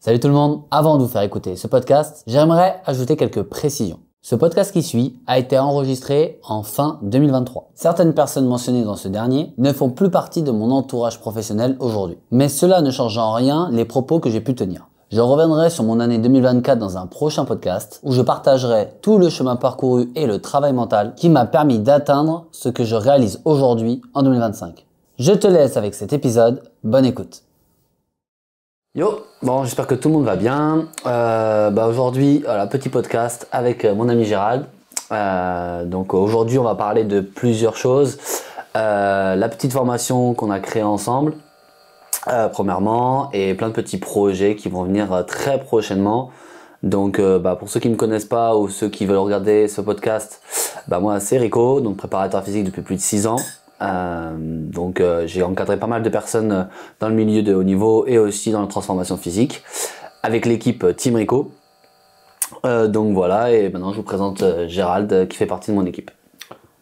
Salut tout le monde, avant de vous faire écouter ce podcast, j'aimerais ajouter quelques précisions. Ce podcast qui suit a été enregistré en fin 2023. Certaines personnes mentionnées dans ce dernier ne font plus partie de mon entourage professionnel aujourd'hui. Mais cela ne change en rien les propos que j'ai pu tenir. Je reviendrai sur mon année 2024 dans un prochain podcast où je partagerai tout le chemin parcouru et le travail mental qui m'a permis d'atteindre ce que je réalise aujourd'hui en 2025. Je te laisse avec cet épisode, bonne écoute. Yo, bon j'espère que tout le monde va bien. Aujourd'hui, petit podcast avec mon ami Gérald. Aujourd'hui on va parler de plusieurs choses. La petite formation qu'on a créée ensemble, premièrement, et plein de petits projets qui vont venir très prochainement. Donc pour ceux qui ne me connaissent pas ou ceux qui veulent regarder ce podcast, moi c'est Rico, donc préparateur physique depuis plus de 6 ans. J'ai encadré pas mal de personnes dans le milieu de haut niveau et aussi dans la transformation physique avec l'équipe Team Rico. Et maintenant je vous présente Gérald qui fait partie de mon équipe.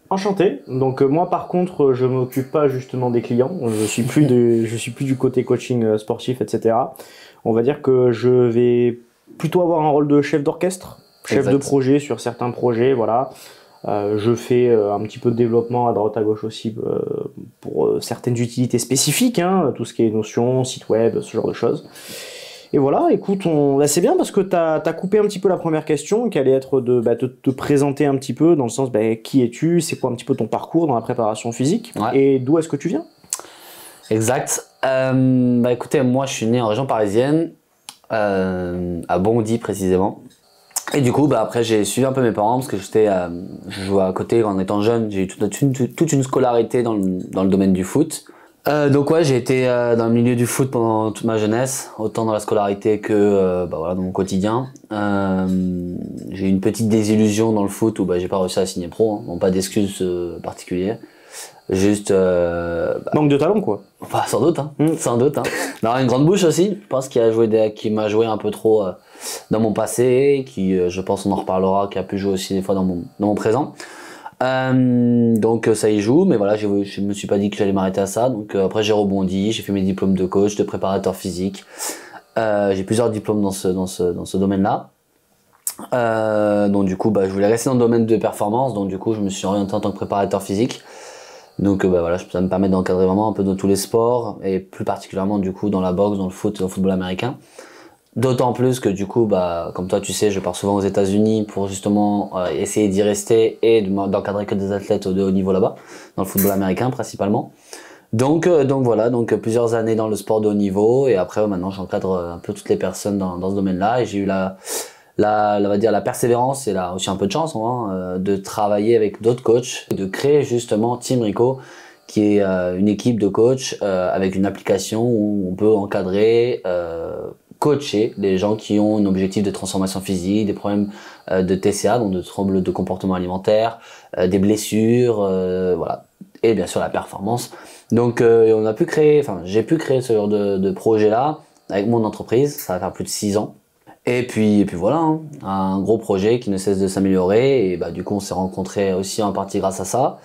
Enchanté. Donc moi par contre je m'occupe pas justement des clients, je suis plus du côté coaching sportif, etc. On va dire que je vais plutôt avoir un rôle de chef d'orchestre, chef de projet sur certains projets, voilà. Je fais un petit peu de développement à droite à gauche aussi pour certaines utilités spécifiques, tout ce qui est notions, site web, ce genre de choses. Et voilà, écoute, c'est bien parce que tu as coupé un petit peu la première question qui allait être de te présenter un petit peu dans le sens qui es-tu, c'est quoi un petit peu ton parcours dans la préparation physique, ouais. Et d'où est-ce que tu viens? Exact. Écoutez, moi je suis né en région parisienne, à Bondy précisément. Et du coup, après j'ai suivi un peu mes parents parce que je jouais à côté en étant jeune. J'ai eu toute une scolarité dans le domaine du foot. J'ai été dans le milieu du foot pendant toute ma jeunesse, autant dans la scolarité que dans mon quotidien. J'ai eu une petite désillusion dans le foot où j'ai pas réussi à signer pro, bon, pas d'excuses particulières. Juste manque de talent quoi. Sans doute, sans doute. Non, une grande bouche aussi. Je pense qui m'a joué un peu trop dans mon passé, qui je pense on en reparlera, qui a pu jouer aussi des fois dans mon présent. Ça y joue, mais voilà, je me suis pas dit que j'allais m'arrêter à ça. Donc après j'ai rebondi, j'ai fait mes diplômes de coach, de préparateur physique. J'ai plusieurs diplômes dans ce domaine-là. Je voulais rester dans le domaine de performance, donc du coup je me suis orienté en tant que préparateur physique. Donc ça me permet d'encadrer vraiment un peu dans tous les sports et plus particulièrement du coup dans la boxe, dans le foot, dans le football américain. D'autant plus que du coup, comme toi tu sais, je pars souvent aux États-Unis pour justement essayer d'y rester et d'encadrer que des athlètes de haut niveau là-bas, dans le football américain principalement. Donc plusieurs années dans le sport de haut niveau et après maintenant j'encadre un peu toutes les personnes dans ce domaine-là et j'ai eu on va dire la persévérance et là aussi un peu de chance de travailler avec d'autres coachs et de créer justement Team Rico qui est une équipe de coachs avec une application où on peut encadrer, coacher les gens qui ont un objectif de transformation physique, des problèmes de TCA, donc de troubles de comportement alimentaire, des blessures, et bien sûr la performance. Donc j'ai pu créer ce genre de projet là avec mon entreprise, ça va faire plus de 6 ans. Et puis voilà, un gros projet qui ne cesse de s'améliorer et du coup on s'est rencontrés aussi en partie grâce à ça.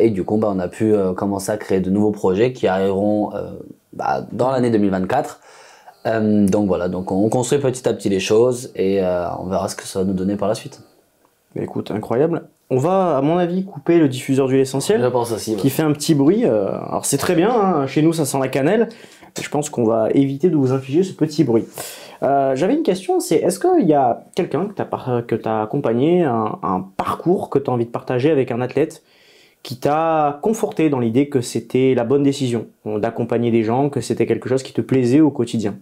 Et du coup on a pu commencer à créer de nouveaux projets qui arriveront dans l'année 2024. Donc on construit petit à petit les choses et on verra ce que ça va nous donner par la suite. Écoute, incroyable. On va, à mon avis, couper le diffuseur d'huile essentielle. Je pense aussi. Qui fait un petit bruit. Alors c'est très bien, chez nous ça sent la cannelle. Je pense qu'on va éviter de vous infliger ce petit bruit. J'avais une question, c'est est-ce qu'il y a quelqu'un que tu as accompagné, un parcours que tu as envie de partager avec un athlète qui t'a conforté dans l'idée que c'était la bonne décision d'accompagner des gens, que c'était quelque chose qui te plaisait au quotidien?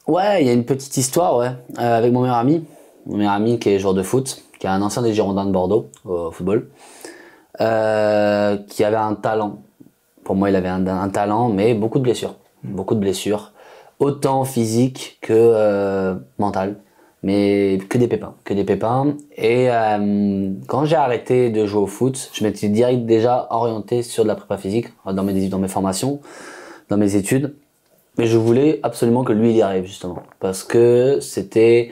Ouais, il y a une petite histoire avec mon meilleur ami qui est joueur de foot, qui est un ancien des Girondins de Bordeaux au football, qui avait un talent. Pour moi, il avait un talent, mais beaucoup de blessures, autant physiques que mentales, mais que des pépins. Et quand j'ai arrêté de jouer au foot, je m'étais direct déjà orienté sur de la prépa physique dans mes formations, dans mes études. Mais je voulais absolument que lui il y arrive justement, parce que c'était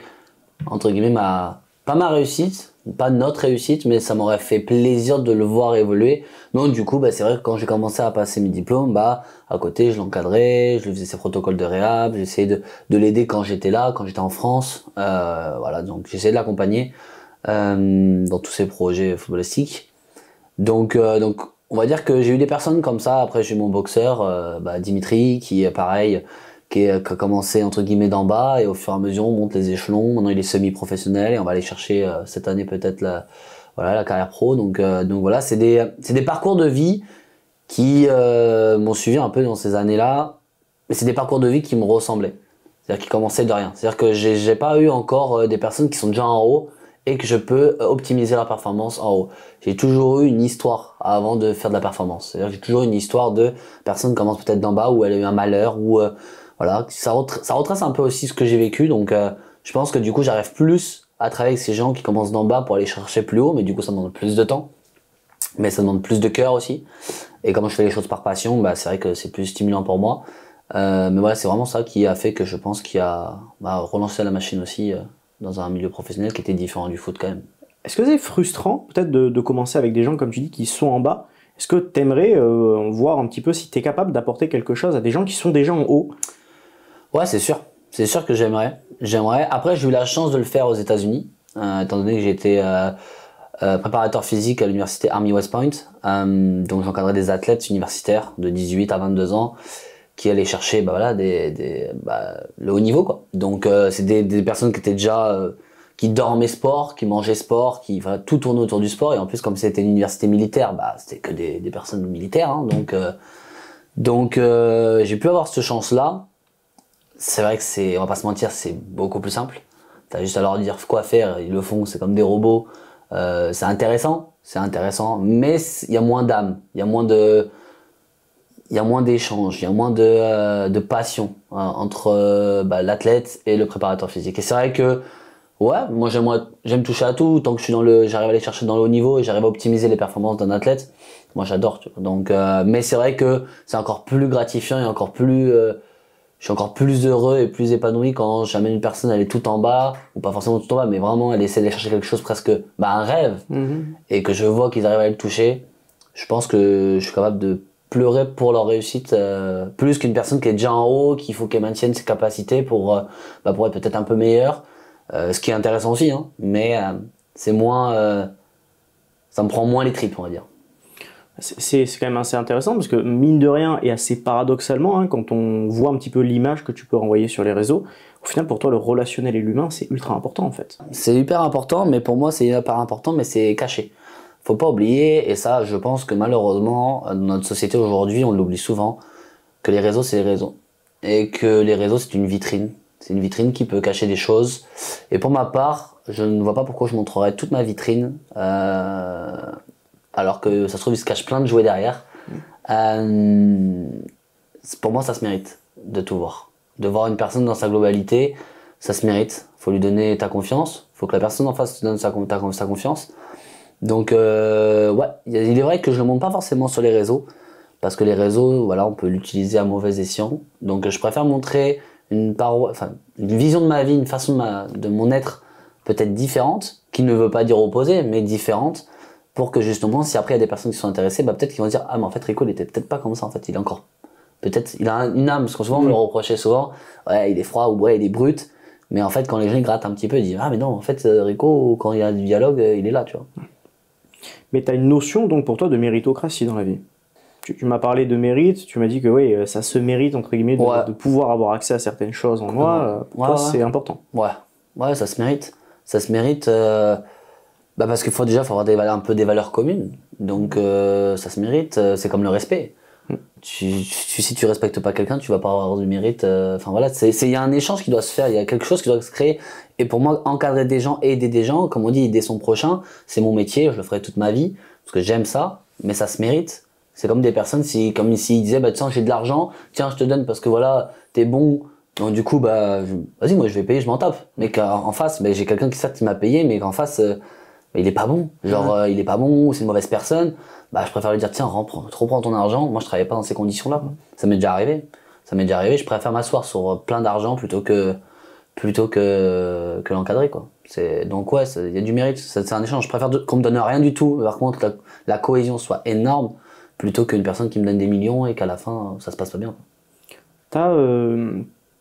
entre guillemets pas ma réussite, pas notre réussite, mais ça m'aurait fait plaisir de le voir évoluer. Donc du coup, bah, c'est vrai que quand j'ai commencé à passer mes diplômes, bah, à côté, je l'encadrais, je lui faisais ses protocoles de réhab, j'essayais de l'aider quand j'étais là, quand j'étais en France. Voilà, donc j'essayais de l'accompagner dans tous ses projets footballistiques. Donc, on va dire que j'ai eu des personnes comme ça. Après, j'ai eu mon boxeur, Dimitri, qui est pareil, qui a commencé entre guillemets d'en bas et au fur et à mesure on monte les échelons. Maintenant, il est semi-professionnel et on va aller chercher cette année peut-être la carrière pro. Donc voilà, c'est des parcours de vie qui m'ont suivi un peu dans ces années-là. Mais c'est des parcours de vie qui me ressemblaient. C'est-à-dire qui commençaient de rien. C'est-à-dire que j'ai pas eu encore des personnes qui sont déjà en haut et que je peux optimiser leur performance en haut. J'ai toujours eu une histoire avant de faire de la performance. C'est-à-dire que j'ai toujours eu une histoire de personne qui commence peut-être d'en bas où elle a eu un malheur ou voilà, ça retrace un peu aussi ce que j'ai vécu. Donc je pense que du coup j'arrive plus à travailler avec ces gens qui commencent d'en bas pour aller chercher plus haut, mais du coup ça demande plus de temps. Mais ça demande plus de cœur aussi. Et comme je fais les choses par passion, bah, c'est vrai que c'est plus stimulant pour moi. Mais voilà, c'est vraiment ça qui a fait que je pense qu'il a relancé la machine aussi dans un milieu professionnel qui était différent du foot quand même. Est-ce que c'est frustrant peut-être de commencer avec des gens, comme tu dis, qui sont en bas? Est-ce que tu aimerais voir un petit peu si tu es capable d'apporter quelque chose à des gens qui sont déjà en haut? Ouais, c'est sûr. C'est sûr que j'aimerais. Après, j'ai eu la chance de le faire aux États-Unis, étant donné que j'étais préparateur physique à l'université Army West Point. Donc j'encadrais des athlètes universitaires de 18 à 22 ans qui allaient chercher le haut niveau, quoi. Donc c'est des personnes qui étaient déjà qui dormaient sport, qui mangeaient sport, tout tournait autour du sport. Et en plus, comme c'était une université militaire, c'était que des personnes militaires, hein. Donc j'ai pu avoir cette chance-là. C'est vrai que on va pas se mentir, c'est beaucoup plus simple. T'as juste à leur dire quoi faire, ils le font, c'est comme des robots. C'est intéressant, mais il y a moins d'âme, il y a moins d'échanges, il y a moins de passion entre l'athlète et le préparateur physique. Et c'est vrai que ouais, moi j'aime toucher à tout tant que j'arrive à aller chercher dans le haut niveau et j'arrive à optimiser les performances d'un athlète. Moi j'adore, tu vois. Donc mais c'est vrai que c'est encore plus gratifiant et je suis encore plus heureux et plus épanoui quand j'amène une personne, elle est tout en bas, ou pas forcément tout en bas, mais vraiment elle essaie de chercher quelque chose presque, un rêve, et que je vois qu'ils arrivent à le toucher. Je pense que je suis capable de pleurer pour leur réussite, plus qu'une personne qui est déjà en haut, qu'il faut qu'elle maintienne ses capacités pour être peut-être un peu meilleure, ce qui est intéressant aussi, hein, mais c'est moins, ça me prend moins les tripes, on va dire. C'est quand même assez intéressant parce que mine de rien et assez paradoxalement, hein, quand on voit un petit peu l'image que tu peux renvoyer sur les réseaux, au final pour toi le relationnel et l'humain c'est ultra important en fait. C'est hyper important, mais pour moi c'est hyper important, mais c'est caché. Faut pas oublier, et ça je pense que malheureusement dans notre société aujourd'hui on l'oublie souvent, que les réseaux c'est les réseaux. Et que les réseaux c'est une vitrine. C'est une vitrine qui peut cacher des choses. Et pour ma part, je ne vois pas pourquoi je montrerais toute ma vitrine. Alors que ça se trouve il se cache plein de jouets derrière. Pour moi ça se mérite de tout voir. De voir une personne dans sa globalité, ça se mérite. Faut lui donner ta confiance, faut que la personne en face te donne sa confiance. Donc ouais, il est vrai que je le montre pas forcément sur les réseaux, parce que les réseaux, voilà, on peut l'utiliser à mauvais escient. Donc je préfère montrer une vision de ma vie, une façon de mon être peut-être différente, qui ne veut pas dire opposée, mais différente, pour que justement, si après il y a des personnes qui sont intéressées, peut-être qu'ils vont se dire ah mais en fait Rico il était peut-être pas comme ça, en fait il a une âme, parce que souvent on me le reprochait souvent, ouais il est froid ou ouais il est brut, mais en fait quand les gens ils grattent un petit peu, ils disent ah mais non en fait Rico quand il y a du dialogue il est là, tu vois. Mais tu as une notion donc pour toi de méritocratie dans la vie. Tu m'as parlé de mérite, tu m'as dit que oui, ça se mérite entre guillemets de pouvoir avoir accès à certaines choses en moi. Pour toi c'est important. Ouais, ça se mérite. Ça se mérite parce qu'il faut avoir un peu des valeurs communes. Donc ça se mérite, c'est comme le respect. Si tu respectes pas quelqu'un, tu vas pas avoir du mérite. Enfin voilà, il y a un échange qui doit se faire, il y a quelque chose qui doit se créer. Et pour moi, encadrer des gens et aider des gens, comme on dit, aider son prochain, c'est mon métier, je le ferai toute ma vie, parce que j'aime ça, mais ça se mérite. C'est comme des personnes, comme s'ils disaient, tiens, j'ai de l'argent, tiens, je te donne parce que voilà, t'es bon. Donc du coup, vas-y, moi je vais payer, je m'en tape. Mais qu'en face, j'ai quelqu'un qui m'a payé, mais qu'en face, il est pas bon. Genre, il est pas bon, c'est une mauvaise personne. Je préfère lui dire, tiens, reprends ton argent. Moi, je travaillais pas dans ces conditions-là. Ça m'est déjà arrivé. Je préfère m'asseoir sur plein d'argent plutôt que plutôt que l'encadrer, quoi. Donc ouais, il y a du mérite, c'est un échange. Je préfère qu'on me donne rien du tout, par contre la cohésion soit énorme, plutôt qu'une personne qui me donne des millions et qu'à la fin ça se passe pas bien.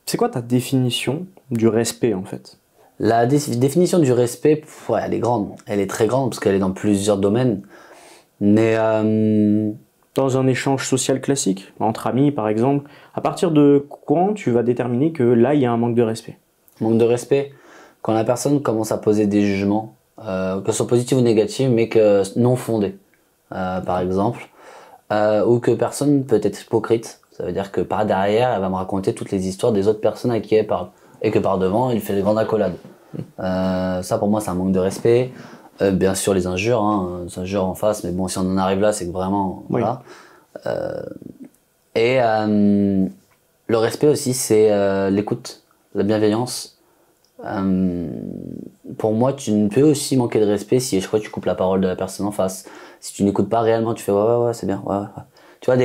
C'est quoi ta définition du respect en fait? La définition du respect, ouais, elle est grande, elle est très grande parce qu'elle est dans plusieurs domaines. Mais dans un échange social classique, entre amis par exemple, à partir de quand tu vas déterminer que là il y a un manque de respect? Manque de respect, quand la personne commence à poser des jugements, que ce soit positifs ou négatifs, mais que non fondés, par exemple, ou que personne peut être hypocrite. Ça veut dire que par derrière, elle va me raconter toutes les histoires des autres personnes à qui elle parle, et que par devant, il fait des grandes accolades. Ça, pour moi, c'est un manque de respect. Bien sûr, les injures, hein, les injures en face, mais bon, si on en arrive là, c'est que vraiment, Oui. voilà. Et le respect aussi, c'est l'écoute, la bienveillance. Pour moi, tu ne peux aussi manquer de respect si je crois que tu coupes la parole de la personne en face. Si tu n'écoutes pas réellement, tu fais ouais, c'est bien, ouais. Tu vois,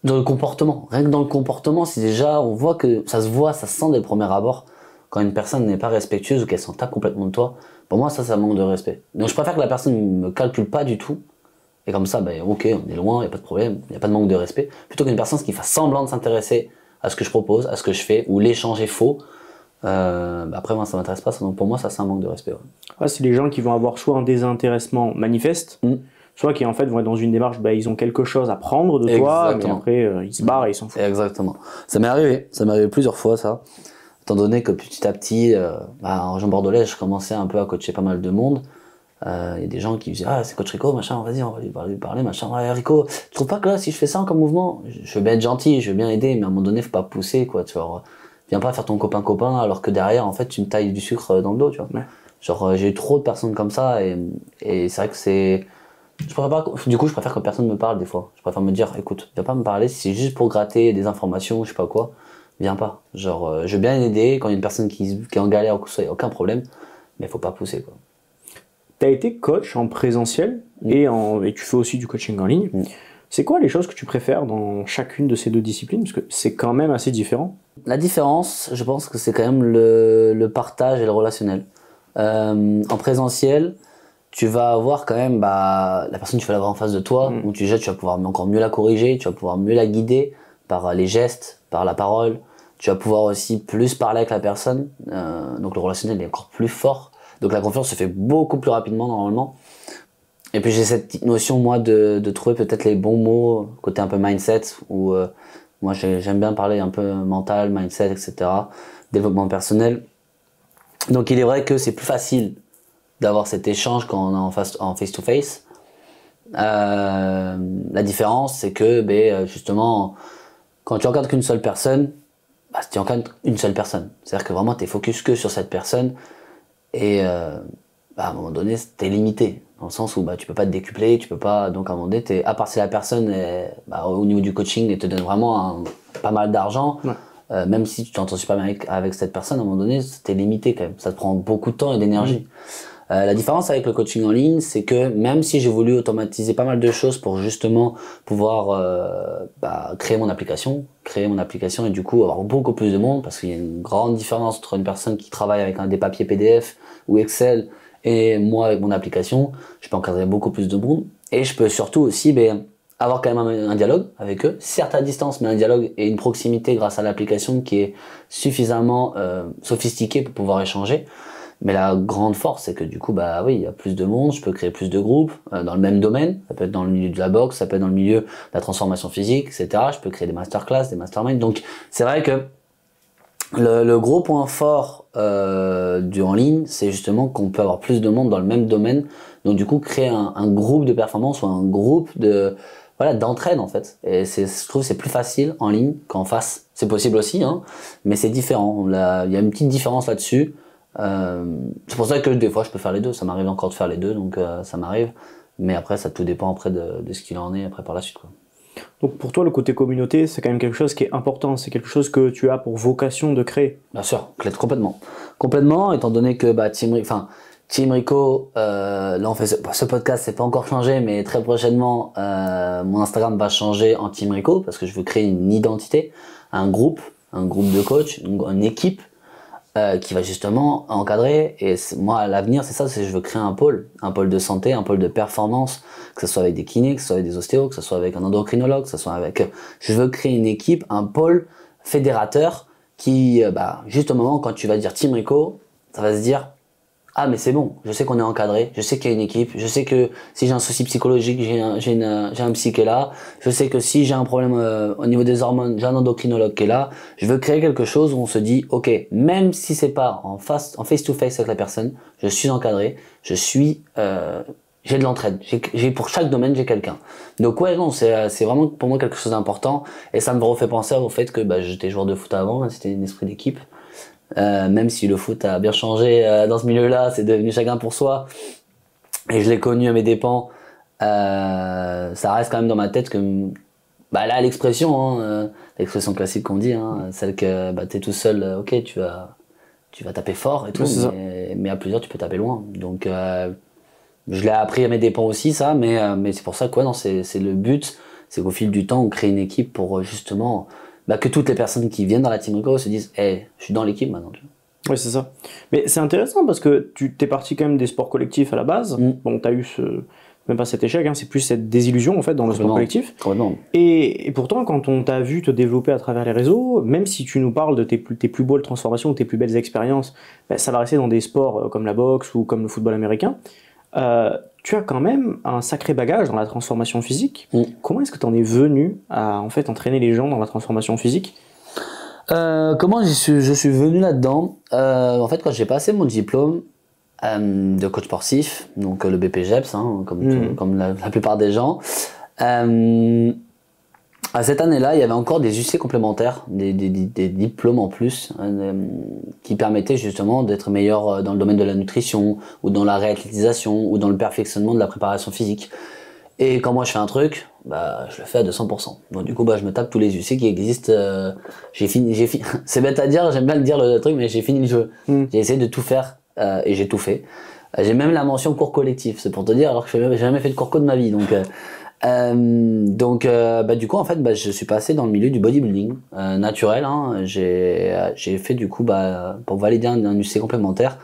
dans le comportement, rien que dans le comportement, si déjà on voit que ça se voit, ça se sent dès le premier abord, quand une personne n'est pas respectueuse ou qu'elle s'en tape complètement de toi, pour moi, ça manque de respect. Donc je préfère que la personne ne me calcule pas du tout, et comme ça, ben ok, on est loin, il n'y a pas de problème, il n'y a pas de manque de respect, plutôt qu'une personne qui fasse semblant de s'intéresser à ce que je propose, à ce que je fais, ou l'échange est faux. Après moi ça m'intéresse pas ça, donc pour moi ça c'est un manque de respect. Ouais, c'est les gens qui vont avoir soit un désintéressement manifeste, soit qui en fait vont être dans une démarche, ils ont quelque chose à prendre de toi, mais après ils se barrent et ils s'en foutent. Exactement. Ça m'est arrivé plusieurs fois ça, étant donné que petit à petit, en région bordelaise, je commençais un peu à coacher pas mal de monde. Il y a des gens qui disaient c'est coach Rico, machin, vas-y on va lui parler, machin. Ouais, Rico, tu trouves pas que là si je fais ça comme mouvement, je veux bien être gentil, je veux bien aider, mais à un moment donné faut pas pousser quoi, tu vois. Viens pas faire ton copain alors que derrière en fait tu me tailles du sucre dans le dos, tu vois. Ouais. Genre j'ai eu trop de personnes comme ça et c'est vrai que je préfère que personne me parle des fois. Je préfère me dire écoute, viens pas me parler si c'est juste pour gratter des informations, je sais pas quoi, viens pas. Genre je veux bien aider quand il y a une personne qui est en galère ou quoi, il y a aucun problème, mais faut pas pousser quoi. Tu as été coach en présentiel et tu fais aussi du coaching en ligne. C'est quoi les choses que tu préfères dans chacune de ces deux disciplines? Parce que c'est quand même assez différent. La différence, je pense que c'est quand même le partage et le relationnel. En présentiel, tu vas avoir quand même la personne, tu vas l'avoir en face de toi, où tu vas pouvoir encore mieux la corriger, tu vas pouvoir mieux la guider par les gestes, par la parole. Tu vas pouvoir aussi plus parler avec la personne, donc le relationnel est encore plus fort. Donc la confiance se fait beaucoup plus rapidement normalement. Et puis j'ai cette notion moi de trouver peut-être les bons mots, côté un peu mindset, où moi j'aime bien parler un peu mental, mindset, etc. Développement personnel. Donc il est vrai que c'est plus facile d'avoir cet échange quand on est en face-to-face. La différence c'est que justement quand tu encadres qu'une seule personne, tu encadres une seule personne. C'est-à-dire que vraiment tu es focus que sur cette personne. Et à un moment donné, t'es limité, dans le sens où tu peux pas te décupler, tu peux pas, donc à un moment donné, à part si la personne, au niveau du coaching, elle te donne vraiment pas mal d'argent, même si tu t'entends super bien avec cette personne, à un moment donné, t'es limité quand même, ça te prend beaucoup de temps et d'énergie. La différence avec le coaching en ligne, c'est que même si j'ai voulu automatiser pas mal de choses pour justement pouvoir créer mon application et du coup avoir beaucoup plus de monde, parce qu'il y a une grande différence entre une personne qui travaille avec des papiers PDF ou Excel et moi avec mon application, je peux encadrer beaucoup plus de monde et je peux surtout aussi avoir quand même un dialogue avec eux, certes à distance, mais un dialogue et une proximité grâce à l'application qui est suffisamment sophistiquée pour pouvoir échanger. Mais la grande force, c'est que du coup, il y a plus de monde, je peux créer plus de groupes dans le même domaine. Ça peut être dans le milieu de la boxe, ça peut être dans le milieu de la transformation physique, etc. Je peux créer des masterclass, des masterminds. Donc, c'est vrai que le gros point fort du en ligne, c'est justement qu'on peut avoir plus de monde dans le même domaine. Donc, du coup, créer un groupe de performance ou un groupe d'entraide en fait. Et je trouve que c'est plus facile en ligne qu'en face. C'est possible aussi, hein, mais c'est différent. Il y a une petite différence là-dessus. C'est pour ça que des fois je peux faire les deux, ça m'arrive encore de faire les deux, donc ça m'arrive, mais après ça tout dépend après de ce qu'il en est après par la suite quoi. Donc pour toi le côté communauté c'est quand même quelque chose qui est important, c'est quelque chose que tu as pour vocation de créer? Bien sûr, complètement, étant donné que Team Rico, là on fait ce podcast, c'est pas encore changé, mais très prochainement mon Instagram va changer en Team Rico parce que je veux créer une identité, un groupe de coachs, une équipe. qui va justement encadrer. Et moi, à l'avenir, c'est ça, je veux créer un pôle de santé, un pôle de performance, que ce soit avec des kinés, que ce soit avec des ostéos, que ce soit avec un endocrinologue, que ce soit avec... Je veux créer une équipe, un pôle fédérateur qui, juste au moment quand tu vas dire Team Rico, ça va se dire ah mais c'est bon, je sais qu'on est encadré, je sais qu'il y a une équipe, je sais que si j'ai un souci psychologique, j'ai un psy qui est là, je sais que si j'ai un problème au niveau des hormones, j'ai un endocrinologue qui est là. Je veux créer quelque chose où on se dit ok, même si c'est pas en face to face avec la personne, je suis encadré, j'ai de l'entraide, j'ai pour chaque domaine j'ai quelqu'un. Donc ouais non, c'est vraiment pour moi quelque chose d'important et ça me refait penser au fait que j'étais joueur de foot avant, hein, c'était un esprit d'équipe. Même si le foot a bien changé dans ce milieu-là, c'est devenu chacun pour soi. Et je l'ai connu à mes dépens. Ça reste quand même dans ma tête que, là, l'expression, l'expression classique qu'on dit, celle que t'es tout seul, ok, tu vas taper fort et tout, mais à plusieurs tu peux taper loin. Donc je l'ai appris à mes dépens aussi ça, mais c'est pour ça que c'est le but, c'est qu'au fil du temps on crée une équipe pour justement que toutes les personnes qui viennent dans la Team Rico se disent hey, je suis dans l'équipe maintenant. Oui, c'est ça. Mais c'est intéressant parce que tu t'es parti quand même des sports collectifs à la base. Bon, tu as eu même pas cet échec, c'est plus cette désillusion en fait dans le sport collectif. Et pourtant, quand on t'a vu te développer à travers les réseaux, même si tu nous parles de tes plus belles transformations ou tes plus belles expériences, ça va rester dans des sports comme la boxe ou comme le football américain. Tu as quand même un sacré bagage dans la transformation physique. Comment est-ce que tu en es venu à en fait entraîner les gens dans la transformation physique? Comment je suis venu là-dedans? En fait, quand j'ai passé mon diplôme de coach sportif, donc le BPGEPS, comme la plupart des gens, à cette année-là, il y avait encore des UC complémentaires, des diplômes en plus, qui permettaient justement d'être meilleur dans le domaine de la nutrition, ou dans la réathlétisation, ou dans le perfectionnement de la préparation physique. Et quand moi je fais un truc, je le fais à 200%. Donc du coup, je me tape tous les UC qui existent. J'ai fini. C'est bête à dire, j'aime bien le dire le truc, mais j'ai fini le jeu. J'ai essayé de tout faire, et j'ai tout fait. J'ai même la mention cours collectif, c'est pour te dire, alors que j'ai jamais fait de cours co de ma vie. Donc, du coup, en fait, je suis passé dans le milieu du bodybuilding naturel. J'ai fait du coup, pour valider un UC complémentaire,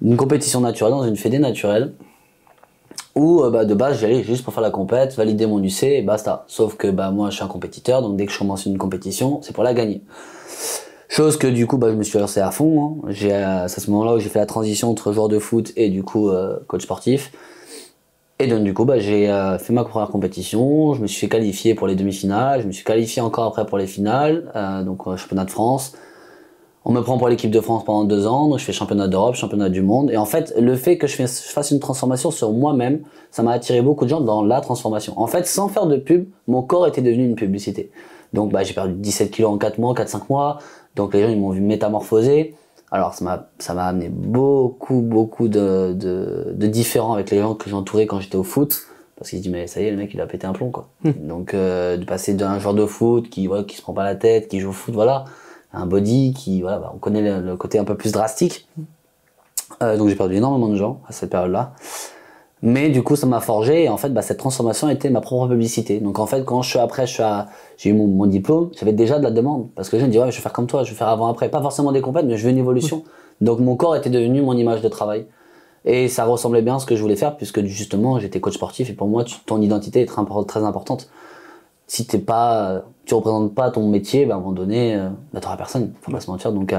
une compétition naturelle dans une fédé naturelle où de base j'allais juste pour faire la compète, valider mon UC et basta. Sauf que moi je suis un compétiteur, donc dès que je commence une compétition, c'est pour la gagner. Chose que du coup je me suis lancé à fond. C'est à ce moment-là où j'ai fait la transition entre joueur de foot et du coup coach sportif. Et donc du coup j'ai fait ma première compétition, je me suis fait qualifier pour les demi-finales, je me suis qualifié encore après pour les finales, donc championnat de France. On me prend pour l'équipe de France pendant 2 ans, donc je fais championnat d'Europe, championnat du monde. Et en fait, le fait que je fasse une transformation sur moi-même, ça m'a attiré beaucoup de gens dans la transformation. En fait, sans faire de pub, mon corps était devenu une publicité. Donc j'ai perdu 17 kilos en 4 mois, 4-5 mois. Donc les gens ils m'ont vu métamorphoser. Alors ça m'a amené beaucoup de différends avec les gens que j'entourais quand j'étais au foot. Parce qu'ils se disent mais ça y est, le mec il a pété un plomb quoi. Donc de passer d'un joueur de foot qui se prend pas la tête, qui joue au foot, un body qui, on connaît le côté un peu plus drastique. Donc j'ai perdu énormément de gens à cette période-là. Mais du coup, ça m'a forgé et en fait, cette transformation était ma propre publicité. Donc en fait, quand j'ai eu mon diplôme, j'avais déjà de la demande. Parce que les gens me disaient, ouais, je vais faire comme toi, je vais faire avant-après. Pas forcément des compètes, mais je veux une évolution. Donc mon corps était devenu mon image de travail. Et ça ressemblait bien à ce que je voulais faire, puisque justement, j'étais coach sportif et pour moi, ton identité est très importante. Si tu représentes pas ton métier, à un moment donné, t'auras personne, faut pas se mentir. Donc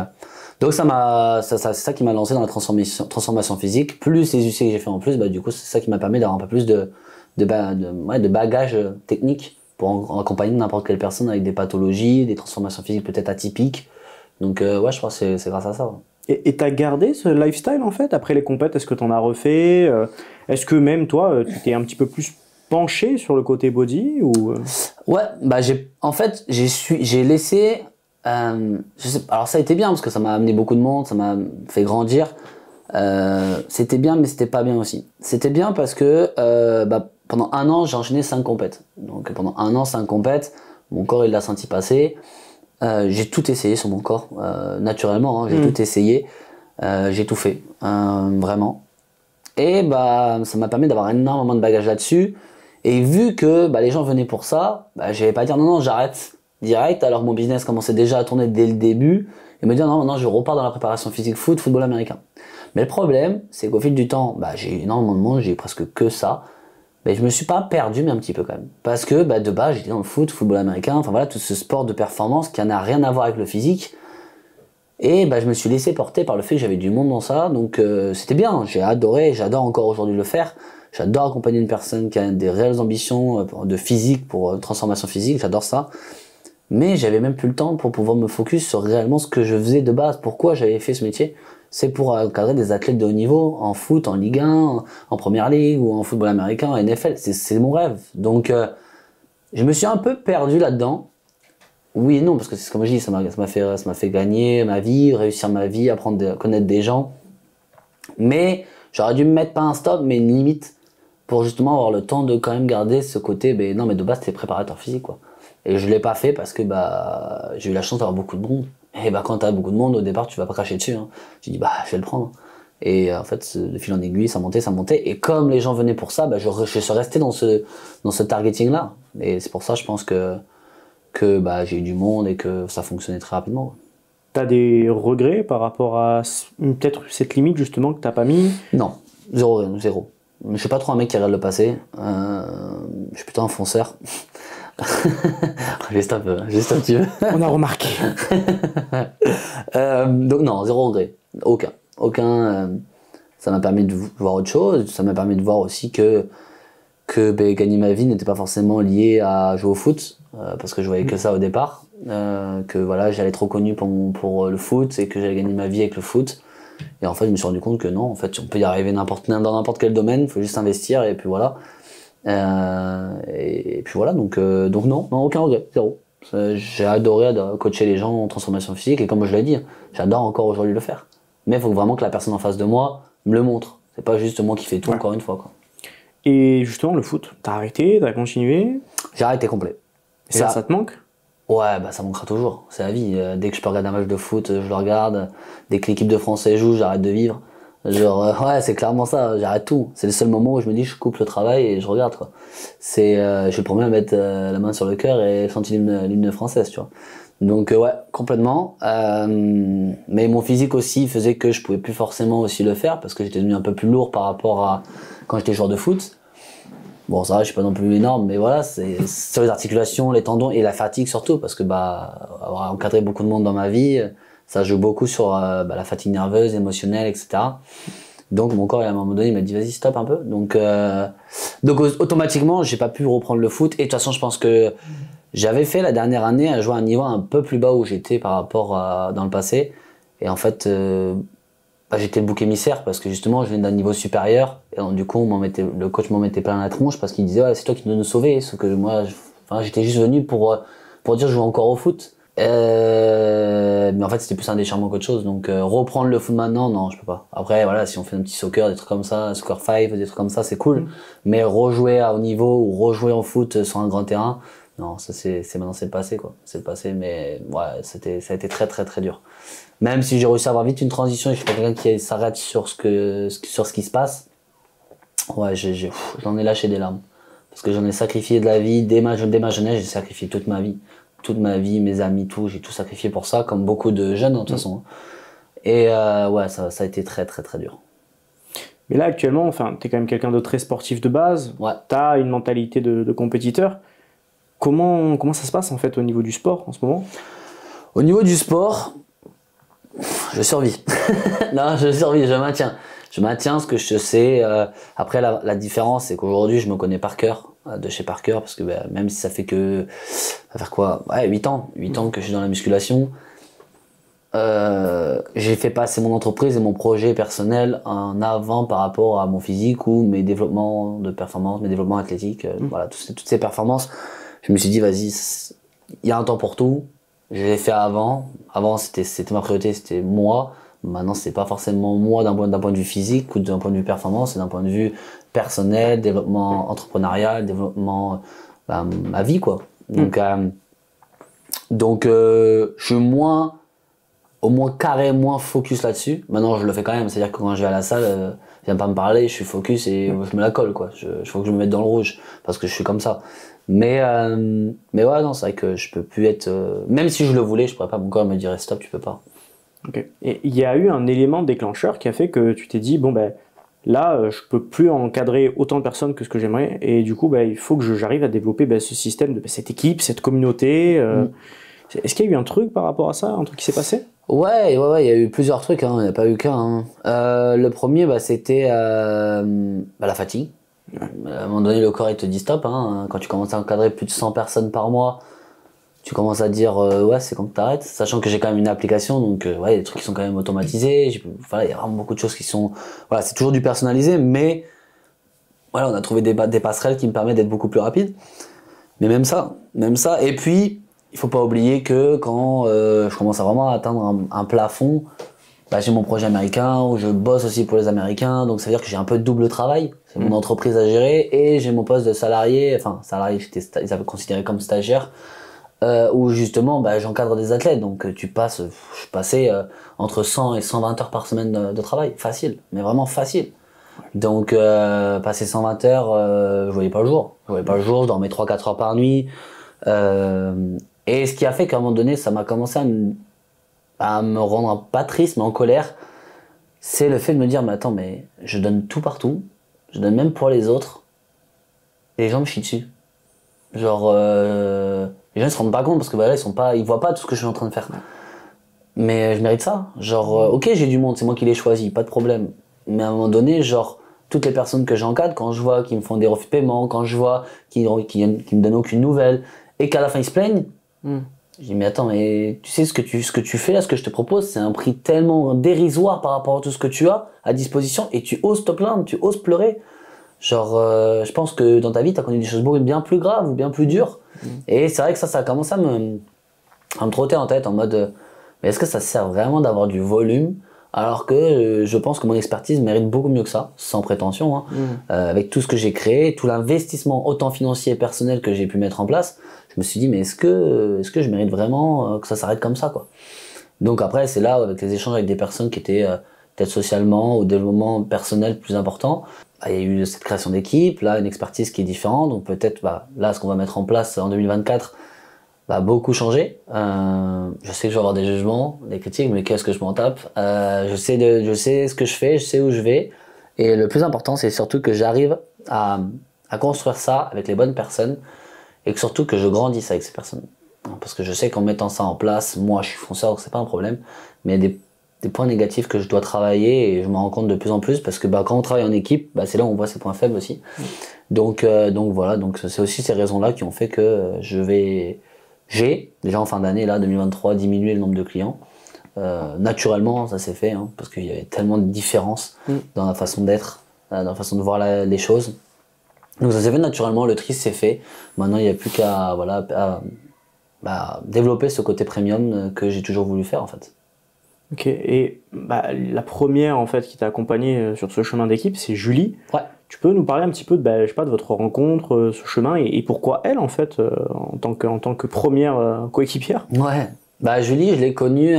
c'est ça qui m'a lancé dans la transformation physique. Plus les UC que j'ai fait en plus, du coup, c'est ça qui m'a permis d'avoir un peu plus de bagage technique pour accompagner n'importe quelle personne avec des pathologies, des transformations physiques peut-être atypiques. Donc je crois que c'est grâce à ça. Et t'as gardé ce lifestyle en fait après les compètes? Est-ce que t'en as refait? Est-ce que même toi, tu t'es un petit peu plus penché sur le côté body ou Ouais, j'ai laissé je sais, alors ça a été bien parce que ça m'a amené beaucoup de monde, ça m'a fait grandir. C'était bien mais c'était pas bien aussi. C'était bien parce que pendant 1 an j'ai enchaîné 5 compètes. Donc pendant 1 an 5 compètes, mon corps il l'a senti passer. J'ai tout essayé sur mon corps naturellement, j'ai tout essayé, j'ai tout fait vraiment. Et ça m'a permis d'avoir énormément de bagages là-dessus. Et vu que les gens venaient pour ça, j'allais pas dire non j'arrête direct. Alors mon business commençait déjà à tourner dès le début et me dire non, maintenant je repars dans la préparation physique football américain. Mais le problème, c'est qu'au fil du temps, j'ai énormément de monde, j'ai presque que ça. Mais je me suis pas perdu, mais un petit peu quand même. Parce que de base, j'étais dans le football américain, enfin voilà, tout ce sport de performance qui n'a rien à voir avec le physique. Et je me suis laissé porter par le fait que j'avais du monde dans ça, donc c'était bien, j'ai adoré, j'adore encore aujourd'hui le faire. J'adore accompagner une personne qui a des réelles ambitions de physique, pour transformation physique, j'adore ça. Mais j'avais même plus le temps pour pouvoir me focus sur réellement ce que je faisais de base. Pourquoi j'avais fait ce métier? C'est pour encadrer des athlètes de haut niveau, en foot, en Ligue 1, en Première Ligue, ou en football américain, en NFL. C'est mon rêve. Donc je me suis un peu perdu là-dedans. Oui et non, parce que c'est comme je dis, ça m'a fait gagner ma vie, réussir ma vie, apprendre à connaître des gens. Mais j'aurais dû me mettre pas un stop, mais une limite, pour justement avoir le temps de quand même garder ce côté, non mais de base t'es préparateur physique quoi. Et je l'ai pas fait parce que j'ai eu la chance d'avoir beaucoup de monde. Et quand t'as beaucoup de monde, au départ tu vas pas cracher dessus. Hein. Tu dis je vais le prendre. Et en fait, de fil en aiguille, ça montait, ça montait. Et comme les gens venaient pour ça, je suis resté dans ce targeting là. Et c'est pour ça, je pense que j'ai eu du monde et que ça fonctionnait très rapidement. T'as des regrets par rapport à peut-être cette limite justement que t'as pas mis? Non, zéro. Je suis pas trop un mec qui regarde le passé. Je suis plutôt un fonceur. Juste un petit peu. On a remarqué. Donc non, zéro regret. Aucun. Ça m'a permis de voir autre chose. Ça m'a permis de voir aussi que gagner ma vie n'était pas forcément lié à jouer au foot. Parce que je voyais que ça au départ. Que voilà, j'allais être reconnu pour le foot et que j'allais gagner ma vie avec le foot. Et en fait, je me suis rendu compte que non, en fait, on peut y arriver dans n'importe quel domaine, il faut juste investir et puis voilà. Et puis voilà, donc non, aucun regret, zéro. J'ai adoré coacher les gens en transformation physique et comme je l'ai dit, j'adore encore aujourd'hui le faire. Mais il faut vraiment que la personne en face de moi me le montre. C'est pas juste moi qui fais tout encore une fois, quoi. Et justement, le foot, t'as arrêté, t'as continué? J'ai arrêté complet. Et ça te manque? Ouais, ça manquera toujours, c'est la vie. Dès que je peux regarder un match de foot, je le regarde. Dès que l'équipe de Français joue, j'arrête de vivre. Ouais, c'est clairement ça, j'arrête tout. C'est le seul moment où je me dis, je coupe le travail et je regarde, quoi. Je suis le premier à mettre la main sur le cœur et chanter l'hymne française, tu vois. Donc ouais, complètement. Mais mon physique aussi faisait que je pouvais plus forcément aussi le faire parce que j'étais devenu un peu plus lourd par rapport à quand j'étais joueur de foot. Bon, ça va, je suis pas non plus énorme, mais voilà, c'est sur les articulations, les tendons et la fatigue surtout, parce que avoir encadré beaucoup de monde dans ma vie, ça joue beaucoup sur la fatigue nerveuse, émotionnelle, etc. Donc mon corps, à un moment donné, il m'a dit vas-y, stop un peu. Donc automatiquement, j'ai pas pu reprendre le foot. Et de toute façon, je pense que j'avais fait la dernière année à jouer à un niveau un peu plus bas où j'étais par rapport à dans le passé. Et en fait, j'étais le bouc émissaire parce que justement je venais d'un niveau supérieur et donc, du coup le coach m'en mettait plein la tronche parce qu'il disait ouais, c'est toi qui dois nous sauver, sauf que moi j'étais juste venu pour dire je joue encore au foot, mais en fait c'était plus un déchirement qu'autre chose, donc reprendre le foot maintenant non, je peux pas. Après voilà, si on fait un petit soccer, des trucs comme ça, soccer 5, des trucs comme ça, c'est cool, mais rejouer à haut niveau ou rejouer en foot sur un grand terrain, non, ça c'est maintenant, c'est le passé quoi, c'est le passé, mais ouais, ça a été très très très dur. Même si j'ai réussi à avoir vite une transition et je suis pas quelqu'un qui s'arrête sur ce qui se passe, ouais, j'en ai lâché des larmes. Parce que j'en ai sacrifié de la vie, dès ma jeunesse, j'ai sacrifié toute ma vie. Toute ma vie, mes amis, tout, j'ai tout sacrifié pour ça, comme beaucoup de jeunes, de toute façon. Et ouais, ça a été très très très dur. Mais là, actuellement, t'es quand même quelqu'un de très sportif de base, ouais. T'as une mentalité de compétiteur. Comment ça se passe en fait au niveau du sport en ce moment? Au niveau du sport, je survis. Non, je maintiens. Je maintiens ce que je sais. Après, la différence, c'est qu'aujourd'hui, je me connais par cœur, de chez Parker, parce que même si ça fait que... Ça va faire quoi? Ouais, 8 ans que je suis dans la musculation. J'ai fait passer mon entreprise et mon projet personnel en avant par rapport à mon physique ou mes développements de performance, mes développements athlétiques, voilà, toutes ces performances. Je me suis dit, vas-y, il y a un temps pour tout. Je l'ai fait avant. Avant, c'était ma priorité, c'était moi. Maintenant, c'est pas forcément moi d'un point de vue physique ou d'un point de vue performance, c'est d'un point de vue personnel, développement entrepreneurial, développement, ma vie, quoi. Donc, je suis au moins carré, moins focus là-dessus. Maintenant, je le fais quand même. C'est-à-dire que quand je vais à la salle, viens pas me parler, je suis focus et je me la colle, quoi. Faut que je me mette dans le rouge parce que je suis comme ça. Mais ouais, non, c'est vrai que je peux plus être. Même si je le voulais, je pourrais pas. Mon corps me dirait stop, tu peux pas. Ok. Et il y a eu un élément déclencheur qui a fait que tu t'es dit, bon ben là, je peux plus encadrer autant de personnes que ce que j'aimerais, et du coup, ben, il faut que j'arrive à développer ce système, cette équipe, cette communauté. Est-ce qu'il y a eu un truc par rapport à ça, un truc qui s'est passé? Ouais, il y a eu plusieurs trucs, hein, il n'y a pas eu qu'un. Hein. Le premier, c'était la fatigue. À un moment donné, le corps il te dit stop. Hein. Quand tu commences à encadrer plus de 100 personnes par mois, tu commences à dire ouais, c'est quand que t'arrêtes. Sachant que j'ai quand même une application, donc ouais, des trucs qui sont quand même automatisés. Voilà, il y a vraiment beaucoup de choses qui sont. Voilà, c'est toujours du personnalisé, mais voilà, on a trouvé des passerelles qui me permettent d'être beaucoup plus rapide. Mais même ça. Et puis, il faut pas oublier que quand je commence à vraiment atteindre un plafond, bah, j'ai mon projet américain où je bosse aussi pour les Américains, donc ça veut dire que j'ai un peu de double travail. C'est mon entreprise à gérer et j'ai mon poste de salarié, enfin salarié, ils avaient considéré comme stagiaire, où justement bah, j'encadre des athlètes. Donc je passais entre 100 et 120 heures par semaine de travail, facile, mais vraiment facile. Donc passer 120 heures, je voyais pas le jour. Je dormais 3-4 heures par nuit. Et ce qui a fait qu'à un moment donné, ça m'a commencé à me rendre pas triste, mais en colère. C'est le fait de me dire, mais attends, mais je donne tout partout. Je donne même pour les autres. Et les gens me chient dessus. Genre, les gens ils se rendent pas compte parce que bah, là, ils voient pas tout ce que je suis en train de faire. Mais je mérite ça. Genre, ok, j'ai du monde, c'est moi qui l'ai choisi, pas de problème. Mais à un moment donné, genre, toutes les personnes que j'encadre, quand je vois qu'ils me font des refus de paiement, quand je vois qu'ils me donnent aucune nouvelle, et qu'à la fin ils se plaignent, je dis, mais attends, mais tu sais ce que tu fais là, ce que je te propose, c'est un prix tellement dérisoire par rapport à tout ce que tu as à disposition, et tu oses te plaindre, tu oses pleurer. Genre, je pense que dans ta vie, tu as connu des choses bien plus graves ou bien plus dures. Et c'est vrai que ça a commencé à me trotter en tête en mode, mais est-ce que ça sert vraiment d'avoir du volume alors que je pense que mon expertise mérite beaucoup mieux que ça, sans prétention, hein. Avec tout ce que j'ai créé, tout l'investissement autant financier et personnel que j'ai pu mettre en place, je me suis dit mais est-ce que je mérite vraiment que ça s'arrête comme ça, quoi. Donc après c'est là avec les échanges avec des personnes qui étaient peut-être socialement ou développement personnel plus important, bah, il y a eu cette création d'équipe, là une expertise qui est différente, donc peut-être là ce qu'on va mettre en place en 2024 va beaucoup changé. Je sais que je vais avoir des jugements, des critiques, mais qu'est-ce que je m'en tape. Je sais ce que je fais, je sais où je vais. Et le plus important, c'est surtout que j'arrive à construire ça avec les bonnes personnes et que surtout que je grandisse avec ces personnes. Parce que je sais qu'en mettant ça en place, moi je suis fonceur, donc c'est pas un problème, mais il y a des points négatifs que je dois travailler et je me rends compte de plus en plus parce que quand on travaille en équipe, c'est là où on voit ses points faibles aussi. Donc voilà, donc c'est aussi ces raisons-là qui ont fait que j'ai déjà en fin d'année, là, 2023, diminué le nombre de clients. Naturellement, ça s'est fait, hein, parce qu'il y avait tellement de différences dans la façon d'être, dans la façon de voir les choses. Donc ça s'est fait naturellement, le tri s'est fait. Maintenant, il n'y a plus qu'à développer ce côté premium que j'ai toujours voulu faire, en fait. Ok, et la première en fait qui t'a accompagné sur ce chemin d'équipe, c'est Julie. Ouais. Tu peux nous parler un petit peu de, je sais pas, de votre rencontre, ce chemin, et pourquoi elle en fait, en tant que première coéquipière? Ouais, Julie, je l'ai connue.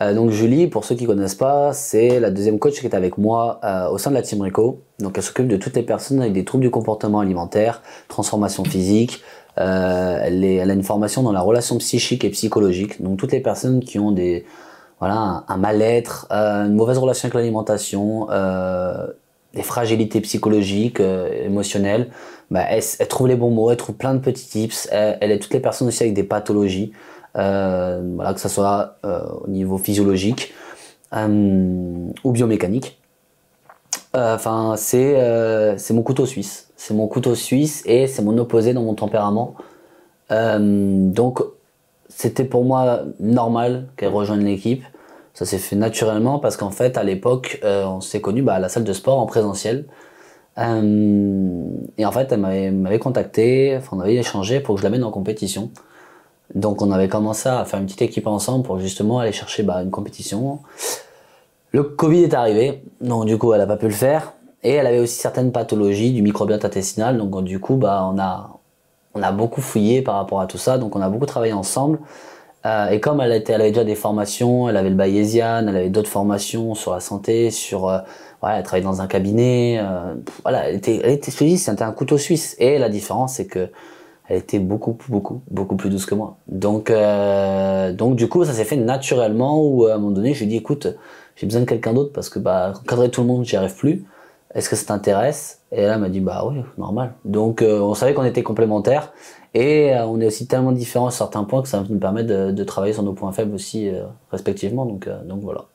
Donc Julie, pour ceux qui connaissent pas, c'est la deuxième coach qui est avec moi au sein de la Team Rico. Donc elle s'occupe de toutes les personnes avec des troubles du comportement alimentaire, transformation physique. Elle a une formation dans la relation psychique et psychologique. Donc toutes les personnes qui ont un mal-être, une mauvaise relation avec l'alimentation, des fragilités psychologiques, émotionnelles, elle trouve les bons mots, elle trouve plein de petits tips. Elle aide toutes les personnes aussi avec des pathologies, que ce soit au niveau physiologique ou biomécanique. C'est mon couteau suisse. C'est mon couteau suisse et c'est mon opposé dans mon tempérament. Donc c'était pour moi normal qu'elle rejoigne l'équipe. Ça s'est fait naturellement parce qu'en fait, à l'époque, on s'est connus à la salle de sport en présentiel. Et en fait, elle m'avait contacté, on avait échangé pour que je l'amène en compétition. Donc on avait commencé à faire une petite équipe ensemble pour justement aller chercher une compétition. Le Covid est arrivé, donc du coup, elle n'a pas pu le faire. Et elle avait aussi certaines pathologies du microbiote intestinal. Donc du coup, on a beaucoup fouillé par rapport à tout ça. Donc on a beaucoup travaillé ensemble. Et comme elle avait déjà des formations, elle avait le Bayesian, elle avait d'autres formations sur la santé, elle travaillait dans un cabinet, elle était spécialiste, c'était un couteau suisse. Et la différence, c'est que elle était beaucoup plus douce que moi. Donc du coup, ça s'est fait naturellement où à un moment donné, je lui ai dit, écoute, j'ai besoin de quelqu'un d'autre parce que bah, encadrer tout le monde, j'y arrive plus. Est-ce que ça t'intéresse? Et elle m'a dit, bah oui, normal. Donc on savait qu'on était complémentaires et on est aussi tellement différents sur certains points que ça nous permet de travailler sur nos points faibles aussi respectivement. Donc voilà.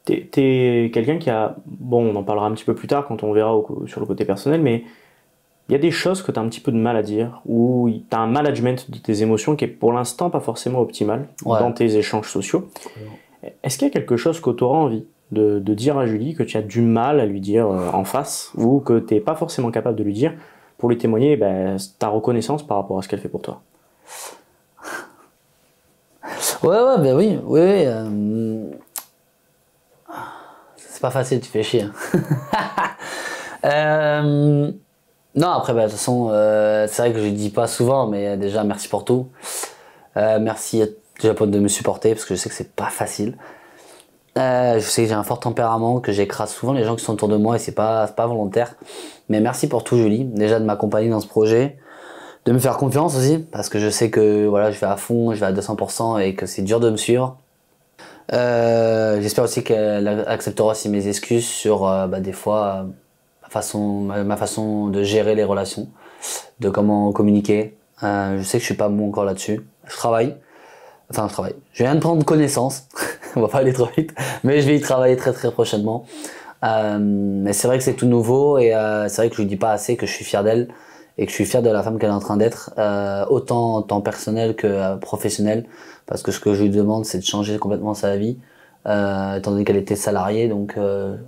T'es quelqu'un qui a, bon, on en parlera un petit peu plus tard quand on verra sur le côté personnel, mais il y a des choses que tu as un petit peu de mal à dire, ou tu as un management de tes émotions qui est pour l'instant pas forcément optimal dans tes échanges sociaux. Est-ce qu'il y a quelque chose que tu auras envie de dire à Julie, que tu as du mal à lui dire en face, ou que tu n'es pas forcément capable de lui dire, pour lui témoigner ta reconnaissance par rapport à ce qu'elle fait pour toi? Ouais, ben oui. C'est pas facile, tu fais chier. Non, après, bah, de toute façon, c'est vrai que je le dis pas souvent, mais déjà, merci pour tout. Merci déjà de me supporter, parce que je sais que c'est pas facile. Je sais que j'ai un fort tempérament, que j'écrase souvent les gens qui sont autour de moi, et c'est pas volontaire. Mais merci pour tout, Julie. Déjà de m'accompagner dans ce projet, de me faire confiance aussi, parce que je sais que voilà, je vais à fond, je vais à 200%, et que c'est dur de me suivre. J'espère aussi qu'elle acceptera aussi mes excuses sur des fois ma façon de gérer les relations, de comment communiquer. Je sais que je suis pas bon encore là-dessus. Je travaille. Je viens de prendre connaissance. On va pas aller trop vite, mais je vais y travailler très très prochainement. Mais c'est vrai que c'est tout nouveau et c'est vrai que je lui dis pas assez que je suis fier d'elle et que je suis fier de la femme qu'elle est en train d'être, autant en temps personnel que professionnel, parce que ce que je lui demande, c'est de changer complètement sa vie, étant donné qu'elle était salariée. Donc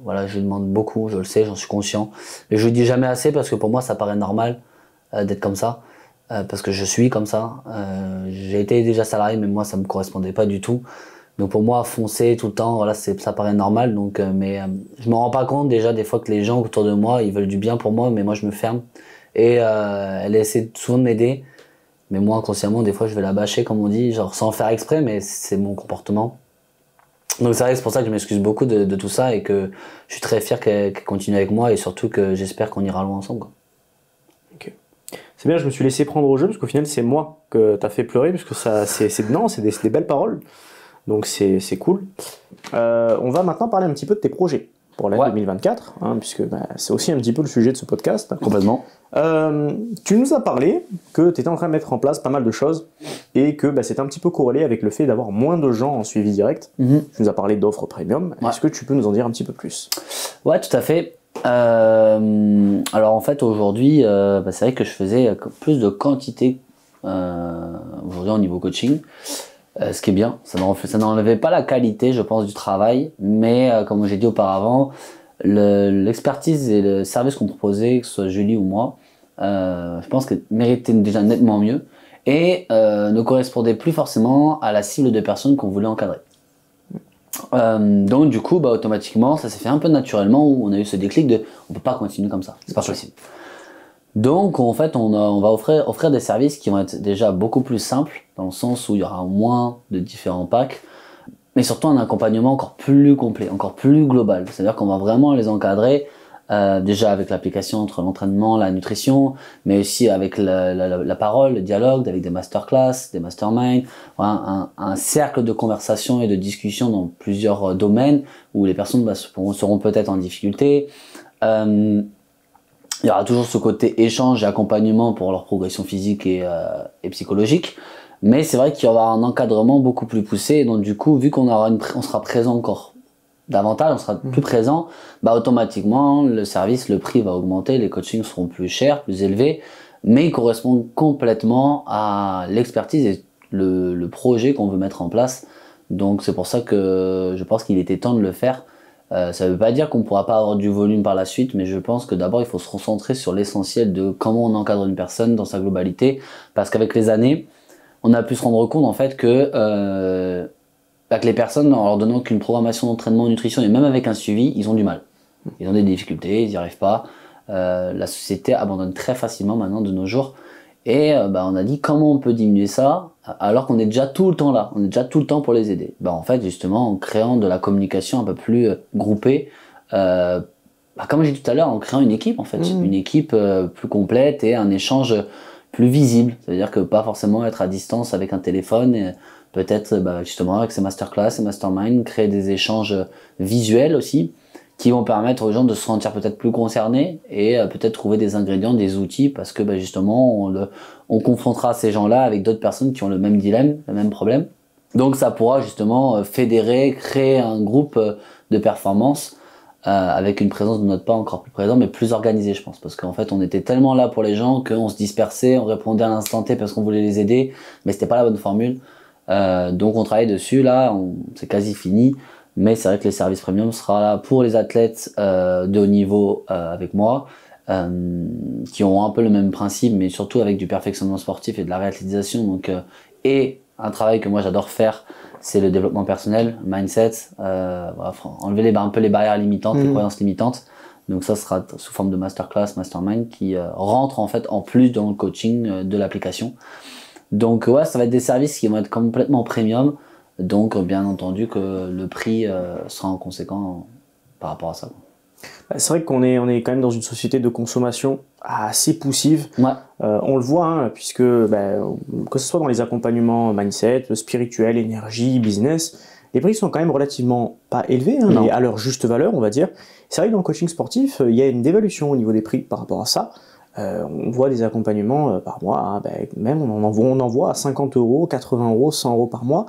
voilà, je lui demande beaucoup, je le sais, j'en suis conscient. Mais je lui dis jamais assez parce que pour moi, ça paraît normal d'être comme ça. Parce que je suis comme ça. J'ai été déjà salarié, mais moi, ça me correspondait pas du tout. Donc pour moi, foncer tout le temps, voilà, ça paraît normal. Donc, je me rends pas compte déjà des fois que les gens autour de moi, ils veulent du bien pour moi, mais moi, je me ferme. Et elle essaie souvent de m'aider, mais moi, inconsciemment, des fois, je vais la bâcher, comme on dit, genre sans faire exprès, mais c'est mon comportement. Donc c'est vrai que c'est pour ça que je m'excuse beaucoup de tout ça et que je suis très fier qu'elle continue avec moi et surtout que j'espère qu'on ira loin ensemble, quoi. C'est bien, je me suis laissé prendre au jeu parce qu'au final, c'est moi que t'as fait pleurer parce que c'est des belles paroles. Donc c'est cool. On va maintenant parler un petit peu de tes projets pour l'année 2024, hein, puisque c'est aussi un petit peu le sujet de ce podcast. Complètement. Tu nous as parlé que tu étais en train de mettre en place pas mal de choses et que c'était un petit peu corrélé avec le fait d'avoir moins de gens en suivi direct. Tu nous as parlé d'offres premium. Est-ce que tu peux nous en dire un petit peu plus? Ouais, tout à fait. Alors en fait aujourd'hui, c'est vrai que je faisais plus de quantité aujourd'hui au niveau coaching, ce qui est bien. Ça n'enlevait pas la qualité, je pense, du travail, mais comme j'ai dit auparavant, l'expertise et le service qu'on proposait, que ce soit Julie ou moi, je pense qu'elle méritait déjà nettement mieux et ne correspondait plus forcément à la cible de personnes qu'on voulait encadrer. Donc du coup automatiquement ça s'est fait un peu naturellement où on a eu ce déclic de on peut pas continuer comme ça, c'est pas possible. Donc en fait on va offrir des services qui vont être déjà beaucoup plus simples dans le sens où il y aura moins de différents packs, mais surtout un accompagnement encore plus complet, encore plus global. C'est-à-dire qu'on va vraiment les encadrer déjà avec l'application entre l'entraînement, la nutrition, mais aussi avec la parole, le dialogue, avec des masterclass, des masterminds, voilà, un cercle de conversation et de discussion dans plusieurs domaines où les personnes seront peut-être en difficulté. Il y aura toujours ce côté échange et accompagnement pour leur progression physique et psychologique, mais c'est vrai qu'il y aura un encadrement beaucoup plus poussé, et donc du coup, vu qu'on sera présent encore davantage, on sera plus présent, automatiquement le service, le prix va augmenter, les coachings seront plus chers, plus élevés, mais ils correspondent complètement à l'expertise et le projet qu'on veut mettre en place. Donc c'est pour ça que je pense qu'il était temps de le faire. Ça ne veut pas dire qu'on ne pourra pas avoir du volume par la suite, mais je pense que d'abord il faut se concentrer sur l'essentiel de comment on encadre une personne dans sa globalité, parce qu'avec les années, on a pu se rendre compte en fait que les personnes, en leur donnant qu'une programmation d'entraînement, de nutrition, et même avec un suivi, ils ont du mal. Ils ont des difficultés, ils n'y arrivent pas. La société abandonne très facilement maintenant de nos jours. Et on a dit comment on peut diminuer ça alors qu'on est déjà tout le temps là, on est déjà tout le temps pour les aider. En fait, justement, en créant de la communication un peu plus groupée, comme j'ai dit tout à l'heure, en créant une équipe en fait, une équipe plus complète et un échange plus visible. C'est-à-dire que pas forcément être à distance avec un téléphone, et peut-être justement avec ces masterclass, ces masterminds, créer des échanges visuels aussi, qui vont permettre aux gens de se sentir peut-être plus concernés et peut-être trouver des ingrédients, des outils, parce que justement on confrontera ces gens-là avec d'autres personnes qui ont le même dilemme, le même problème. Donc ça pourra justement fédérer, créer un groupe de performance avec une présence de notre part encore plus présente, mais plus organisée, je pense, parce qu'en fait on était tellement là pour les gens qu'on se dispersait, on répondait à l'instant T parce qu'on voulait les aider, mais c'était pas la bonne formule. Donc on travaille dessus, là, c'est quasi fini, mais c'est vrai que les services premium sera là pour les athlètes de haut niveau avec moi, qui ont un peu le même principe, mais surtout avec du perfectionnement sportif et de la réathlétisation. Donc, et un travail que moi j'adore faire, c'est le développement personnel, mindset, enlever un peu les barrières limitantes, les croyances limitantes. Donc ça sera sous forme de masterclass, mastermind qui rentre en fait en plus dans le coaching de l'application. Donc ouais, ça va être des services qui vont être complètement premium. Donc bien entendu que le prix sera en conséquent par rapport à ça. C'est vrai qu'on est quand même dans une société de consommation assez poussive. Ouais. On le voit, hein, puisque que ce soit dans les accompagnements mindset, spirituel, énergie, business, les prix sont quand même relativement pas élevés, hein, mais à leur juste valeur, on va dire. C'est vrai que dans le coaching sportif, il y a une dévaluation au niveau des prix par rapport à ça. On voit des accompagnements par mois, hein, même on en voit à 50 €, 80 €, 100 € par mois.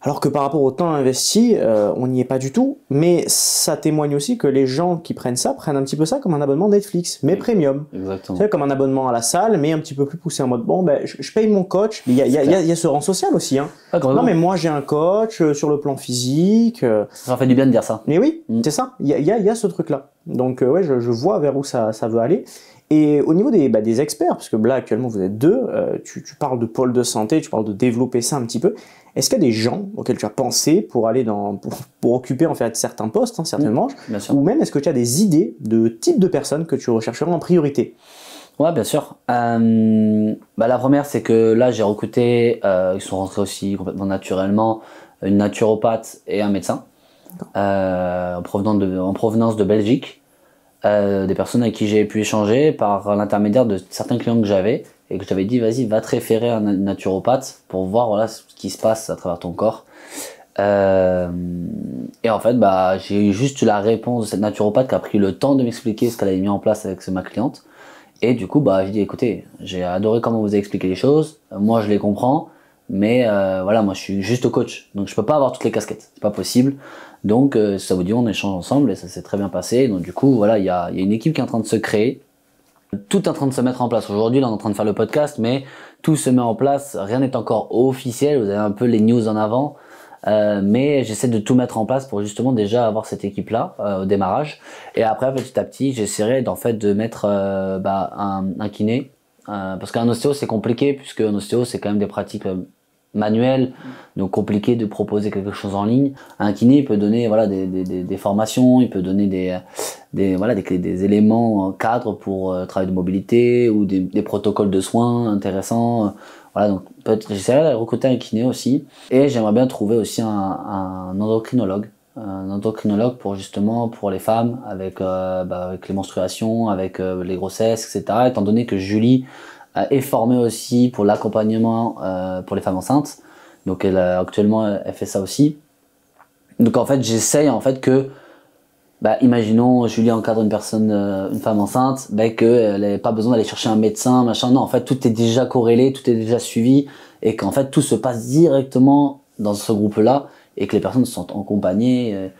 Alors que par rapport au temps investi, on n'y est pas du tout, mais ça témoigne aussi que les gens qui prennent ça prennent un petit peu ça comme un abonnement Netflix, mais premium. Exactement. C'est comme un abonnement à la salle, mais un petit peu plus poussé en mode je paye mon coach, mais il y a ce rang social aussi. Hein. Non mais moi j'ai un coach sur le plan physique. Ça fait du bien de dire ça. Mais oui, c'est ça, il y a ce truc-là. Donc ouais, je vois vers où ça veut aller. Et au niveau des experts, parce que là actuellement vous êtes deux, tu parles de pôle de santé, tu parles de développer ça un petit peu. Est-ce qu'il y a des gens auxquels tu as pensé pour aller pour occuper en fait certains postes, hein, certaines manches, ou même est-ce que tu as des idées de type de personnes que tu rechercherais en priorité? Ouais, bien sûr. La première, c'est que là j'ai recruté, ils sont rentrés aussi complètement naturellement, une naturopathe et un médecin en provenance de Belgique. Des personnes avec qui j'ai pu échanger par l'intermédiaire de certains clients que j'avais et que j'avais dit vas-y va te référer à un naturopathe pour voir ce qui se passe à travers ton corps. Et en fait j'ai eu juste la réponse de cette naturopathe qui a pris le temps de m'expliquer ce qu'elle avait mis en place avec ma cliente. Et du coup j'ai dit écoutez, j'ai adoré comment vous avez expliqué les choses, moi je les comprends, mais moi je suis juste coach, donc je peux pas avoir toutes les casquettes, c'est pas possible. Donc si ça vous dit on échange ensemble et ça s'est très bien passé. Donc du coup il y a une équipe qui est en train de se créer, tout est en train de se mettre en place. Aujourd'hui là on est en train de faire le podcast, mais tout se met en place, rien n'est encore officiel, vous avez un peu les news en avant, mais j'essaie de tout mettre en place pour justement déjà avoir cette équipe là au démarrage. Et après petit à petit j'essaierai de mettre un kiné, parce qu'un ostéo c'est compliqué, puisque un ostéo c'est quand même des pratiques manuel, donc compliqué de proposer quelque chose en ligne. Un kiné il peut donner des formations, il peut donner des éléments cadres pour travail de mobilité ou des protocoles de soins intéressants. Donc j'essaierai de recruter un kiné aussi, et j'aimerais bien trouver aussi un endocrinologue. Un endocrinologue pour les femmes avec les menstruations, avec les grossesses, etc. Étant donné que Julie est formée aussi pour l'accompagnement pour les femmes enceintes, donc actuellement elle fait ça aussi. Donc en fait j'essaye que imaginons Julie encadre une femme enceinte, qu'elle n'ait pas besoin d'aller chercher un médecin, machin. Non, en fait tout est déjà corrélé, tout est déjà suivi, et qu'en fait tout se passe directement dans ce groupe-là et que les personnes sont accompagnées.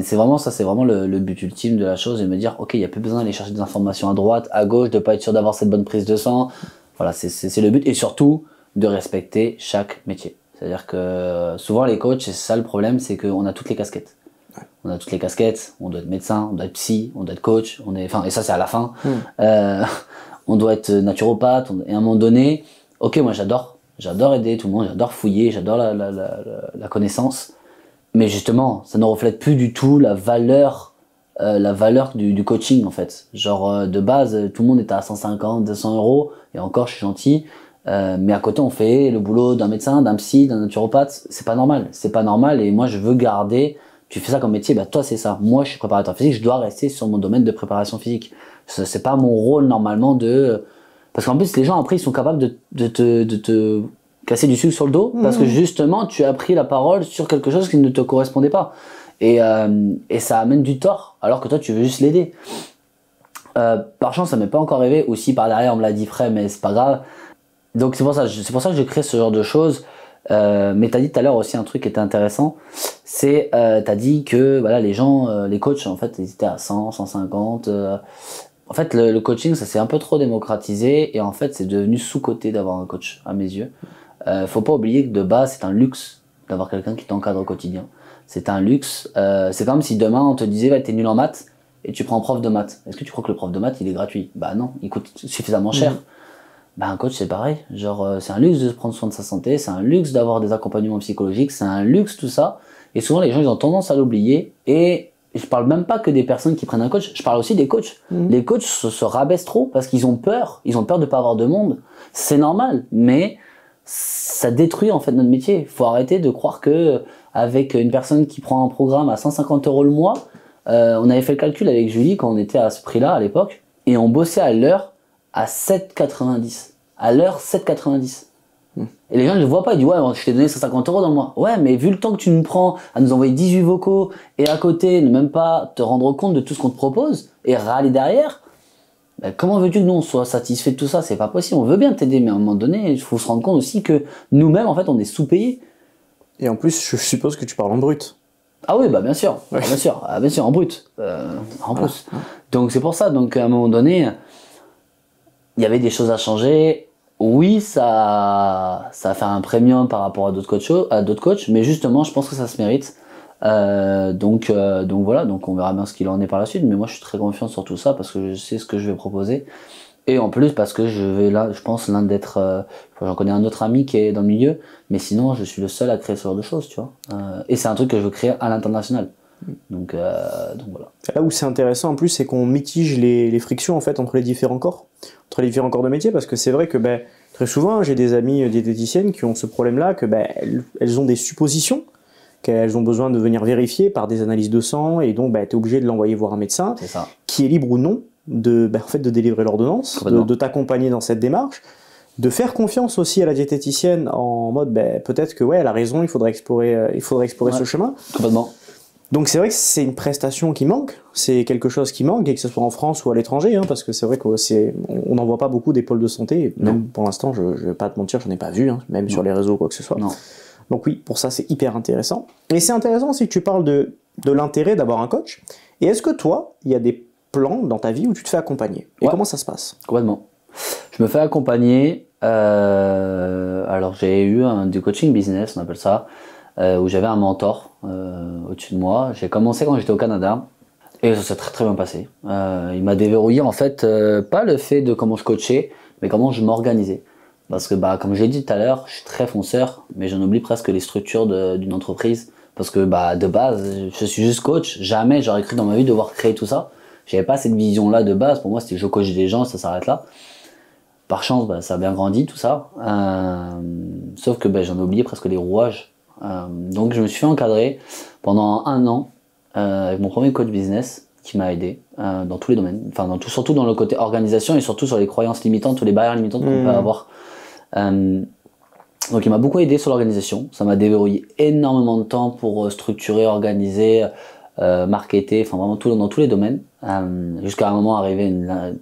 C'est vraiment le but ultime de la chose, et me dire ok, il n'y a plus besoin d'aller chercher des informations à droite, à gauche, de pas être sûr d'avoir cette bonne prise de sang. Voilà, c'est le but, et surtout de respecter chaque métier. C'est-à-dire que souvent les coachs, c'est ça le problème, c'est qu'on a toutes les casquettes. On a toutes les casquettes, on doit être médecin, on doit être psy, on doit être coach, et ça c'est à la fin. On doit être naturopathe, et à un moment donné, ok, moi j'adore aider tout le monde, j'adore fouiller, j'adore la connaissance. Mais justement, ça ne reflète plus du tout la valeur du coaching en fait. De base, tout le monde est à 150, 200 €, et encore je suis gentil. Mais à côté, on fait le boulot d'un médecin, d'un psy, d'un naturopathe. C'est pas normal, et moi je veux garder. Tu fais ça comme métier, toi c'est ça. Moi je suis préparateur physique, je dois rester sur mon domaine de préparation physique. C'est pas mon rôle normalement Parce qu'en plus, les gens, après, ils sont capables de te casser du sucre sur le dos, parce que justement, tu as pris la parole sur quelque chose qui ne te correspondait pas. Et ça amène du tort, alors que toi, tu veux juste l'aider. Par chance, ça m'est pas encore arrivé. Aussi, par derrière, on me l'a dit frais, mais c'est pas grave. Donc, c'est pour ça que je crée ce genre de choses. Mais tu as dit tout à l'heure aussi un truc qui était intéressant. C'est, tu as dit que voilà, les gens, les coachs, en fait, ils étaient à 100, 150. En fait, le coaching, ça s'est un peu trop démocratisé. Et en fait, c'est devenu sous-coté d'avoir un coach, à mes yeux. Faut pas oublier que de base, c'est un luxe d'avoir quelqu'un qui t'encadre au quotidien. C'est un luxe. C'est comme si demain, on te disait, ouais, t'es nul en maths et tu prends un prof de maths. Est-ce que tu crois que le prof de maths, il est gratuit? Bah non, il coûte suffisamment cher. Bah un coach, c'est pareil. Genre, c'est un luxe de prendre soin de sa santé, c'est un luxe d'avoir des accompagnements psychologiques, c'est un luxe tout ça. Et souvent, les gens, ils ont tendance à l'oublier. Et je parle même pas que des personnes qui prennent un coach, je parle aussi des coachs. Les coachs se rabaissent trop parce qu'ils ont peur. Ils ont peur de pas avoir de monde. C'est normal, mais ça détruit en fait notre métier. Faut arrêter de croire que avec une personne qui prend un programme à 150 € le mois, on avait fait le calcul avec Julie quand on était à ce prix-là à l'époque, et on bossait à l'heure à 7,90. À l'heure, 7,90. Et les gens ne le voient pas, ils disent ouais, je t'ai donné 150 € dans le mois. Ouais, mais vu le temps que tu nous prends à nous envoyer 18 vocaux et à côté ne même pas te rendre compte de tout ce qu'on te propose et râler derrière, ben, comment veux-tu que nous on soit satisfait de tout ça? C'est pas possible. On veut bien t'aider, mais à un moment donné, il faut se rendre compte aussi que nous-mêmes, en fait, on est sous-payés. Et en plus, je suppose que tu parles en brut. Ah oui, bah bien sûr, bien sûr, bien sûr, en brut, en plus. Donc c'est pour ça. Donc à un moment donné, il y avait des choses à changer. Oui, ça a fait un premium par rapport à d'autres coachs, mais justement, je pense que ça se mérite. Donc voilà, donc on verra bien ce qu'il en est par la suite. Mais moi, je suis très confiant sur tout ça parce que je sais ce que je vais proposer. Et en plus, parce que je pense, l'un d'être, j'en connais un autre ami qui est dans le milieu, mais sinon, je suis le seul à créer ce genre de choses, tu vois. Et c'est un truc que je veux créer à l'international. Donc voilà. Là où c'est intéressant en plus, c'est qu'on mitige les frictions en fait entre les différents corps de métier, parce que c'est vrai que très souvent j'ai des amies diététiciennes qui ont ce problème-là, que elles ont des suppositions, qu'elles ont besoin de venir vérifier par des analyses de sang, et donc tu es obligé de l'envoyer voir un médecin qui est libre ou non de délivrer l'ordonnance, de t'accompagner dans cette démarche, de faire confiance aussi à la diététicienne en mode peut-être que elle a raison, il faudrait explorer ce chemin. Complètement. Donc c'est vrai que c'est une prestation qui manque, c'est quelque chose qui manque, et que ce soit en France ou à l'étranger, parce que c'est vrai qu'on n'en voit pas beaucoup des pôles de santé, même pour l'instant, je vais pas te mentir, j'en ai pas vu, même sur les réseaux ou quoi que ce soit. Non. Donc oui, pour ça c'est hyper intéressant. Et c'est intéressant aussi que tu parles de l'intérêt d'avoir un coach. Et est-ce que toi, il y a des plans dans ta vie où tu te fais accompagner? Et comment ça se passe? Complètement. Je me fais accompagner, alors j'ai eu du coaching business, on appelle ça, où j'avais un mentor au-dessus de moi. J'ai commencé quand j'étais au Canada et ça s'est très très bien passé. Il m'a déverrouillé en fait, pas le fait de comment je coachais, mais comment je m'organisais. Parce que comme je l'ai dit tout à l'heure, je suis très fonceur, mais j'en oublie presque les structures d'une entreprise. Parce que de base, je suis juste coach. Jamais j'aurais cru dans ma vie devoir créer tout ça. J'avais pas cette vision-là de base. Pour moi, c'était je coach des gens, ça s'arrête là. Par chance, ça a bien grandi tout ça. Sauf que j'en ai oublié presque les rouages. Donc je me suis fait encadrer pendant 1 an avec mon premier coach business qui m'a aidé dans tous les domaines, surtout dans le côté organisation et surtout sur les croyances limitantes ou les barrières limitantes qu'on peut avoir. Donc il m'a beaucoup aidé sur l'organisation, ça m'a déverrouillé énormément de temps pour structurer, organiser, marketer, vraiment dans tous les domaines, jusqu'à un moment arriver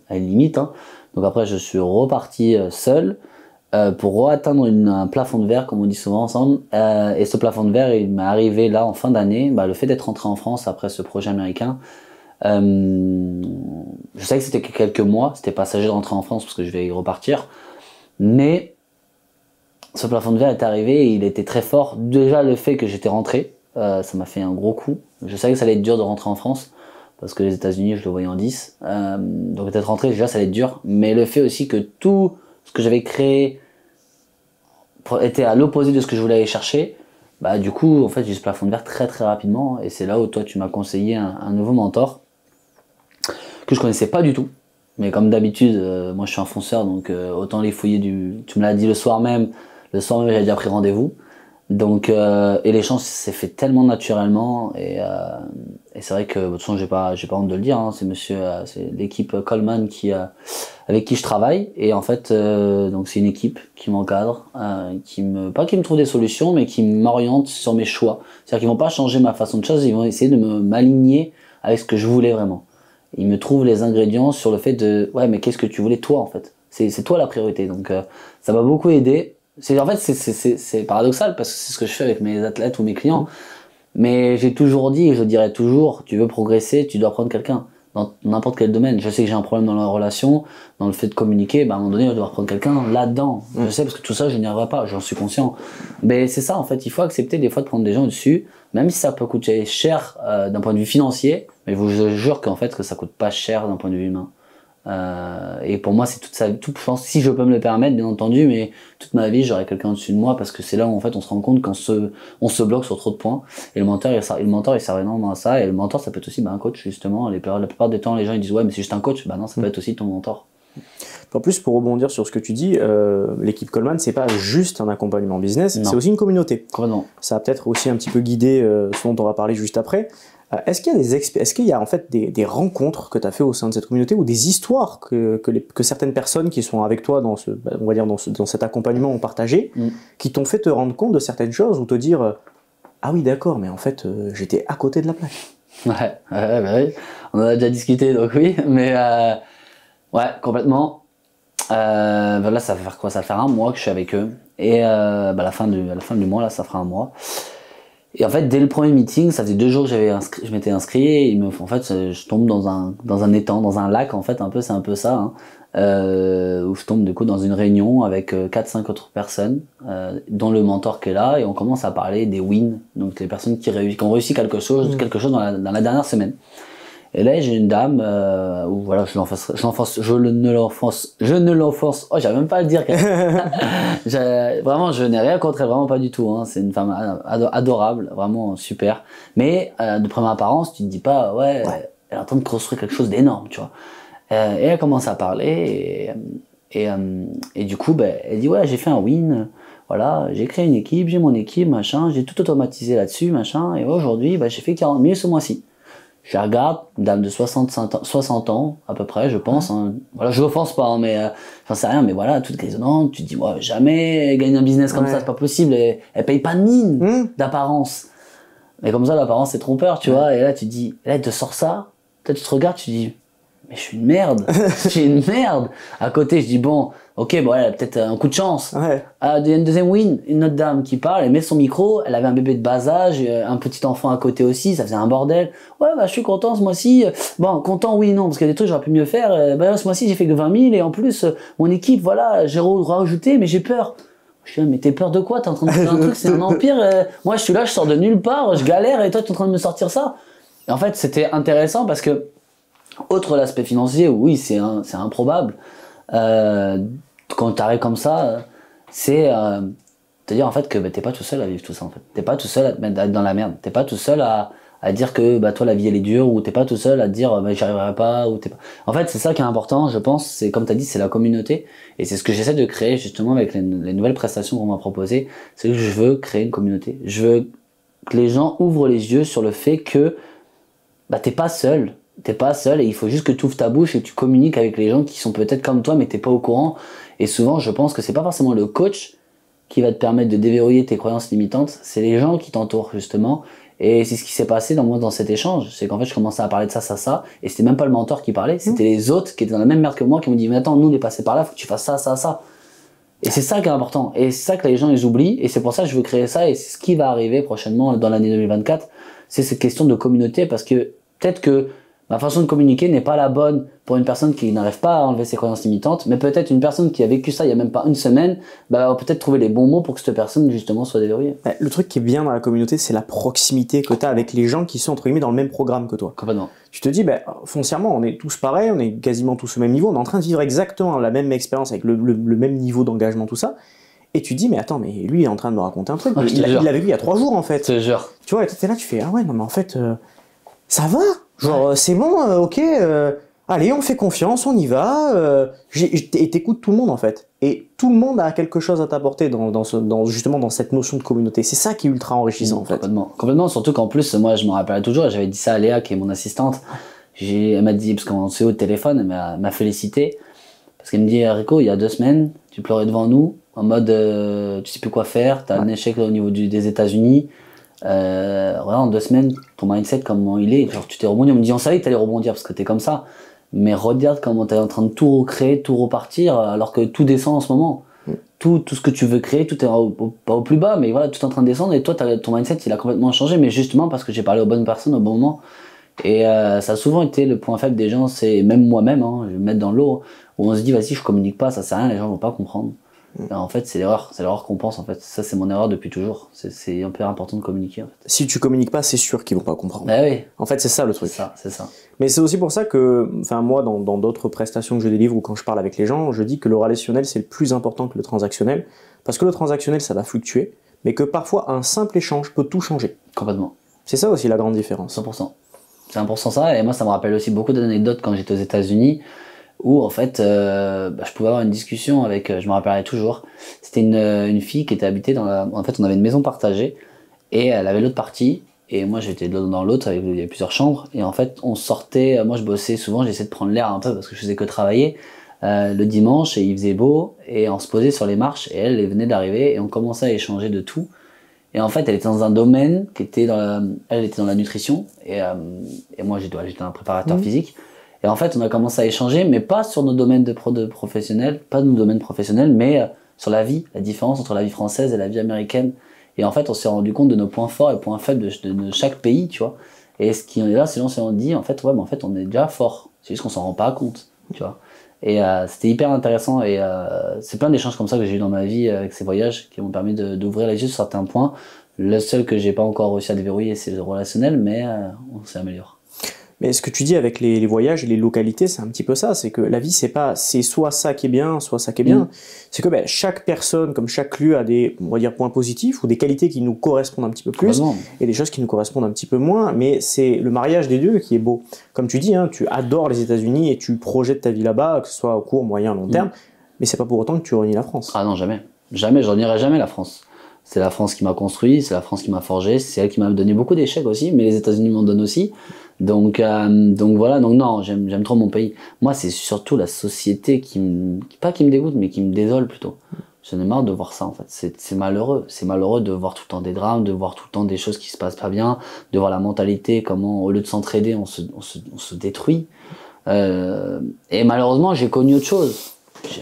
à une limite. Donc après je suis reparti seul pour atteindre un plafond de verre, comme on dit souvent ensemble. Et ce plafond de verre, il m'est arrivé là en fin d'année. Le fait d'être rentré en France après ce projet américain, je sais que c'était quelques mois, c'était passager de rentrer en France parce que je vais y repartir. Mais ce plafond de verre est arrivé et il était très fort. Déjà le fait que j'étais rentré, ça m'a fait un gros coup. Je savais que ça allait être dur de rentrer en France parce que les États-Unis, je le voyais en 10. Donc d'être rentré, déjà ça allait être dur. Mais le fait aussi que tout ce que j'avais créé était à l'opposé de ce que je voulais aller chercher, du coup en fait j'ai eu ce plafond de verre très très rapidement, et c'est là où toi tu m'as conseillé un nouveau mentor que je connaissais pas du tout, mais comme d'habitude moi je suis un fonceur, donc autant les fouiller tu me l'as dit le soir même j'avais déjà pris rendez-vous, Donc, et l'échange s'est fait tellement naturellement et c'est vrai que de toute façon j'ai pas honte de le dire, hein, c'est l'équipe Coleman avec qui je travaille et en fait donc c'est une équipe qui m'encadre, pas qui me trouve des solutions mais qui m'oriente sur mes choix. C'est-à-dire qu'ils vont pas changer ma façon de choses, ils vont essayer de m'aligner avec ce que je voulais vraiment. Ils me trouvent les ingrédients sur le fait de ouais mais qu'est-ce que tu voulais toi en fait. C'est toi la priorité donc ça m'a beaucoup aidé. En fait, c'est paradoxal parce que c'est ce que je fais avec mes athlètes ou mes clients. Mais j'ai toujours dit et je dirais toujours, tu veux progresser, tu dois prendre quelqu'un dans n'importe quel domaine. Je sais que j'ai un problème dans la relation, dans le fait de communiquer, bah à un moment donné, je dois devoir prendre quelqu'un là-dedans. Je sais parce que tout ça, je n'y arriverai pas, j'en suis conscient. Mais c'est ça, en fait, il faut accepter des fois de prendre des gens au-dessus, même si ça peut coûter cher d'un point de vue financier, mais je vous jure qu'en fait, que ça coûte pas cher d'un point de vue humain. Et pour moi, c'est je pense, si je peux me le permettre, bien entendu, mais toute ma vie, j'aurai quelqu'un au-dessus de moi parce que c'est là où en fait on se rend compte qu'on on se bloque sur trop de points. Et le mentor, il sert énormément à ça. Et le mentor, ça peut être aussi un coach, justement. La plupart des temps, les gens ils disent ouais, mais c'est juste un coach. Bah non, ça peut être aussi ton mentor. En plus, pour rebondir sur ce que tu dis, l'équipe Coleman, c'est pas juste un accompagnement business, c'est aussi une communauté. Complètement. Ça va peut-être aussi un petit peu guider ce dont on va parler juste après. Est-ce qu'il y a en fait des rencontres que tu as fait au sein de cette communauté ou des histoires que certaines personnes qui sont avec toi dans on va dire dans cet accompagnement ont partagé, qui t'ont fait te rendre compte de certaines choses ou te dire ah oui d'accord mais en fait j'étais à côté de la plaque. Ouais, bah oui. On en a déjà discuté donc oui, mais ouais complètement. Là ça va faire quoi? Ça va faire un mois que je suis avec eux et à la fin du mois là ça fera un mois. Et en fait, dès le premier meeting, ça faisait 2 jours que je m'étais inscrit et en fait, je tombe dans un étang, dans un lac, en fait, c'est un peu ça, hein, où je tombe du coup dans une réunion avec 4-5 autres personnes, dont le mentor qui est là, et on commence à parler des wins, donc les personnes qui ont réussi quelque chose dans la dernière semaine. Et là, j'ai une dame, où voilà, je ne l'enfonce, oh, j'arrive même pas à le dire. Vraiment, je n'ai rien contre elle, vraiment pas du tout, hein. C'est une femme adorable, vraiment super. Mais, de première apparence, tu te dis pas, ouais, elle est en train de construire quelque chose d'énorme, tu vois. Et elle commence à parler, et du coup, elle dit, ouais, j'ai fait un win, voilà, j'ai créé une équipe, j'ai mon équipe, machin, j'ai tout automatisé là-dessus, machin, et aujourd'hui, j'ai fait 40 000 ce mois-ci. Je la regarde, une dame de 60 ans, à peu près, je pense. Hein. Voilà, je l'offense pas, hein, mais j'en sais rien, mais voilà, toute grisonnante, tu te dis, ouais, jamais elle gagne un business comme ça, c'est pas possible, elle paye pas de mine d'apparence. Mais comme ça, l'apparence, c'est trompeur, tu vois, et là, tu te dis, là, elle te sort ça, peut-être tu te regardes, tu te dis, mais je suis une merde, je suis une merde. À côté, je dis, bon, ok, bon, elle a peut-être un coup de chance. Il y a une deuxième win, une autre dame qui parle, elle met son micro, elle avait un bébé de bas âge, un petit enfant à côté aussi, ça faisait un bordel. Ouais, je suis content ce mois-ci. Bon, content, oui, non, parce qu'il y a des trucs, j'aurais pu mieux faire. Ce mois-ci, j'ai fait que 20 000 et en plus, mon équipe, voilà, j'ai rajouté, mais j'ai peur. Je suis là, mais t'es peur de quoi? T'es en train de faire un truc, c'est un empire. Moi, je suis là, je sors de nulle part, je galère et toi, t'es en train de me sortir ça. Et en fait, c'était intéressant parce que, outre l'aspect financier, oui, c'est improbable. Quand t'arrives comme ça, c'est te dire en fait que t'es pas tout seul à vivre tout ça en fait. T'es pas tout seul à être dans la merde. T'es pas tout seul à dire que toi la vie elle est dure ou t'es pas tout seul à te dire j'y arriverai pas ou t'es pas. En fait c'est ça qui est important je pense. C'est comme t'as dit c'est la communauté et c'est ce que j'essaie de créer justement avec les nouvelles prestations qu'on m'a proposées. C'est que je veux créer une communauté. Je veux que les gens ouvrent les yeux sur le fait que t'es pas seul. T'es pas seul et il faut juste que tu ouvres ta bouche et que tu communiques avec les gens qui sont peut-être comme toi mais t'es pas au courant. Et souvent je pense que c'est pas forcément le coach qui va te permettre de déverrouiller tes croyances limitantes, c'est les gens qui t'entourent justement. Et c'est ce qui s'est passé dans cet échange, c'est qu'en fait je commençais à parler de ça, et c'était même pas le mentor qui parlait, c'était les autres qui étaient dans la même merde que moi qui m'ont dit mais attends, nous on est passé par là, faut que tu fasses ça. Et c'est ça qui est important, et c'est ça que les gens ils oublient, et c'est pour ça que je veux créer ça, et c'est ce qui va arriver prochainement dans l'année 2024, c'est cette question de communauté, parce que peut-être que ma façon de communiquer n'est pas la bonne pour une personne qui n'arrive pas à enlever ses croyances limitantes, mais peut-être une personne qui a vécu ça il y a même pas une semaine, va peut-être trouver les bons mots pour que cette personne justement soit déverrouillée. Le truc qui est bien dans la communauté, c'est la proximité que tu as avec les gens qui sont entre guillemets dans le même programme que toi. Complètement. Tu te dis, foncièrement, on est tous pareils, on est quasiment tous au même niveau, on est en train de vivre exactement la même expérience avec le même niveau d'engagement, tout ça. Et tu te dis, mais attends, mais lui il est en train de me raconter un truc. Il l'avait vu il y a 3 jours en fait. Je te jure. Tu vois, et t'es là, tu fais, ah ouais, non mais en fait, ça va. Genre, c'est bon, ok, allez, on fait confiance, on y va, et t'écoutes tout le monde en fait. et tout le monde a quelque chose à t'apporter justement dans cette notion de communauté. C'est ça qui est ultra enrichissant en fait. Complètement, surtout qu'en plus, moi je me rappelle toujours, j'avais dit ça à Léa qui est mon assistante, elle m'a dit, parce qu'on s'est au téléphone, elle m'a félicité, parce qu'elle me dit, Rico, il y a 2 semaines, tu pleurais devant nous, en mode tu sais plus quoi faire, t'as un échec au niveau des États-Unis. Voilà, en 2 semaines, ton mindset, comment il est, genre tu t'es rebondi. On me dit, on savait que t'allais rebondir parce que t'es comme ça, mais regarde comment t'es en train de tout recréer, tout repartir, alors que tout descend en ce moment. Tout ce que tu veux créer, tout est pas au plus bas, mais voilà, tout est en train de descendre, et toi, ton mindset, il a complètement changé, mais justement parce que j'ai parlé aux bonnes personnes au bon moment. Et ça a souvent été le point faible des gens, c'est même moi-même, hein, je vais me mettre dans l'eau, où on se dit, vas-y, je communique pas, ça sert à rien, les gens vont pas comprendre. En fait, c'est l'erreur qu'on pense, en fait. Ça, c'est mon erreur depuis toujours. C'est un peu important de communiquer, en fait. Si tu communiques pas, c'est sûr qu'ils vont pas comprendre. Bah oui. En fait, c'est ça le truc. C'est ça. Mais c'est aussi pour ça que, enfin, moi, dans d'autres prestations que je délivre ou quand je parle avec les gens, je dis que le relationnel, c'est le plus important que le transactionnel. Parce que le transactionnel, ça va fluctuer, mais que parfois, un simple échange peut tout changer. Complètement. C'est ça aussi la grande différence. 100%. C'est 1% ça, et moi, ça me rappelle aussi beaucoup d'anecdotes quand j'étais aux États-Unis, où en fait je pouvais avoir une discussion avec, je me rappellerai toujours, c'était une fille qui était habitée en fait on avait une maison partagée et elle avait l'autre partie et moi j'étais dans l'autre, il y avait plusieurs chambres, et en fait on sortait, moi je bossais souvent, j'essayais de prendre l'air un peu parce que je faisais que travailler le dimanche, et il faisait beau et on se posait sur les marches et elle venait d'arriver et on commençait à échanger de tout. Et en fait elle était dans un domaine qui était elle était dans la nutrition, et moi j'étais un préparateur physique. Et en fait, on a commencé à échanger, mais pas sur nos domaines de professionnels, pas de nos domaines professionnels, mais sur la vie, la différence entre la vie française et la vie américaine. Et en fait, on s'est rendu compte de nos points forts et points faibles de chaque pays, tu vois. Et ce qui est là, c'est qu'on s'est dit, en fait, ouais, mais en fait, on est déjà fort. C'est juste qu'on s'en rend pas compte, tu vois. Et c'était hyper intéressant, et c'est plein d'échanges comme ça que j'ai eu dans ma vie avec ces voyages qui m'ont permis d'ouvrir les yeux sur certains points. Le seul que j'ai pas encore réussi à déverrouiller, c'est le relationnel, mais on s'est amélioré. Mais ce que tu dis avec les voyages et les localités, c'est un petit peu ça. C'est que la vie, c'est soit ça qui est bien, soit ça qui est bien. C'est que chaque personne, comme chaque lieu, a des, on va dire, points positifs ou des qualités qui nous correspondent un petit peu plus, et des choses qui nous correspondent un petit peu moins. Mais c'est le mariage des deux qui est beau. Comme tu dis, hein, tu adores les États-Unis et tu projettes ta vie là-bas, que ce soit au court, moyen, long terme. Mais c'est pas pour autant que tu renies la France. Ah non, jamais. Jamais, je renierai jamais la France. C'est la France qui m'a construit, c'est la France qui m'a forgé, c'est elle qui m'a donné beaucoup d'échecs aussi, mais les États-Unis m'en donnent aussi. Donc voilà, donc non, j'aime trop mon pays. Moi, c'est surtout la société pas qui me dégoûte, mais qui me désole plutôt. J'en ai marre de voir ça, en fait. C'est malheureux. C'est malheureux de voir tout le temps des drames, de voir tout le temps des choses qui se passent pas bien, de voir la mentalité, comment, au lieu de s'entraider, on se détruit. Et malheureusement, j'ai connu autre chose.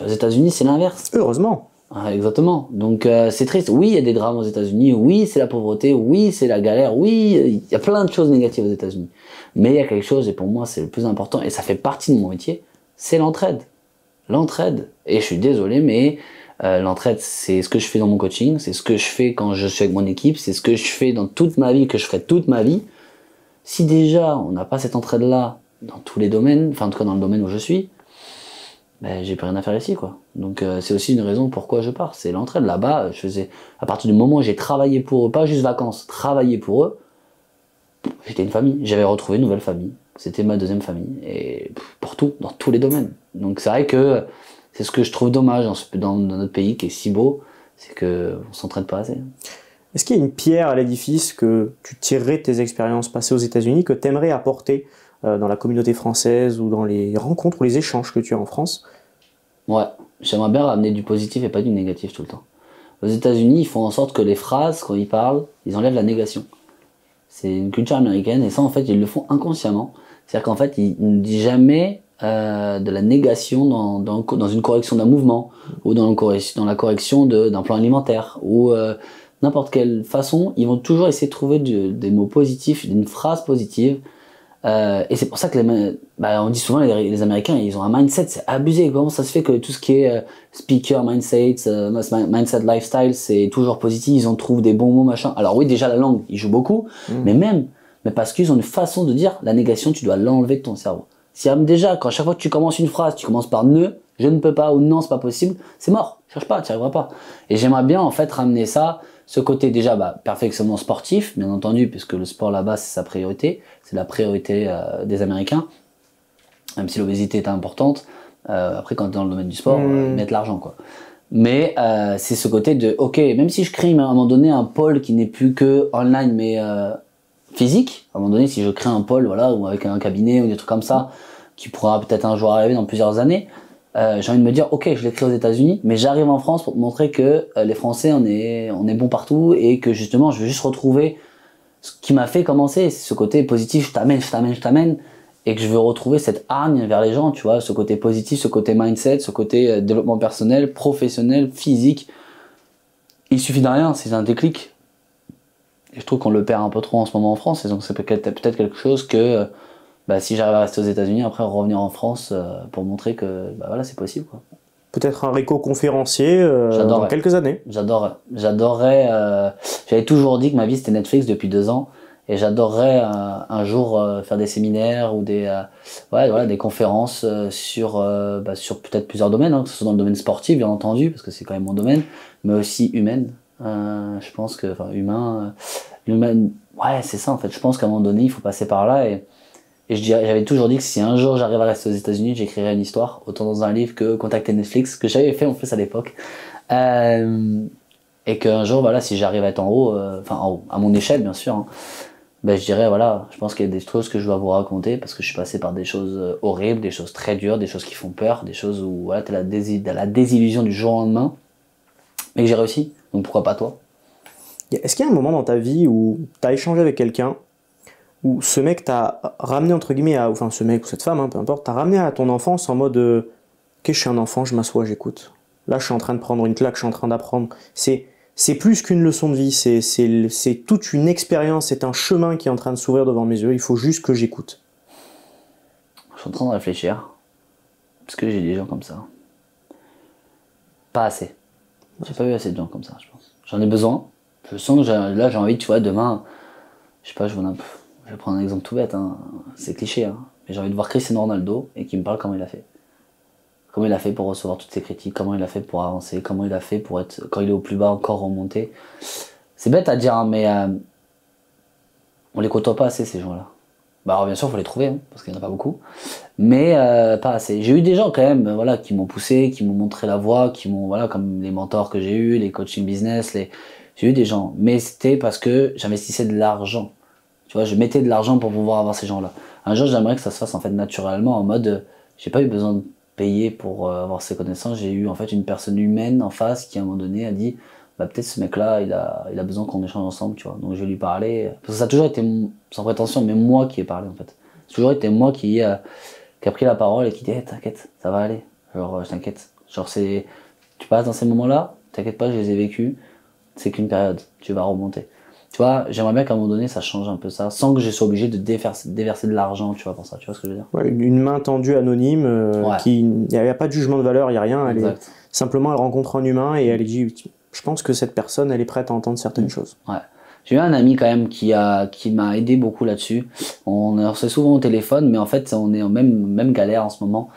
Aux États-Unis, c'est l'inverse. Heureusement. Exactement. Donc c'est triste. Oui, il y a des drames aux États-Unis. Oui, c'est la pauvreté. Oui, c'est la galère. Oui, il y a plein de choses négatives aux États-Unis. Mais il y a quelque chose, et pour moi, c'est le plus important, et ça fait partie de mon métier, c'est l'entraide. L'entraide. Et je suis désolé, mais l'entraide, c'est ce que je fais dans mon coaching, c'est ce que je fais quand je suis avec mon équipe, c'est ce que je fais dans toute ma vie, que je ferai toute ma vie. Si déjà, on n'a pas cette entraide-là dans tous les domaines, enfin en tout cas dans le domaine où je suis, j'ai plus rien à faire ici, quoi. Donc c'est aussi une raison pourquoi je pars, c'est l'entraide. Là-bas, à partir du moment où j'ai travaillé pour eux, pas juste vacances, travaillé pour eux, j'étais une famille, j'avais retrouvé une nouvelle famille, c'était ma deuxième famille, et pour tout, dans tous les domaines. Donc c'est vrai que c'est ce que je trouve dommage dans notre pays qui est si beau, c'est qu'on s'entraide pas assez. Est-ce qu'il y a une pierre à l'édifice que tu tirerais de tes expériences passées aux États-Unis que tu aimerais apporter dans la communauté française ou dans les rencontres ou les échanges que tu as en France? Ouais, j'aimerais bien ramener du positif et pas du négatif tout le temps. Aux États-Unis, ils font en sorte que les phrases, quand ils parlent, ils enlèvent la négation. C'est une culture américaine, et ça, en fait, ils le font inconsciemment. C'est-à-dire qu'en fait, ils ne disent jamais de la négation dans une correction d'un mouvement, ou dans la correction d'un plan alimentaire, ou n'importe quelle façon, ils vont toujours essayer de trouver des mots positifs, une phrase positive. Et c'est pour ça que on dit souvent les Américains, ils ont un mindset, c'est abusé. Comment ça se fait que tout ce qui est speaker mindset, mindset lifestyle, c'est toujours positif, ils en trouvent des bons mots, machin. Alors oui, déjà la langue, ils jouent beaucoup, mais parce qu'ils ont une façon de dire la négation, tu dois l'enlever de ton cerveau. Si déjà, quand à chaque fois que tu commences une phrase, tu commences par ne, je ne peux pas, ou non, c'est pas possible, c'est mort, cherche pas, tu n'y arriveras pas. Et j'aimerais bien en fait ramener ça, ce côté déjà perfectionnement sportif, bien entendu, puisque le sport là-bas c'est sa priorité, c'est la priorité des Américains, même si l'obésité est importante. Après, quand tu es dans le domaine du sport, ils mettent l'argent, quoi. Mais c'est ce côté de, ok, même si je crée à un moment donné un pôle qui n'est plus que online, mais physique, à un moment donné, si je crée un pôle, voilà, ou avec un cabinet ou des trucs comme ça, qui pourra peut-être un jour arriver dans plusieurs années, j'ai envie de me dire, ok, je l'ai créé aux États-Unis, mais j'arrive en France pour te montrer que les Français, on est bon partout et que justement, je veux juste retrouver ce qui m'a fait commencer, c'est ce côté positif, je t'amène, et que je veux retrouver cette hargne vers les gens, tu vois, ce côté positif, ce côté mindset, ce côté développement personnel, professionnel, physique. Il suffit de rien, c'est un déclic. Et je trouve qu'on le perd un peu trop en ce moment en France, et donc c'est peut-être quelque chose que, si j'arrive à rester aux États-Unis, après revenir en France pour montrer que, voilà, c'est possible, quoi. Peut-être un Rico conférencier dans quelques années. J'adorerais. J'avais toujours dit que ma vie c'était Netflix depuis 2 ans, et j'adorerais un jour faire des séminaires ou des conférences sur peut-être plusieurs domaines, hein, que ce soit dans le domaine sportif bien entendu parce que c'est quand même mon domaine, mais aussi humaine. Je pense que, humain, ouais, c'est ça en fait. Je pense qu'à un moment donné il faut passer par là, et j'avais toujours dit que si un jour j'arrive à rester aux États-Unis, j'écrirais une histoire, autant dans un livre que contacter Netflix, que j'avais fait en plus à l'époque. Et qu'un jour, voilà, si j'arrive à être en haut, à mon échelle bien sûr, hein, je dirais, voilà, je pense qu'il y a des choses que je dois vous raconter parce que je suis passé par des choses horribles, des choses très dures, des choses qui font peur, des choses où voilà, t'as la désillusion du jour au lendemain, mais que j'ai réussi, donc pourquoi pas toi? Est-ce qu'il y a un moment dans ta vie où tu as échangé avec quelqu'un, où ce mec t'a ramené, entre guillemets, enfin ce mec ou cette femme, hein, peu importe, t'a ramené à ton enfance en mode ok, je suis un enfant, je m'assois, j'écoute. Là, je suis en train de prendre une claque, je suis en train d'apprendre. C'est plus qu'une leçon de vie, c'est toute une expérience, c'est un chemin qui est en train de s'ouvrir devant mes yeux, il faut juste que j'écoute. Je suis en train de réfléchir, parce que j'ai des gens comme ça. Pas assez. J'ai pas eu assez de gens comme ça, je pense. J'en ai besoin. Je sens que là, j'ai envie, tu vois, demain, je sais pas, je vais prendre un exemple tout bête, hein. C'est cliché, hein. Mais j'ai envie de voir Cristiano Ronaldo et qu'il me parle comment il a fait. Comment il a fait pour recevoir toutes ces critiques, comment il a fait pour avancer, comment il a fait pour être, quand il est au plus bas, encore remonter. C'est bête à dire, hein, mais on les côtoie pas assez, ces gens-là. Alors bien sûr, il faut les trouver, hein, parce qu'il n'y en a pas beaucoup, mais pas assez. J'ai eu des gens quand même, voilà, qui m'ont poussé, qui m'ont montré la voie, qui m'ont, voilà, comme les mentors que j'ai eu, les coaching business, j'ai eu des gens, mais c'était parce que j'investissais de l'argent. Tu vois, je mettais de l'argent pour pouvoir avoir ces gens-là. Un jour, j'aimerais que ça se fasse en fait naturellement, en mode, j'ai pas eu besoin de payer pour avoir ces connaissances. J'ai eu en fait une personne humaine en face qui à un moment donné a dit, peut-être ce mec-là, il a besoin qu'on échange ensemble, tu vois. Donc je vais lui parler. Parce que ça a toujours été, sans prétention, mais moi qui ai parlé en fait. Ça a toujours été moi qui a pris la parole et qui dit, t'inquiète, ça va aller. Genre, je t'inquiète. Genre, tu passes dans ces moments-là, t'inquiète pas, je les ai vécus. C'est qu'une période, tu vas remonter. Tu vois, j'aimerais bien qu'à un moment donné, ça change un peu ça, sans que je sois obligé de déverser de l'argent, tu vois, pour ça, tu vois ce que je veux dire? Ouais, une main tendue anonyme, Ouais. il n'y a pas de jugement de valeur, il n'y a rien. Simplement, elle rencontre un humain et elle dit, je pense que cette personne, elle est prête à entendre certaines choses. Ouais. J'ai eu un ami quand même qui m'a aidé beaucoup là-dessus. On s'est souvent au téléphone, mais en fait, on est en même galère en ce moment.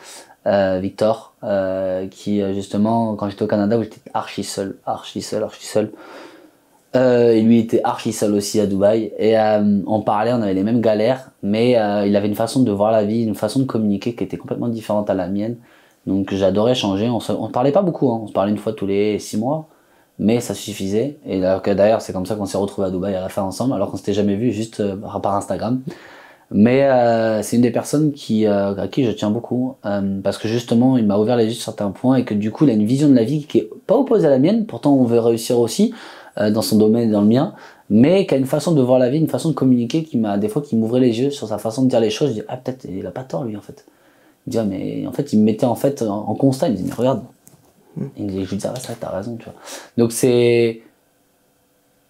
Victor, qui justement, quand j'étais au Canada, où j'étais archi seul. Et lui était archi seul aussi à Dubaï. Et on parlait, on avait les mêmes galères, mais il avait une façon de voir la vie, une façon de communiquer qui était complètement différente à la mienne. Donc j'adorais changer. On parlait pas beaucoup, hein. On se parlait une fois tous les 6 mois, mais ça suffisait. Et d'ailleurs, c'est comme ça qu'on s'est retrouvés à Dubaï à la fin ensemble, alors qu'on s'était jamais vu, juste par Instagram. Mais c'est une des personnes à qui je tiens beaucoup, parce que justement, il m'a ouvert les yeux sur certains points et que du coup, il a une vision de la vie qui est pas opposée à la mienne. Pourtant, on veut réussir aussi dans son domaine et dans le mien, mais qui a une façon de voir la vie, une façon de communiquer qui m'ouvrait les yeux sur sa façon de dire les choses. Je dis, peut-être il a pas tort lui en fait. Il dit, mais en fait, il me mettait en fait en constat. Il me dit, mais regarde. Et je lui dis, c'est vrai, t'as raison, tu vois. Donc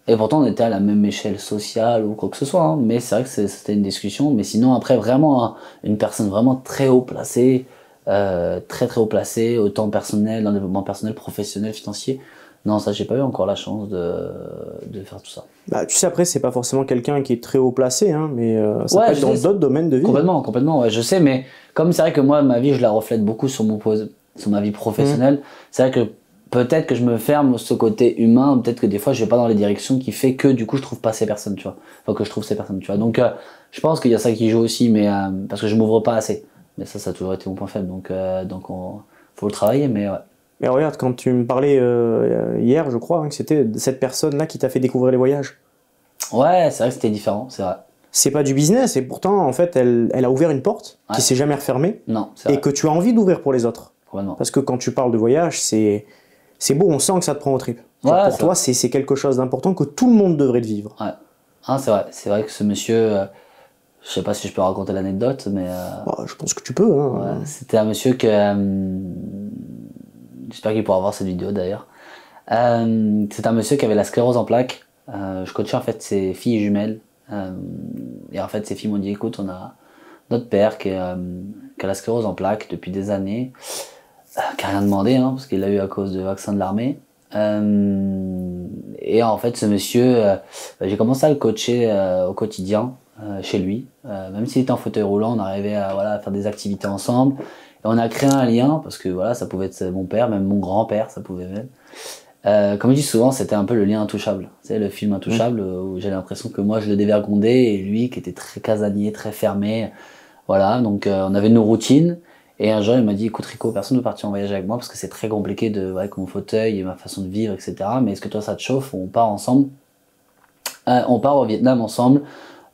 et pourtant, on était à la même échelle sociale ou quoi que ce soit, hein. Mais c'est vrai que c'était une discussion. Mais sinon, après, vraiment, hein, une personne vraiment très haut placée, très haut placée, autant personnel, dans le développement personnel, professionnel, financier. Non, ça, j'ai pas eu encore la chance de faire tout ça. Tu sais, après, c'est pas forcément quelqu'un qui est très haut placé, hein, mais ça peut être dans d'autres domaines de vie. Complètement, ouais, je sais, mais comme c'est vrai que moi, ma vie, je la reflète beaucoup sur ma vie professionnelle, c'est vrai que peut-être que je me ferme ce côté humain, peut-être que des fois, je vais pas dans les directions qui fait que, du coup, je trouve pas ces personnes, tu vois. Enfin, que je trouve ces personnes, tu vois. Donc, je pense qu'il y a ça qui joue aussi, mais parce que je m'ouvre pas assez. Mais ça a toujours été mon point faible, donc faut le travailler, mais ouais. Mais regarde, quand tu me parlais hier, je crois, hein, que c'était cette personne-là qui t'a fait découvrir les voyages. Ouais, c'est vrai que c'était différent, c'est vrai. C'est pas du business, et pourtant, en fait, elle a ouvert une porte qui s'est jamais refermée, Non, c'est et vrai. que tu as envie d'ouvrir pour les autres. Complètement. Parce que quand tu parles de voyage, c'est beau, on sent que ça te prend au trip. Genre, Ouais, pour c'est toi, c'est quelque chose d'important que tout le monde devrait le vivre. Ouais. Ah, c'est vrai que ce monsieur, je sais pas si je peux raconter l'anecdote, mais Bah, je pense que tu peux. Hein. ouais, c'était un monsieur que, j'espère qu'il pourra voir cette vidéo d'ailleurs. C'est un monsieur qui avait la sclérose en plaques. Je coachais en fait ses filles jumelles. Et en fait, ses filles m'ont dit, écoute, on a notre père qui a la sclérose en plaques depuis des années, qui a rien demandé, hein, parce qu'il l'a eu à cause de vaccin de l'armée. Et en fait, ce monsieur, j'ai commencé à le coacher au quotidien chez lui. Même s'il était en fauteuil roulant, on arrivait à, voilà, à faire des activités ensemble. Et on a créé un lien, parce que voilà, ça pouvait être mon père, même mon grand-père, ça pouvait même. Comme je dis souvent, c'était un peu le lien intouchable. Tu sais, le film Intouchable, où j'ai l'impression que moi je le dévergondais, et lui qui était très casanier, très fermé. Voilà, donc on avait nos routines. Et un jour, il m'a dit, écoute Rico, personne ne veut partir en voyage avec moi parce que c'est très compliqué avec mon fauteuil et ma façon de vivre, etc. Mais est-ce que toi, ça te chauffe? On part ensemble. On part au Vietnam ensemble.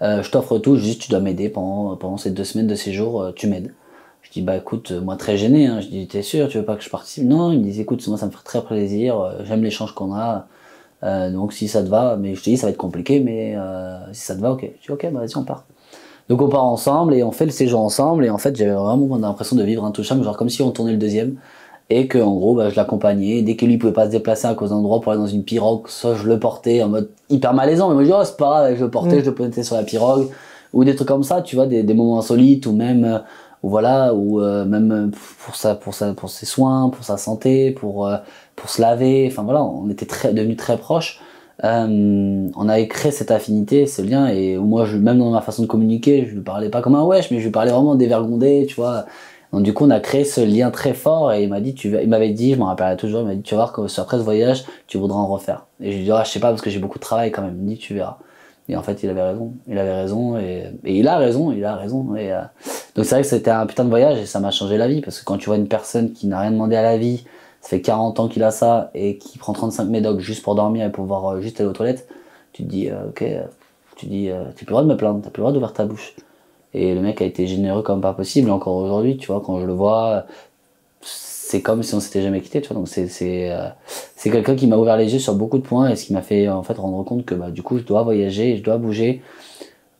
Je t'offre tout, juste tu dois m'aider pendant ces 2 semaines de séjour, tu m'aides. Je dis, bah écoute, moi très gêné, hein. Je dis, t'es sûr, tu veux pas que je participe? Non, il me dit, écoute, moi ça me ferait très plaisir, j'aime l'échange qu'on a. Donc si ça te va, mais je te dis, ça va être compliqué, mais si ça te va, ok. Je dis, ok, bah vas-y, on part. Donc on part ensemble et on fait le séjour ensemble et en fait j'avais vraiment l'impression de vivre Intouchable, genre comme si on tournait le deuxième et que en gros bah, je l'accompagnais, dès que lui pouvait pas se déplacer à cause d'un endroit pour aller dans une pirogue, soit je le portais en mode hyper malaisant, mais moi je dis oh c'est pas grave, je le portais, je le posais sur la pirogue ou des trucs comme ça, tu vois, des moments insolites ou même ou voilà ou même pour ses soins, pour sa santé, pour se laver, enfin voilà, on était devenus très proches. On avait créé cette affinité, ce lien, et moi, même dans ma façon de communiquer, je lui parlais pas comme un wesh, mais je lui parlais vraiment dévergondé, tu vois. Donc du coup, on a créé ce lien très fort, et il m'avait dit, je me rappellerai toujours, il m'a dit, tu vas voir que après ce voyage, tu voudras en refaire. Et je lui ai dit, ah, je sais pas, parce que j'ai beaucoup de travail quand même. Il me dit, tu verras. Et en fait, il avait raison, et il a raison. Donc c'est vrai que c'était un putain de voyage, et ça m'a changé la vie, parce que quand tu vois une personne qui n'a rien demandé à la vie, ça fait 40 ans qu'il a ça et qui prend 35 médocs juste pour dormir et pour pouvoir juste aller aux toilettes, tu te dis ok, tu dis t'as plus le droit de me plaindre, t'as plus le droit d'ouvrir ta bouche. Et le mec a été généreux comme pas possible, et encore aujourd'hui, tu vois, quand je le vois, c'est comme si on s'était jamais quitté, tu vois. Donc c'est quelqu'un qui m'a ouvert les yeux sur beaucoup de points et ce qui m'a fait en fait rendre compte que bah du coup je dois voyager, je dois bouger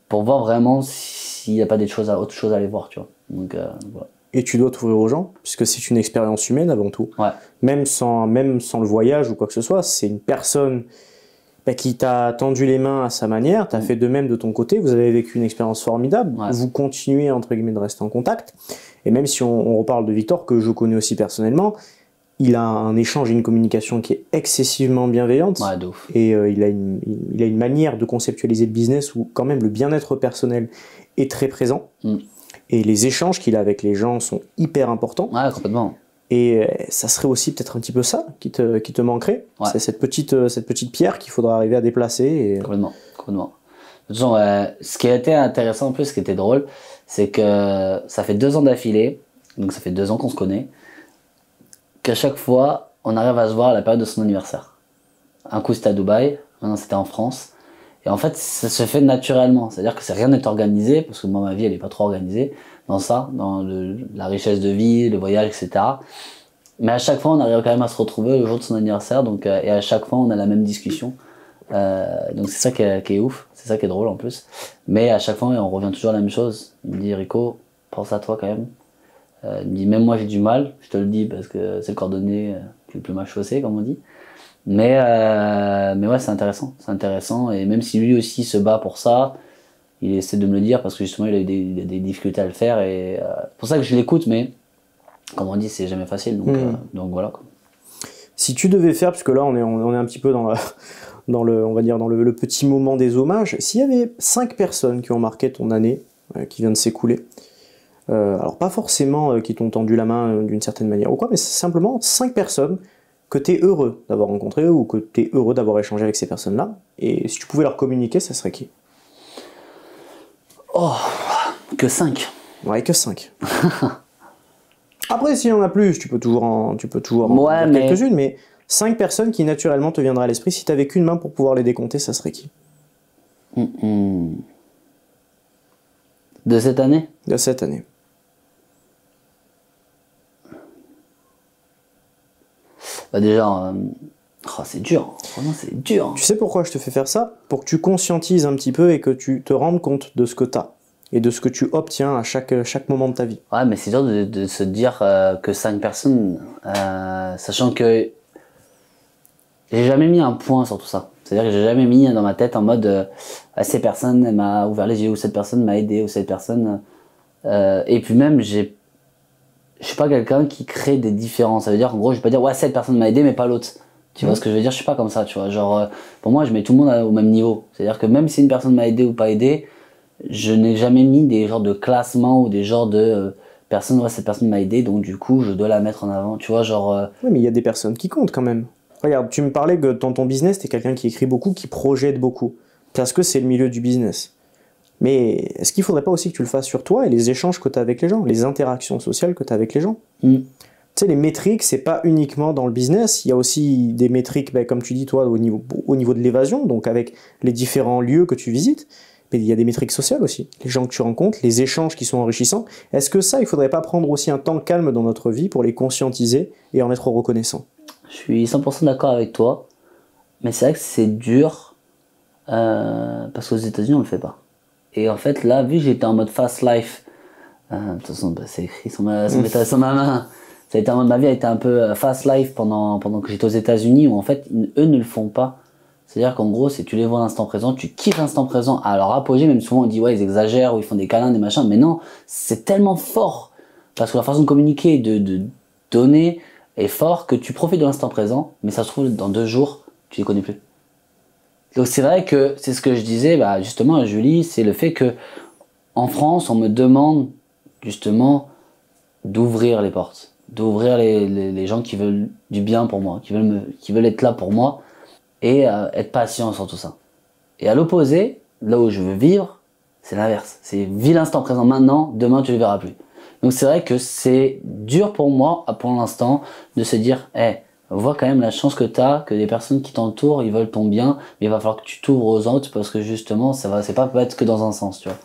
pour voir vraiment s'il n'y a pas autre chose à aller voir, tu vois. Donc voilà. Et tu dois t'ouvrir aux gens, puisque c'est une expérience humaine avant tout. Ouais. Même sans le voyage ou quoi que ce soit, c'est une personne qui t'a tendu les mains à sa manière, t'as fait de même de ton côté, vous avez vécu une expérience formidable, vous continuez entre guillemets de rester en contact, et même si on reparle de Victor, que je connais aussi personnellement, il a un échange et une communication qui est excessivement bienveillante, de ouf. Et il a une manière de conceptualiser le business où quand même le bien-être personnel est très présent. Et les échanges qu'il a avec les gens sont hyper importants. Ouais, complètement. Et ça serait aussi peut-être un petit peu ça qui te manquerait. Ouais. C'est cette petite pierre qu'il faudra arriver à déplacer. Et... Complètement. De toute façon, ce qui a été intéressant en plus, ce qui était drôle, c'est que ça fait 2 ans d'affilée, donc ça fait 2 ans qu'on se connaît, qu'à chaque fois, on arrive à se voir à la période de son anniversaire. Un coup c'était à Dubaï, maintenant c'était en France. Et en fait, ça se fait naturellement. C'est-à-dire que rien n'est organisé, parce que moi, ma vie, elle est pas trop organisée dans ça, dans la richesse de vie, le voyage, etc. Mais à chaque fois, on arrive quand même à se retrouver le jour de son anniversaire, donc, et à chaque fois, on a la même discussion. Donc c'est ça qui est ouf, c'est ça qui est drôle en plus. Mais à chaque fois, on revient toujours à la même chose. Il me dit, Rico, pense à toi quand même. Il me dit, même moi, j'ai du mal, je te le dis, parce que c'est le cordonnier qui est le plus mal chaussé, comme on dit. Mais ouais, c'est intéressant, et même si lui aussi se bat pour ça, il essaie de me le dire parce que justement il a eu des difficultés à le faire, et c'est pour ça que je l'écoute, mais comme on dit, c'est jamais facile, donc voilà quoi. Si tu devais faire, parce que là on est un petit peu dans le petit moment des hommages, s'il y avait 5 personnes qui ont marqué ton année qui vient de s'écouler, alors pas forcément qui t'ont tendu la main d'une certaine manière ou quoi, mais simplement 5 personnes que tu es heureux d'avoir rencontré ou que tu es heureux d'avoir échangé avec ces personnes-là, et si tu pouvais leur communiquer, ça serait qui? Oh, que 5. Ouais, que 5. Après, s'il y en a plus, tu peux toujours en dire quelques-unes, mais 5 personnes qui naturellement te viendraient à l'esprit, si tu n'avais qu'une main pour pouvoir les décompter, ça serait qui? De cette année? De cette année. Bah déjà, c'est dur, vraiment c'est dur. Tu sais pourquoi je te fais faire ça? Pour que tu conscientises un petit peu et que tu te rendes compte de ce que tu as et de ce que tu obtiens à chaque moment de ta vie. Ouais, mais c'est dur de se dire que 5 personnes, sachant que j'ai jamais mis un point sur tout ça. C'est-à-dire que j'ai jamais mis dans ma tête en mode cette personne elle m'a ouvert les yeux, ou cette personne m'a aidé, ou cette personne... et puis même, je suis pas quelqu'un qui crée des différences. Ça veut dire, en gros, je vais pas dire ouais, cette personne m'a aidé, mais pas l'autre. Tu vois ce que je veux dire? Je suis pas comme ça, tu vois. Genre, pour moi, je mets tout le monde au même niveau. C'est-à-dire que même si une personne m'a aidé ou pas aidé, je n'ai jamais mis des genres de classements ou des genres de personnes, ouais, cette personne m'a aidé, donc du coup, je dois la mettre en avant. Tu vois, genre. Oui, mais il y a des personnes qui comptent quand même. Regarde, tu me parlais que dans ton business, tu es quelqu'un qui écrit beaucoup, qui projette beaucoup. Parce que c'est le milieu du business. Mais est-ce qu'il ne faudrait pas aussi que tu le fasses sur toi et les échanges que tu as avec les gens, les interactions sociales que tu as avec les gens? Tu sais, les métriques, c'est pas uniquement dans le business, il y a aussi des métriques, comme tu dis toi, au niveau de l'évasion, donc avec les différents lieux que tu visites, mais il y a des métriques sociales aussi, les gens que tu rencontres, les échanges qui sont enrichissants. Est-ce que ça, il faudrait pas prendre aussi un temps calme dans notre vie pour les conscientiser et en être reconnaissant? Je suis 100% d'accord avec toi, mais c'est vrai que c'est dur, parce qu'aux États-Unis, on le fait pas. Et en fait, là, vu que j'étais en mode fast life, de toute façon, c'est écrit sur ma main. Ça a été ma vie a été un peu fast life pendant que j'étais aux États-Unis, où en fait, eux ne le font pas. C'est-à-dire qu'en gros, c'est tu les vois à l'instant présent, tu kiffes l'instant présent à leur apogée, même souvent on dit ouais, ils exagèrent, ou ils font des câlins, des machins, mais non, c'est tellement fort. Parce que la façon de communiquer, de donner est fort que tu profites de l'instant présent, mais ça se trouve, dans 2 jours, tu les connais plus. Donc c'est vrai que c'est ce que je disais, justement à Julie, c'est le fait que en France, on me demande justement d'ouvrir les portes, d'ouvrir les gens qui veulent du bien pour moi, qui veulent être là pour moi et être patient sur tout ça. Et à l'opposé, là où je veux vivre, c'est l'inverse. C'est vis l'instant présent maintenant, demain tu le verras plus. Donc c'est vrai que c'est dur pour moi, pour l'instant, de se dire, vois quand même la chance que tu as, que les personnes qui t'entourent, ils veulent ton bien, mais il va falloir que tu t'ouvres aux autres parce que justement, c'est pas être que dans un sens, tu vois.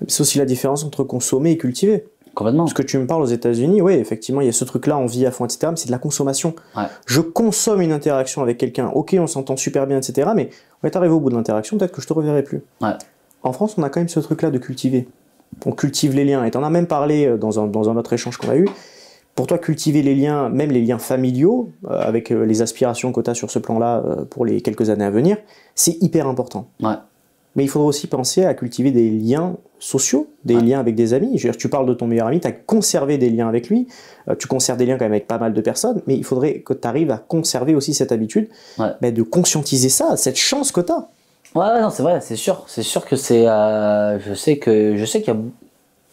C'est aussi la différence entre consommer et cultiver. Complètement. Parce que tu me parles aux États-Unis, oui, effectivement, il y a ce truc-là, on vit à fond, etc., mais c'est de la consommation. Ouais. Je consomme une interaction avec quelqu'un, ok, on s'entend super bien, etc., mais on est arrivé au bout de l'interaction, peut-être que je te reverrai plus. Ouais. En France, on a quand même ce truc-là de cultiver. On cultive les liens, et tu en as même parlé dans un autre échange qu'on a eu. Pour toi, cultiver les liens, même les liens familiaux, avec les aspirations que tu as sur ce plan-là pour les quelques années à venir, c'est hyper important. Ouais. Mais il faudrait aussi penser à cultiver des liens sociaux, des liens avec des amis. Je veux dire, tu parles de ton meilleur ami, tu as conservé des liens avec lui, tu conserves des liens quand même avec pas mal de personnes, mais il faudrait que tu arrives à conserver aussi cette habitude de conscientiser ça, cette chance que tu as. Ouais, non, c'est vrai, c'est sûr que c'est... je sais qu'il y a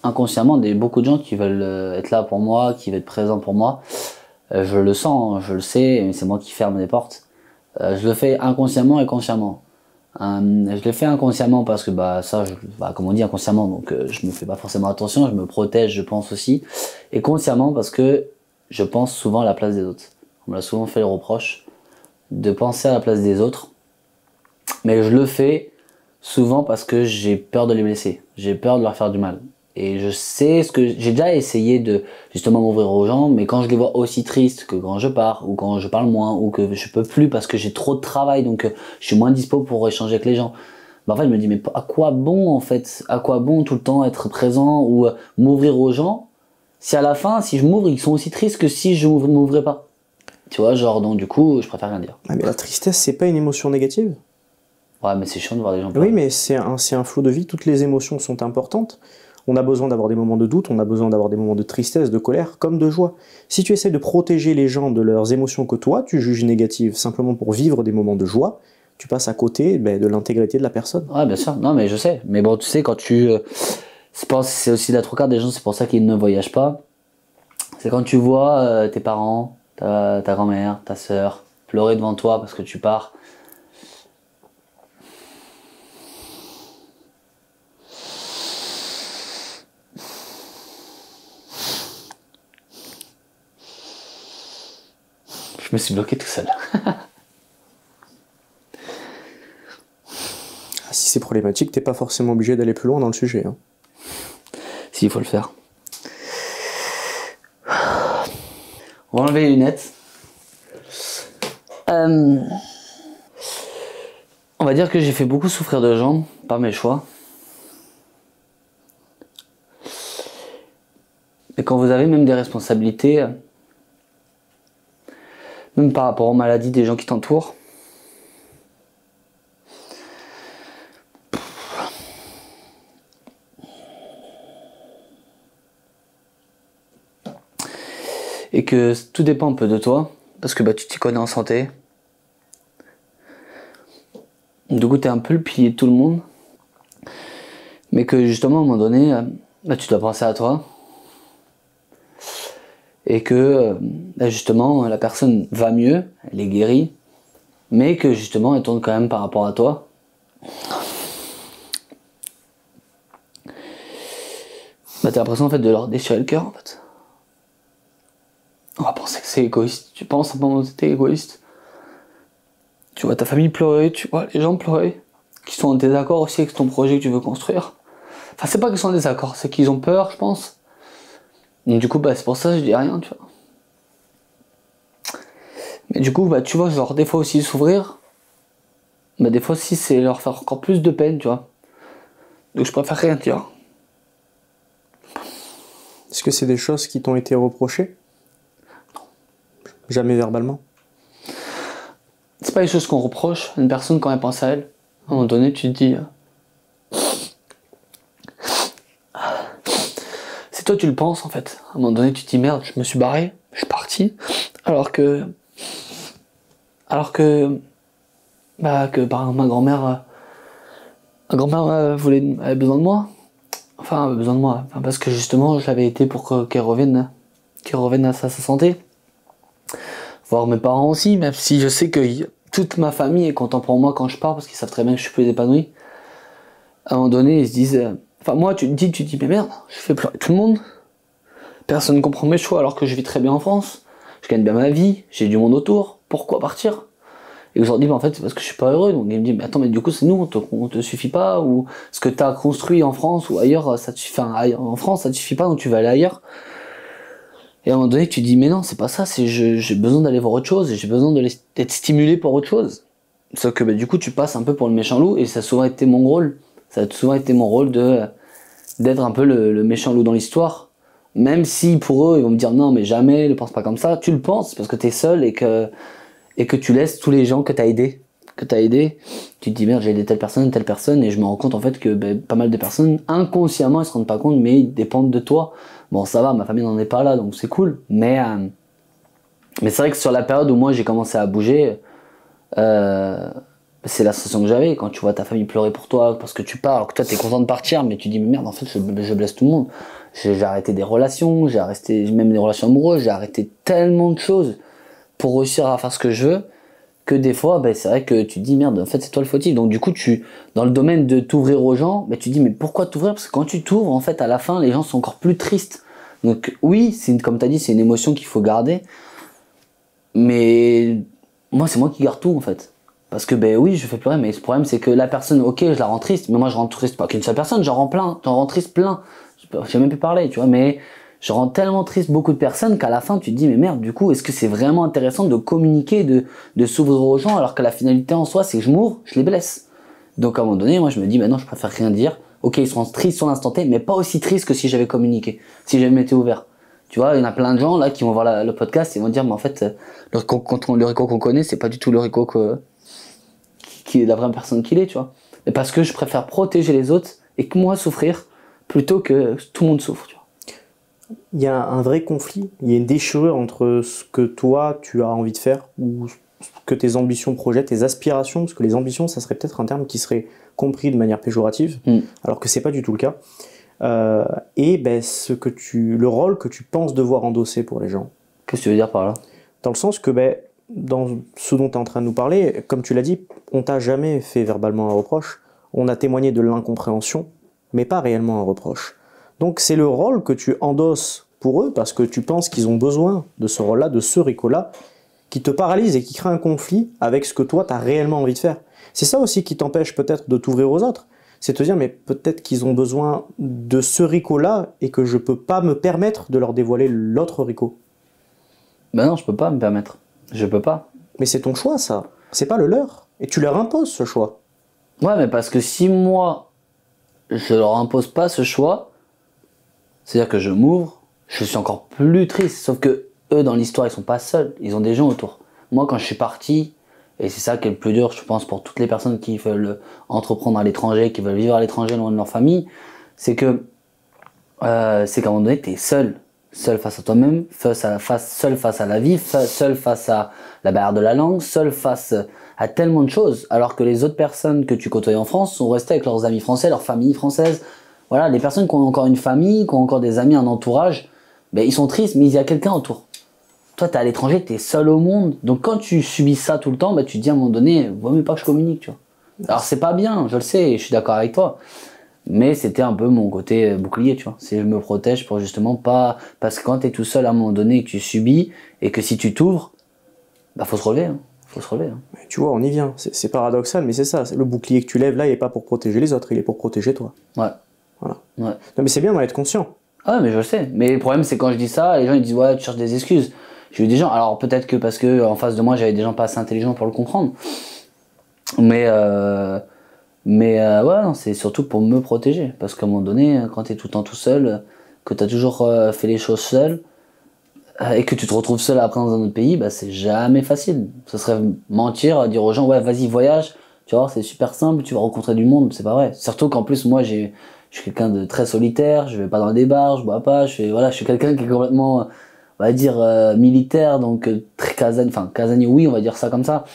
inconsciemment beaucoup de gens qui veulent être là pour moi, qui veulent être présents pour moi. Je le sens, je le sais, mais c'est moi qui ferme les portes. Je le fais inconsciemment et consciemment. Je le fais inconsciemment parce que comme on dit inconsciemment, donc je me fais pas forcément attention, je me protège, je pense aussi, et consciemment parce que je pense souvent à la place des autres. On me l'a souvent fait le reproche de penser à la place des autres, mais je le fais souvent parce que j'ai peur de les blesser, j'ai peur de leur faire du mal. Et je sais j'ai déjà essayé de justement m'ouvrir aux gens, mais quand je les vois aussi tristes que quand je pars, ou quand je parle moins, ou que je peux plus parce que j'ai trop de travail, donc je suis moins dispo pour échanger avec les gens. En fait, je me dis, mais à quoi bon, en fait? À quoi bon tout le temps être présent ou m'ouvrir aux gens, si à la fin, si je m'ouvre, ils sont aussi tristes que si je m'ouvrais pas? Tu vois, genre, donc du coup, je préfère rien dire. Ah, mais la tristesse, c'est pas une émotion négative? Ouais, mais c'est chiant de voir des gens pleurer. Oui, mais c'est un flot de vie, toutes les émotions sont importantes. On a besoin d'avoir des moments de doute, on a besoin d'avoir des moments de tristesse, de colère, comme de joie. Si tu essaies de protéger les gens de leurs émotions que toi, tu juges négatives, simplement pour vivre des moments de joie, tu passes à côté de l'intégrité de la personne. Ouais, bien sûr. Non, mais je sais. Mais bon, tu sais, quand c'est aussi la trois quarts des gens, c'est pour ça qu'ils ne voyagent pas. C'est quand tu vois tes parents, ta grand-mère, ta sœur, pleurer devant toi parce que tu pars. Je me suis bloqué tout seul. Si c'est problématique, t'es pas forcément obligé d'aller plus loin dans le sujet. Hein. Si, il faut le faire. On va enlever les lunettes. On va dire que j'ai fait beaucoup souffrir de gens par mes choix. Et quand vous avez même des responsabilités, même par rapport aux maladies des gens qui t'entourent, et que tout dépend un peu de toi, parce que tu t'y connais en santé. Du coup, t'es un peu le pilier de tout le monde, mais que justement, à un moment donné, tu dois penser à toi, et que justement, la personne va mieux, elle est guérie, mais que justement, elle tourne quand même par rapport à toi. T'as l'impression en fait de leur déchirer le cœur en fait. On va penser que c'est égoïste. Tu penses à un moment où t'es égoïste. Tu vois ta famille pleurer, tu vois les gens pleurer, qui sont en désaccord aussi avec ton projet que tu veux construire. Enfin, c'est pas qu'ils sont en désaccord, c'est qu'ils ont peur, je pense. Donc du coup, c'est pour ça que je dis rien, tu vois. Mais du coup, tu vois, genre des fois aussi s'ouvrir, des fois aussi c'est leur faire encore plus de peine, tu vois. Donc je préfère rien dire. Est-ce que c'est des choses qui t'ont été reprochées? Non. Jamais verbalement? C'est pas les choses qu'on reproche à une personne quand elle pense à elle. À un moment donné, tu te dis... C'est toi, tu le penses en fait. À un moment donné, tu te dis merde, je me suis barré, je suis parti. Alors que par exemple, ma grand-mère avait besoin de moi. Enfin, besoin de moi. Enfin, parce que justement, je l'avais été pour qu'elle revienne à sa santé. Voir mes parents aussi, même si je sais que toute ma famille est contente pour moi quand je pars, parce qu'ils savent très bien que je suis plus épanoui. À un moment donné, ils se disent... Enfin, moi, tu te dis, mais merde, je fais pleurer tout le monde. Personne ne comprend mes choix alors que je vis très bien en France. Je gagne bien ma vie, j'ai du monde autour. Pourquoi partir? Et aujourd'hui, en fait, c'est parce que je suis pas heureux. Donc il me dit, mais attends, mais du coup, c'est nous, on te suffit pas, ou ce que tu as construit en France ou ailleurs, ça te suffit. Enfin, en France, ça te suffit pas, donc tu vas aller ailleurs. Et à un moment donné, tu te dis, mais non, c'est pas ça, j'ai besoin d'aller voir autre chose, et j'ai besoin d'être stimulé pour autre chose. Sauf que du coup, tu passes un peu pour le méchant loup, et ça a souvent été mon rôle. Ça a souvent été mon rôle d'être un peu le méchant loup dans l'histoire. Même si pour eux, ils vont me dire, non, mais jamais, ne pense pas comme ça. Tu le penses, parce que t'es seul, et que tu laisses tous les gens que t'as aidés, tu te dis merde, j'ai aidé telle personne, et je me rends compte en fait que pas mal de personnes, inconsciemment, ils se rendent pas compte, mais ils dépendent de toi. Bon, ça va, ma famille n'en est pas là, donc c'est cool, mais c'est vrai que sur la période où moi j'ai commencé à bouger, c'est la sensation que j'avais, quand tu vois ta famille pleurer pour toi, parce que tu pars, alors que toi t'es content de partir, mais tu dis mais merde, en fait je blesse tout le monde. J'ai arrêté des relations, j'ai arrêté même des relations amoureuses, j'ai arrêté tellement de choses pour réussir à faire ce que je veux, que des fois, c'est vrai que tu te dis merde, en fait c'est toi le fautif. Donc du coup, dans le domaine de t'ouvrir aux gens, tu te dis mais pourquoi t'ouvrir? Parce que quand tu t'ouvres, en fait, à la fin, les gens sont encore plus tristes. Donc oui, comme t'as dit, c'est une émotion qu'il faut garder. Mais moi, c'est moi qui garde tout, en fait. Parce que oui, je fais pleurer, mais le problème c'est que la personne, ok, je la rends triste, mais moi je rends triste pas qu'une seule personne, j'en rends triste plein. J'ai même pu parler, tu vois, mais je rends tellement triste beaucoup de personnes qu'à la fin tu te dis mais merde, du coup est-ce que c'est vraiment intéressant de communiquer, de s'ouvrir aux gens, alors que la finalité en soi c'est que je m'ouvre, je les blesse. Donc à un moment donné, moi je me dis non, je préfère rien dire. Ok, ils seront tristes sur l'instant T, mais pas aussi tristes que si j'avais communiqué, si j'avais été ouvert. Tu vois, il y en a plein de gens là qui vont voir le podcast et vont dire mais en fait le Rico qu'on connaît, c'est pas du tout le Rico qui est la vraie personne qu'il est, tu vois. Mais parce que je préfère protéger les autres et que moi souffrir plutôt que tout le monde souffre, tu vois. Il y a un vrai conflit, il y a une déchirure entre ce que toi tu as envie de faire ou ce que tes ambitions projettent, tes aspirations, parce que les ambitions ça serait peut-être un terme qui serait compris de manière péjorative, alors que c'est pas du tout le cas, et le rôle que tu penses devoir endosser pour les gens. Qu'est-ce que tu veux dire par là? Dans le sens que dans ce dont tu es en train de nous parler, comme tu l'as dit, on t'a jamais fait verbalement un reproche, on a témoigné de l'incompréhension, mais pas réellement un reproche. Donc c'est le rôle que tu endosses pour eux, parce que tu penses qu'ils ont besoin de ce rôle-là, de ce Rico-là, qui te paralyse et qui crée un conflit avec ce que toi, tu as réellement envie de faire. C'est ça aussi qui t'empêche peut-être de t'ouvrir aux autres. C'est te dire, mais peut-être qu'ils ont besoin de ce Rico-là et que je peux pas me permettre de leur dévoiler l'autre Rico. Ben non, je peux pas me permettre. Je peux pas. Mais c'est ton choix, ça. C'est pas le leur. Et tu leur imposes ce choix. Ouais, mais parce que si moi, je leur impose pas ce choix, c'est-à-dire que je m'ouvre, je suis encore plus triste. Sauf que eux, dans l'histoire, ils sont pas seuls. Ils ont des gens autour. Moi, quand je suis parti, et c'est ça qui est le plus dur, je pense, pour toutes les personnes qui veulent entreprendre à l'étranger, qui veulent vivre à l'étranger loin de leur famille, c'est que c'est qu'à un moment donné, t'es seul. Seul face à toi-même, seul face à la vie, seul face à la barrière de la langue, seul face à tellement de choses. Alors que les autres personnes que tu côtoies en France sont restées avec leurs amis français, leur famille française. Voilà, les personnes qui ont encore une famille, qui ont encore des amis, un entourage, ben, ils sont tristes, mais il y a quelqu'un autour. Toi, t'es à l'étranger, t'es seul au monde. Donc quand tu subis ça tout le temps, ben, tu te dis à un moment donné, vaut mieux pas que je communique, tu vois. Alors c'est pas bien, je le sais, et je suis d'accord avec toi. Mais c'était un peu mon côté bouclier, tu vois. C'est je me protège pour justement pas... Parce que quand t'es tout seul à un moment donné et que tu subis, et que si tu t'ouvres, bah faut se relever, hein. Faut se relever. Hein. Tu vois, on y vient. C'est paradoxal, mais c'est ça. Le bouclier que tu lèves là, il n'est pas pour protéger les autres, il est pour protéger toi. Ouais. Voilà. Ouais. Non, mais c'est bien d'en être conscient. Ah, mais je le sais. Mais le problème, c'est quand je dis ça, les gens ils disent ouais, tu cherches des excuses. J'ai eu des gens, alors peut-être que parce que en face de moi, j'avais des gens pas assez intelligents pour le comprendre. Mais ouais, non, c'est surtout pour me protéger. Parce qu'à un moment donné, quand t'es tout le temps tout seul, que t'as toujours fait les choses seul, et que tu te retrouves seul après dans un autre pays, bah c'est jamais facile. Ce serait mentir, dire aux gens ouais vas-y voyage, tu vas voir c'est super simple, tu vas rencontrer du monde, c'est pas vrai. Surtout qu'en plus moi je suis quelqu'un de très solitaire, je vais pas dans des bars, je bois pas, je suis quelqu'un qui est complètement on va dire militaire, donc très casanier, oui on va dire ça comme ça.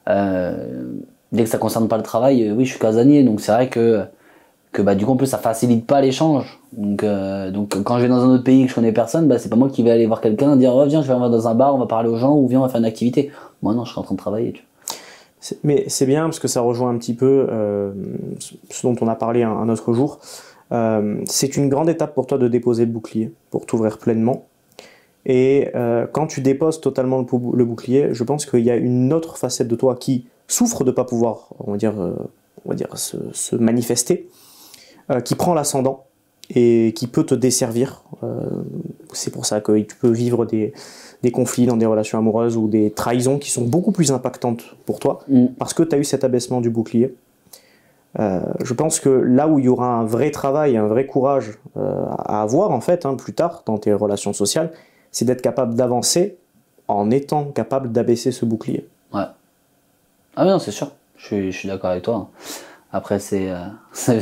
Dès que ça concerne pas le travail, oui je suis casanier, donc c'est vrai que bah du coup en plus ça facilite pas l'échange. Donc quand je vais dans un autre pays et que je connais personne, bah c'est pas moi qui vais aller voir quelqu'un dire oh viens je vais aller dans un bar, on va parler aux gens ou viens on va faire une activité. Moi non, je suis en train de travailler. Tu vois. Mais c'est bien parce que ça rejoint un petit peu ce dont on a parlé un autre jour. C'est une grande étape pour toi de déposer le bouclier, pour t'ouvrir pleinement. Et quand tu déposes totalement le bouclier, je pense qu'il y a une autre facette de toi qui souffre de ne pas pouvoir, on va dire se manifester, qui prend l'ascendant et qui peut te desservir. C'est pour ça que tu peux vivre des conflits dans des relations amoureuses ou des trahisons qui sont beaucoup plus impactantes pour toi, parce que tu as eu cet abaissement du bouclier. Je pense que là où il y aura un vrai travail, un vrai courage à avoir en fait, plus tard dans tes relations sociales, c'est d'être capable d'avancer en étant capable d'abaisser ce bouclier. Ouais. Ah non, c'est sûr. Je suis d'accord avec toi. Après, c'est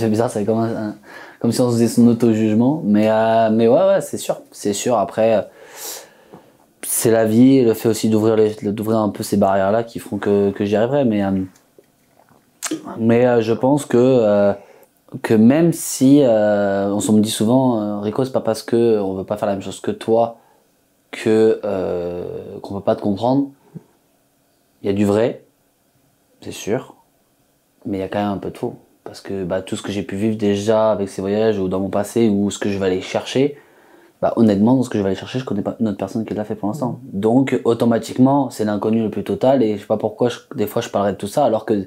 bizarre, c'est comme si on faisait son auto-jugement. Mais ouais, c'est sûr. C'est sûr. Après, c'est la vie, le fait aussi d'ouvrir un peu ces barrières-là qui feront que j'y arriverai. Mais je pense que même si on se me dit souvent, Rico, c'est pas parce que on veut pas faire la même chose que toi qu'on peut pas te comprendre. Il y a du vrai, c'est sûr. Mais il y a quand même un peu de faux. Parce que tout ce que j'ai pu vivre déjà avec ces voyages ou dans mon passé ou ce que je vais aller chercher, honnêtement, dans ce que je vais aller chercher, je connais pas une autre personne qui l'a fait pour l'instant. Donc, automatiquement, c'est l'inconnu le plus total et je sais pas pourquoi, des fois, je parlerai de tout ça alors que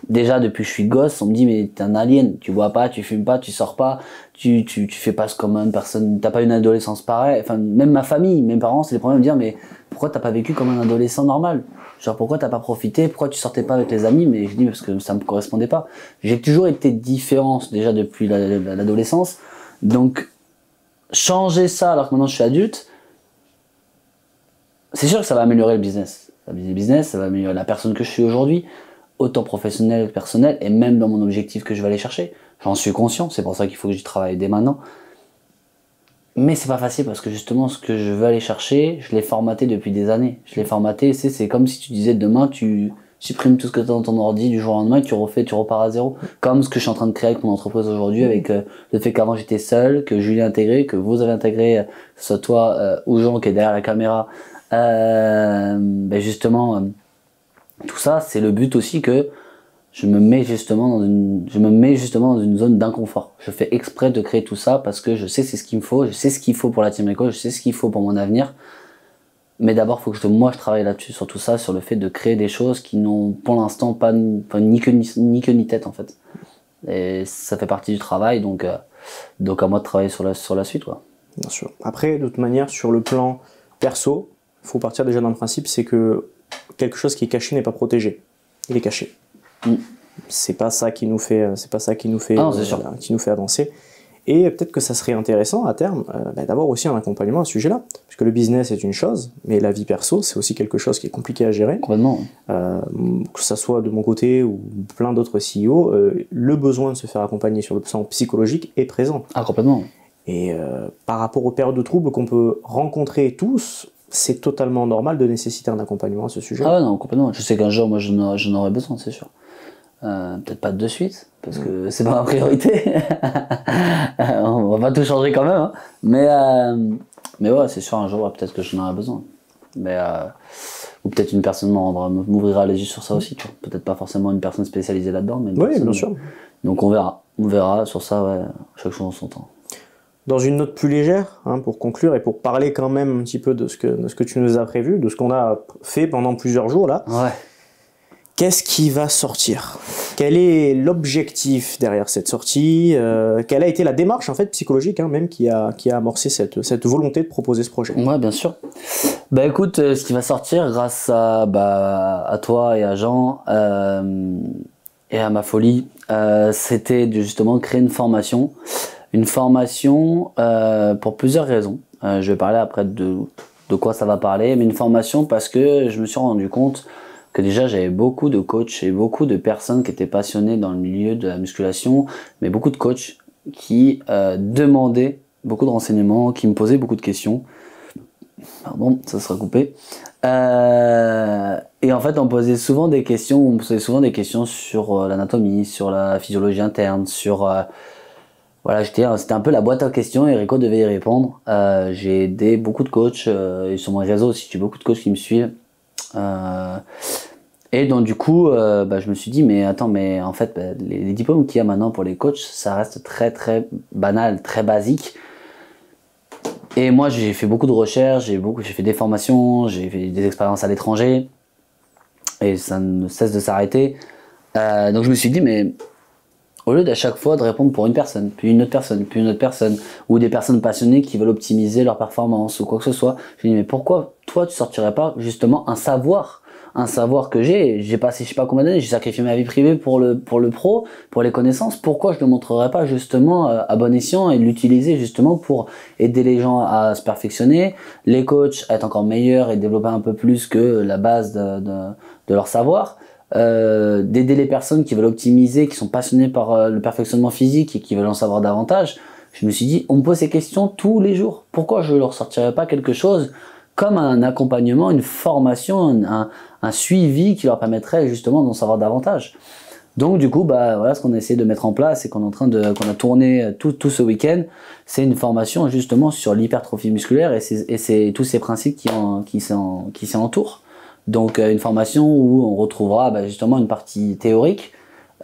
déjà, depuis que je suis gosse, on me dit, mais t'es un alien, tu bois pas, tu fumes pas, tu sors pas, tu fais pas comme une personne, t'as pas une adolescence pareille. Enfin, même ma famille, mes parents, c'est les premiers à me dire, mais pourquoi t'as pas vécu comme un adolescent normal? Genre, pourquoi t'as pas profité? Pourquoi tu sortais pas avec les amis? Mais je dis, parce que ça me correspondait pas. J'ai toujours été différent, déjà depuis l'adolescence. Donc, changer ça alors que maintenant je suis adulte, c'est sûr que ça va améliorer le business. Ça va améliorer la personne que je suis aujourd'hui, autant professionnel que personnel, et même dans mon objectif que je vais aller chercher. J'en suis conscient, c'est pour ça qu'il faut que j'y travaille dès maintenant. Mais c'est pas facile parce que justement ce que je veux aller chercher, je l'ai formaté depuis des années. Je l'ai formaté, c'est comme si tu disais demain tu supprimes tout ce que tu as dans ton ordi du jour au lendemain et tu repars à zéro. Comme ce que je suis en train de créer avec mon entreprise aujourd'hui, avec le fait qu'avant j'étais seul, que Julien a intégré, que vous avez intégré, que ce soit toi ou Jean qui est derrière la caméra. Justement, tout ça, c'est le but aussi que je me mets justement dans une zone d'inconfort. Je fais exprès de créer tout ça parce que je sais c'est ce qu'il me faut, je sais ce qu'il faut pour la Team Rico, je sais ce qu'il faut pour mon avenir. Mais d'abord, il faut que moi je travaille là-dessus, sur tout ça, sur le fait de créer des choses qui n'ont pour l'instant pas ni queue ni tête en fait. Et ça fait partie du travail, donc à moi de travailler sur la suite, quoi. Bien sûr. Après, de toute manière, sur le plan perso, il faut partir déjà d'un principe, c'est que quelque chose qui est caché n'est pas protégé. Il est caché. C'est pas ça qui nous fait, qui nous fait avancer. Et peut-être que ça serait intéressant à terme d'avoir aussi un accompagnement à ce sujet-là. Parce que le business est une chose, mais la vie perso, c'est aussi quelque chose qui est compliqué à gérer. Complètement. Que ça soit de mon côté ou plein d'autres CEO, le besoin de se faire accompagner sur le plan psychologique est présent. Ah, complètement. Et par rapport aux périodes de troubles qu'on peut rencontrer tous, c'est totalement normal de nécessiter un accompagnement à ce sujet. Ah ouais, non, complètement. Je sais qu'un jour, moi, j'en aurais besoin, c'est sûr. Peut-être pas de suite, parce que c'est pas ma priorité. On va pas tout changer quand même, hein. Mais ouais, c'est sûr, un jour, peut-être que j'en aurai besoin. Ou peut-être une personne m'ouvrira les yeux sur ça aussi, tu vois. Peut-être pas forcément une personne spécialisée là-dedans, mais oui, bien sûr. Donc on verra sur ça, ouais, chaque chose en son temps. Dans une note plus légère, hein, pour conclure et pour parler quand même un petit peu de ce que tu nous as prévu, de ce qu'on a fait pendant plusieurs jours là. Ouais. Qu'est-ce qui va sortir? Quel est l'objectif derrière cette sortie? Quelle a été la démarche en fait psychologique, hein, même qui a amorcé cette volonté de proposer ce projet? Ouais, bien sûr. Bah écoute, ce qui va sortir grâce à toi et à Jean et à ma folie, c'était justement créer une formation pour plusieurs raisons. Je vais parler après de quoi ça va parler, mais une formation parce que je me suis rendu compte que déjà j'avais beaucoup de coachs et beaucoup de personnes qui étaient passionnées dans le milieu de la musculation, mais beaucoup de coachs qui demandaient beaucoup de renseignements, qui me posaient beaucoup de questions. Pardon, ça sera coupé. Et en fait, on me posait souvent des questions sur l'anatomie, sur la physiologie interne, sur... voilà, c'était un peu la boîte à questions et Rico devait y répondre. J'ai aidé beaucoup de coachs, et sur mon réseau aussi, j'ai beaucoup de coachs qui me suivent. Et donc du coup, je me suis dit, mais attends, mais en fait, les diplômes qu'il y a maintenant pour les coachs, ça reste très très banal, très basique. Et moi, j'ai fait beaucoup de recherches, j'ai fait des formations, j'ai fait des expériences à l'étranger, et ça ne cesse de s'arrêter. Donc je me suis dit, mais au lieu d'à chaque fois de répondre pour une personne, puis une autre personne, puis une autre personne, ou des personnes passionnées qui veulent optimiser leur performance ou quoi que ce soit, je me dis, mais pourquoi toi tu sortirais pas justement un savoir que j'ai passé je sais pas combien d'années, j'ai sacrifié ma vie privée pour le pro, pour les connaissances, pourquoi je ne le montrerais pas justement à bon escient et l'utiliser justement pour aider les gens à se perfectionner, les coachs à être encore meilleurs et développer un peu plus que la base de leur savoir, d'aider les personnes qui veulent optimiser, qui sont passionnées par le perfectionnement physique et qui veulent en savoir davantage. Je me suis dit, on me pose ces questions tous les jours, pourquoi je leur sortirais pas quelque chose comme un accompagnement, une formation, un suivi qui leur permettrait justement d'en savoir davantage. Donc du coup, voilà ce qu'on a essayé de mettre en place et qu'on a tourné tout ce week-end, c'est une formation justement sur l'hypertrophie musculaire et c'est tous ces principes qui s'en entourent. Donc une formation où on retrouvera justement une partie théorique,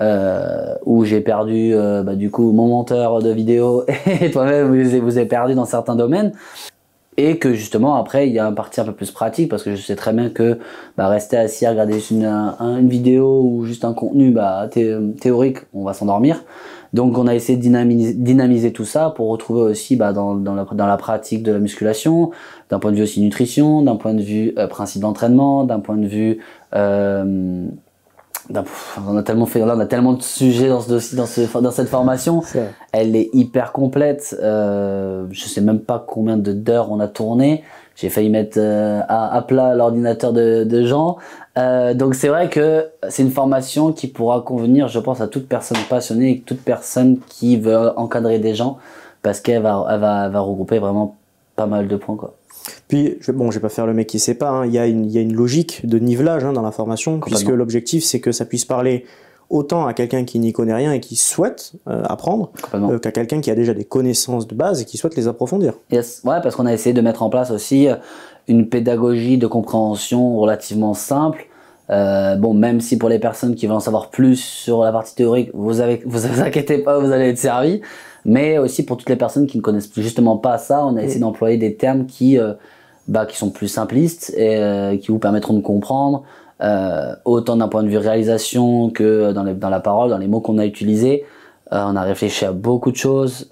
où j'ai perdu du coup mon monteur de vidéo et toi-même vous avez perdu dans certains domaines. Et que justement après il y a une partie un peu plus pratique parce que je sais très bien que rester assis à regarder juste une vidéo ou juste un contenu théorique, on va s'endormir. Donc on a essayé de dynamiser tout ça pour retrouver aussi dans la pratique de la musculation, d'un point de vue aussi nutrition, d'un point de vue principe d'entraînement, d'un point de vue on a tellement de sujets dans ce dossier, dans cette formation. Elle est hyper complète. Je sais même pas combien d'heures on a tourné. J'ai failli mettre à plat l'ordinateur de Jean. Donc c'est vrai que c'est une formation qui pourra convenir, je pense, à toute personne passionnée et toute personne qui veut encadrer des gens, parce qu'elle va regrouper vraiment pas mal de points, quoi. Puis, je vais pas faire le mec qui sait pas, hein. Il y a une logique de nivelage dans la formation, puisque l'objectif c'est que ça puisse parler autant à quelqu'un qui n'y connaît rien et qui souhaite apprendre, qu'à quelqu'un qui a déjà des connaissances de base et qui souhaite les approfondir. Yes. Ouais, parce qu'on a essayé de mettre en place aussi une pédagogie de compréhension relativement simple. Même si pour les personnes qui veulent en savoir plus sur la partie théorique, vous inquiétez pas, vous allez être servis. Mais aussi pour toutes les personnes qui ne connaissent justement pas ça, on a essayé d'employer des termes qui qui sont plus simplistes et qui vous permettront de comprendre autant d'un point de vue réalisation que dans la parole, dans les mots qu'on a utilisés. On a réfléchi à beaucoup de choses.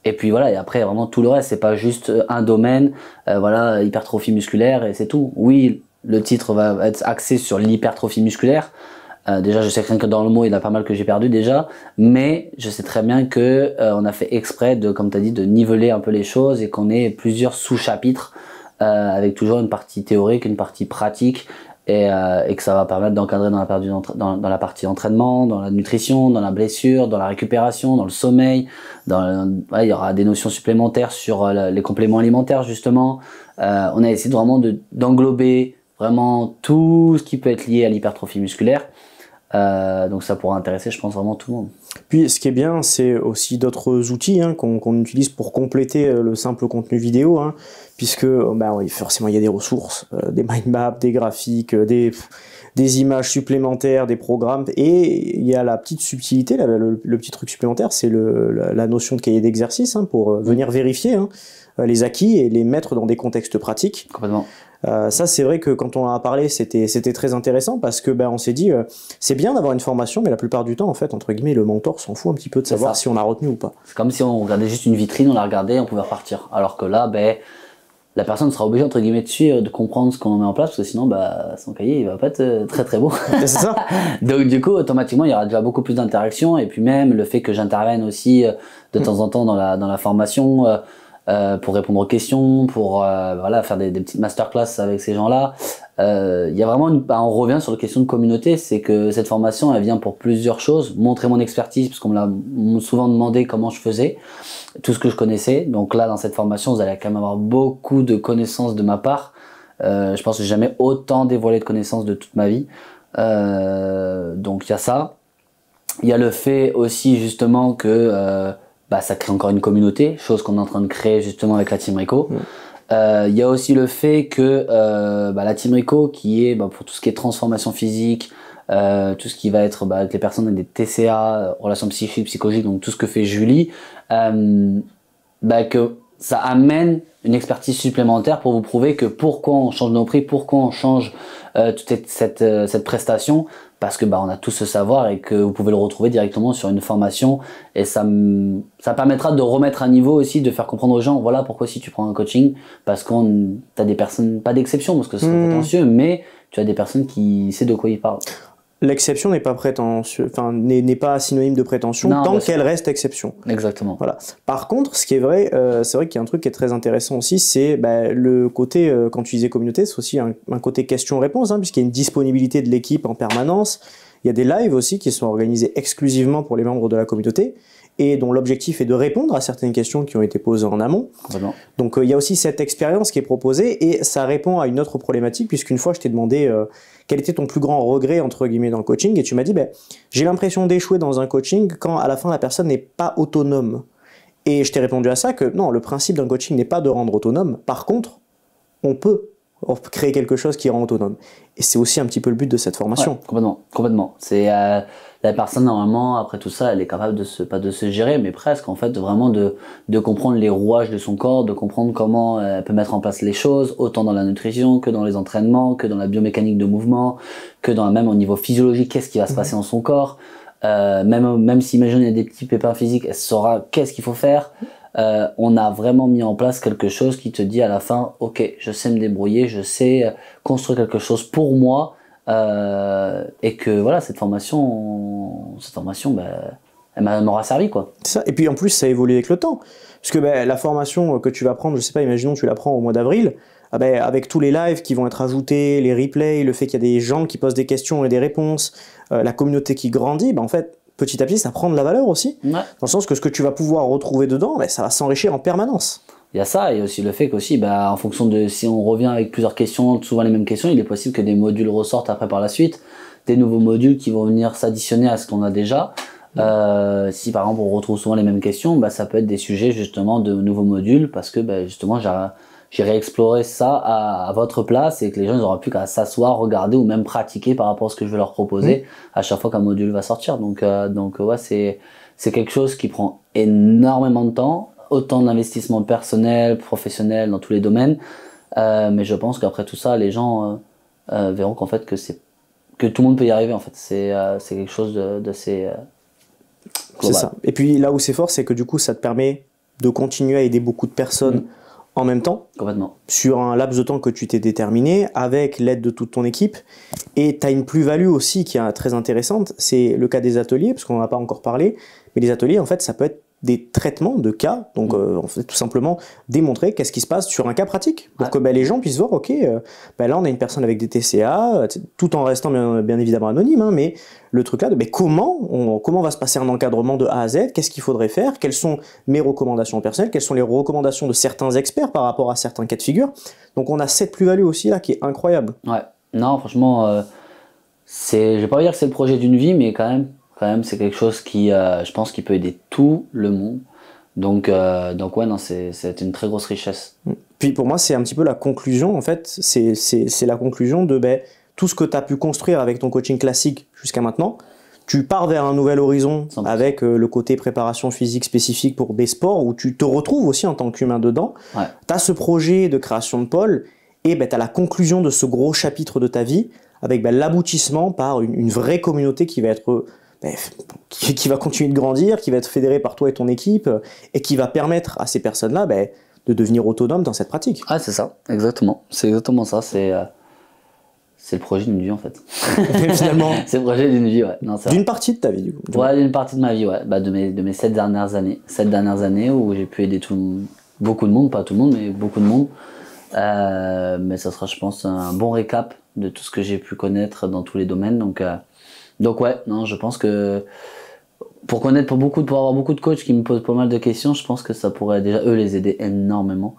Et puis voilà, et après vraiment tout le reste, c'est pas juste un domaine, voilà, hypertrophie musculaire et c'est tout. Oui, le titre va être axé sur l'hypertrophie musculaire. Déjà, je sais que rien que dans le mot, il y en a pas mal que j'ai perdu déjà, mais je sais très bien que on a fait exprès de, comme tu as dit, de niveler un peu les choses et qu'on ait plusieurs sous-chapitres avec toujours une partie théorique, une partie pratique et que ça va permettre d'encadrer dans la partie entraînement, dans la nutrition, dans la blessure, dans la récupération, dans le sommeil. Il y aura des notions supplémentaires sur les compléments alimentaires justement. On a essayé vraiment d'englober vraiment tout ce qui peut être lié à l'hypertrophie musculaire. Donc ça pourra intéresser, je pense, vraiment tout le monde. Puis ce qui est bien, c'est aussi d'autres outils qu'on utilise pour compléter le simple contenu vidéo, puisque oui, forcément il y a des ressources, des mind maps, des graphiques, des images supplémentaires, des programmes, et il y a la petite subtilité, le petit truc supplémentaire, c'est la notion de cahier d'exercice pour venir vérifier les acquis et les mettre dans des contextes pratiques. Complètement. Ça, c'est vrai que quand on en a parlé, c'était très intéressant parce que on s'est dit, c'est bien d'avoir une formation, mais la plupart du temps, en fait, entre guillemets, le mentor s'en fout un petit peu de savoir si on a retenu ou pas. C'est comme si on regardait juste une vitrine, on la regardait, on pouvait repartir. Alors que là, la personne sera obligée, entre guillemets, de comprendre ce qu'on met en place, parce que sinon, son cahier, il va pas être très très beau. C'est ça. Donc du coup, automatiquement, il y aura déjà beaucoup plus d'interactions, et puis même le fait que j'intervienne aussi de temps en temps dans la formation, pour répondre aux questions, pour faire des petites masterclass avec ces gens-là. Il y a vraiment on revient sur la question de communauté, c'est que cette formation elle vient pour plusieurs choses, montrer mon expertise parce qu'on me l'a souvent demandé comment je faisais, tout ce que je connaissais. Donc là dans cette formation vous allez quand même avoir beaucoup de connaissances de ma part. Je pense que j'ai jamais autant dévoilé de connaissances de toute ma vie. Donc il y a ça. Il y a le fait aussi justement que ça crée encore une communauté, chose qu'on est en train de créer justement avec la Team Rico. Il y a aussi le fait que la Team Rico qui est pour tout ce qui est transformation physique, tout ce qui va être avec les personnes avec des TCA, relations psychiques, psychologiques, donc tout ce que fait Julie, que ça amène une expertise supplémentaire pour vous prouver que pourquoi on change nos prix, pourquoi on change toute cette prestation, parce que on a tout ce savoir et que vous pouvez le retrouver directement sur une formation et ça permettra de remettre à niveau aussi, de faire comprendre aux gens voilà pourquoi si tu prends un coaching, parce qu'on t'as des personnes, pas d'exception parce que ce serait prétentieux, mais tu as des personnes qui savent de quoi ils parlent. L'exception n'est pas prétentieux, n'est pas synonyme de prétention tant qu'elle reste exception. Exactement. Voilà. Par contre, ce qui est vrai, c'est vrai qu'il y a un truc qui est très intéressant aussi, c'est le côté, quand tu disais communauté, c'est aussi un côté question-réponse, puisqu'il y a une disponibilité de l'équipe en permanence. Il y a des lives aussi qui sont organisés exclusivement pour les membres de la communauté et dont l'objectif est de répondre à certaines questions qui ont été posées en amont. Vraiment. Donc il y a aussi cette expérience qui est proposée et ça répond à une autre problématique, puisqu'une fois je t'ai demandé quel était ton plus grand regret entre guillemets dans le coaching et tu m'as dit j'ai l'impression d'échouer dans un coaching quand à la fin la personne n'est pas autonome. Et je t'ai répondu à ça que non, le principe d'un coaching n'est pas de rendre autonome. Par contre, on peut créer quelque chose qui rend autonome. Et c'est aussi un petit peu le but de cette formation. Ouais, complètement. C'est la personne normalement après tout ça, elle est capable pas de se gérer, mais presque en fait vraiment de comprendre les rouages de son corps, de comprendre comment elle peut mettre en place les choses, autant dans la nutrition que dans les entraînements, que dans la biomécanique de mouvement, que même au niveau physiologique, qu'est-ce qui va se passer dans son corps. Même si imagine il y a des petits pépins physiques, elle saura qu'est-ce qu'il faut faire. On a vraiment mis en place quelque chose qui te dit à la fin, ok, je sais me débrouiller, je sais construire quelque chose pour moi, et que voilà, cette formation, elle m'aura servi quoi. C'est ça. Et puis en plus, ça évolue avec le temps, parce que la formation que tu vas prendre, je sais pas, imaginons tu la prends au mois d'avril. Avec tous les lives qui vont être ajoutés, les replays, le fait qu'il y a des gens qui posent des questions et des réponses, la communauté qui grandit, en fait, petit à petit, ça prend de la valeur aussi. Ouais. Dans le sens que ce que tu vas pouvoir retrouver dedans, ça va s'enrichir en permanence. Il y a ça, et aussi le fait qu'aussi, en fonction de si on revient avec plusieurs questions, souvent les mêmes questions, il est possible que des modules ressortent après par la suite, des nouveaux modules qui vont venir s'additionner à ce qu'on a déjà. Si par exemple on retrouve souvent les mêmes questions, ça peut être des sujets justement de nouveaux modules, parce que justement j'irai explorer ça à votre place et que les gens n'auront plus qu'à s'asseoir, regarder ou même pratiquer par rapport à ce que je vais leur proposer à chaque fois qu'un module va sortir. Donc ouais, c'est quelque chose qui prend énormément de temps. autant d'investissement personnel, professionnel dans tous les domaines. Mais je pense qu'après tout ça, les gens verront qu'en fait que tout le monde peut y arriver en fait. C'est quelque chose d'assez C'est ça. Et puis là où c'est fort, c'est que du coup, ça te permet de continuer à aider beaucoup de personnes en même temps. Complètement. Sur un laps de temps que tu t'es déterminé, avec l'aide de toute ton équipe. Et tu as une plus-value aussi qui est très intéressante, c'est le cas des ateliers, parce qu'on n'en a pas encore parlé, mais les ateliers, en fait, ça peut être des traitements de cas, donc en fait, tout simplement démontrer qu'est-ce qui se passe sur un cas pratique, pour que les gens puissent voir, ok, là on a une personne avec des TCA, tout en restant bien évidemment anonyme, hein, mais le truc là de comment va se passer un encadrement de A à Z, qu'est-ce qu'il faudrait faire, quelles sont mes recommandations personnelles, quelles sont les recommandations de certains experts par rapport à certains cas de figure. Donc on a cette plus-value aussi là qui est incroyable. Ouais, non franchement, je vais pas dire que c'est le projet d'une vie, mais quand même c'est quelque chose qui, je pense, qui peut aider tout le monde. Donc ouais, non, c'est une très grosse richesse. Puis pour moi, c'est un petit peu la conclusion, en fait, c'est la conclusion de tout ce que tu as pu construire avec ton coaching classique jusqu'à maintenant. Tu pars vers un nouvel horizon 100%. Avec le côté préparation physique spécifique pour des sports où tu te retrouves aussi en tant qu'humain dedans. Ouais. Tu as ce projet de création de pôle et tu as la conclusion de ce gros chapitre de ta vie avec l'aboutissement par une vraie communauté qui va être... qui va continuer de grandir, qui va être fédérée par toi et ton équipe et qui va permettre à ces personnes-là de devenir autonomes dans cette pratique. Ah, c'est ça, exactement. C'est exactement ça. C'est le projet d'une vie en fait. Finalement. C'est le projet d'une vie, ouais. D'une partie de ta vie, du coup. Ouais, d'une partie de ma vie, ouais. De mes 7 dernières années. 7 dernières années où j'ai pu aider beaucoup de monde, pas tout le monde, mais beaucoup de monde. Mais ça sera, je pense, un bon récap de tout ce que j'ai pu connaître dans tous les domaines. Donc ouais, non, je pense que pour avoir beaucoup de coachs qui me posent pas mal de questions, je pense que ça pourrait déjà eux les aider énormément.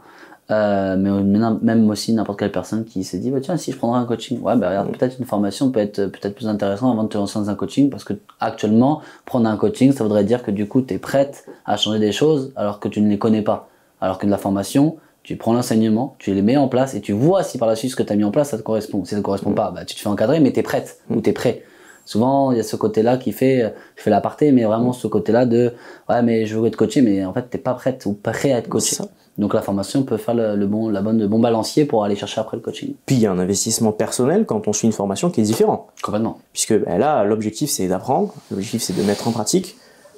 Mais même aussi n'importe quelle personne qui s'est dit tiens, si je prendrais un coaching, regarde, peut-être une formation peut être plus intéressant avant de te lancer dans un coaching, parce que actuellement prendre un coaching, ça voudrait dire que du coup tu es prête à changer des choses alors que tu ne les connais pas. Alors que de la formation, tu prends l'enseignement, tu les mets en place et tu vois si par la suite ce que tu as mis en place ça te correspond. Si ça te correspond pas, tu te fais encadrer, mais tu es prête ou tu es prêt. Souvent, il y a ce côté-là qui fait, je fais l'aparté, mais vraiment ce côté-là de mais je veux être coaché, mais en fait t'es pas prête ou prêt à être coaché. Donc la formation peut faire le bon balancier pour aller chercher après le coaching. Puis il y a un investissement personnel quand on suit une formation qui est différent. Complètement. Puisque là, l'objectif c'est d'apprendre, l'objectif c'est de mettre en pratique,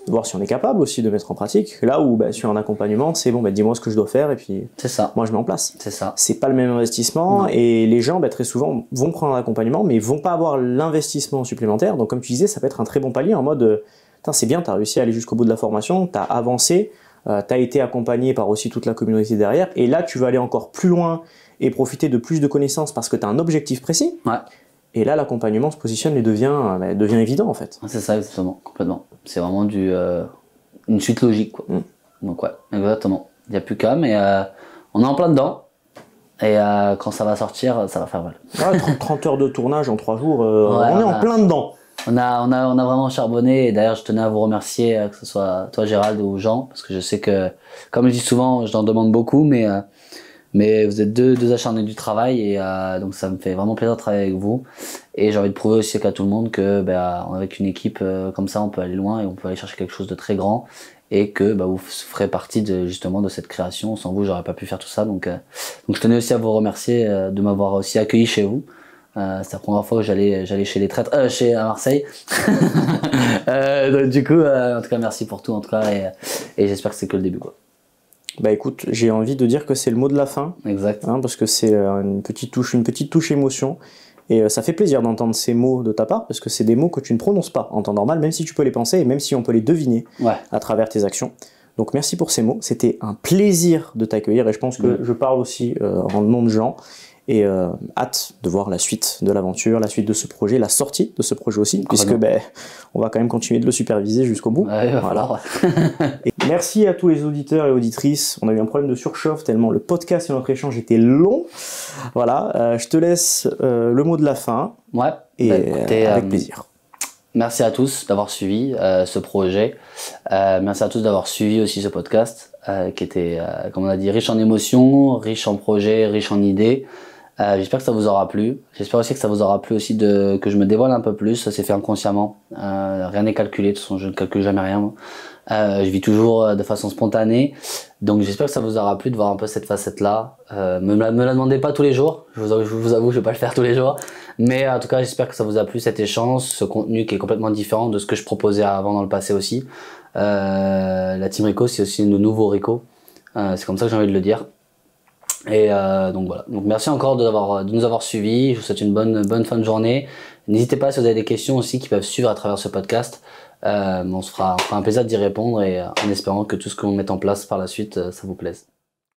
de voir si on est capable aussi de mettre en pratique. Là où sur un accompagnement, c'est dis-moi ce que je dois faire et puis c'est ça. Moi je mets en place. C'est ça. C'est pas le même investissement et les gens très souvent vont prendre un accompagnement mais vont pas avoir l'investissement supplémentaire. Donc comme tu disais, ça peut être un très bon palier en mode c'est bien, tu as réussi à aller jusqu'au bout de la formation, tu as avancé, tu as été accompagné par aussi toute la communauté derrière et là tu veux aller encore plus loin et profiter de plus de connaissances parce que tu as un objectif précis. Ouais. Et là, l'accompagnement se positionne et devient évident en fait. C'est ça, exactement, complètement. C'est vraiment une suite logique, quoi. Donc ouais, exactement. Il n'y a plus qu'à, mais on est en plein dedans. Et quand ça va sortir, ça va faire mal. 30 heures de tournage en 3 jours, on est en plein dedans. On a vraiment charbonné. Et d'ailleurs, je tenais à vous remercier, que ce soit toi Gérald ou Jean, parce que je sais que, comme je dis souvent, je t'en demande beaucoup, mais vous êtes deux acharnés du travail et donc ça me fait vraiment plaisir de travailler avec vous. Et j'ai envie de prouver aussi à tout le monde que avec une équipe comme ça, on peut aller loin et on peut aller chercher quelque chose de très grand et que vous ferez partie justement de cette création. Sans vous, j'aurais pas pu faire tout ça. Donc je tenais aussi à vous remercier de m'avoir aussi accueilli chez vous. C'est la première fois que j'allais chez les traîtres, à Marseille. Donc du coup, en tout cas, merci pour tout en tout cas et j'espère que c'est que le début, quoi. Écoute, j'ai envie de dire que c'est le mot de la fin. Exact. Parce que c'est une petite touche émotion. Et ça fait plaisir d'entendre ces mots de ta part, parce que c'est des mots que tu ne prononces pas en temps normal, même si tu peux les penser et même si on peut les deviner à travers tes actions. Donc merci pour ces mots. C'était un plaisir de t'accueillir et je pense que je parle aussi en nom de Jean. Et hâte de voir la suite de l'aventure, la suite de ce projet, la sortie de ce projet aussi, puisque on va quand même continuer de le superviser jusqu'au bout. Voilà. Et merci à tous les auditeurs et auditrices. On a eu un problème de surchauffe tellement le podcast et notre échange étaient longs. Voilà, je te laisse le mot de la fin. Ouais. Et écoutez, avec plaisir. Merci à tous d'avoir suivi ce projet. Merci à tous d'avoir suivi aussi ce podcast qui était, comme on a dit, riche en émotions, riche en projets, riche en idées. J'espère que ça vous aura plu. J'espère aussi que ça vous aura plu aussi que je me dévoile un peu plus. Ça s'est fait inconsciemment. Rien n'est calculé. De toute façon, je ne calcule jamais rien. Je vis toujours de façon spontanée. Donc j'espère que ça vous aura plu de voir un peu cette facette-là. Me la demandez pas tous les jours, je vous avoue, je vais pas le faire tous les jours. Mais en tout cas, j'espère que ça vous a plu cet échange, ce contenu qui est complètement différent de ce que je proposais avant dans le passé aussi. La Team Rico, c'est aussi nos nouveaux Rico. C'est comme ça que j'ai envie de le dire. Et donc voilà. Donc merci encore de nous avoir suivis. Je vous souhaite une bonne fin de journée. N'hésitez pas si vous avez des questions aussi qui peuvent suivre à travers ce podcast. On fera un plaisir d'y répondre et en espérant que tout ce qu'on met en place par la suite, ça vous plaise.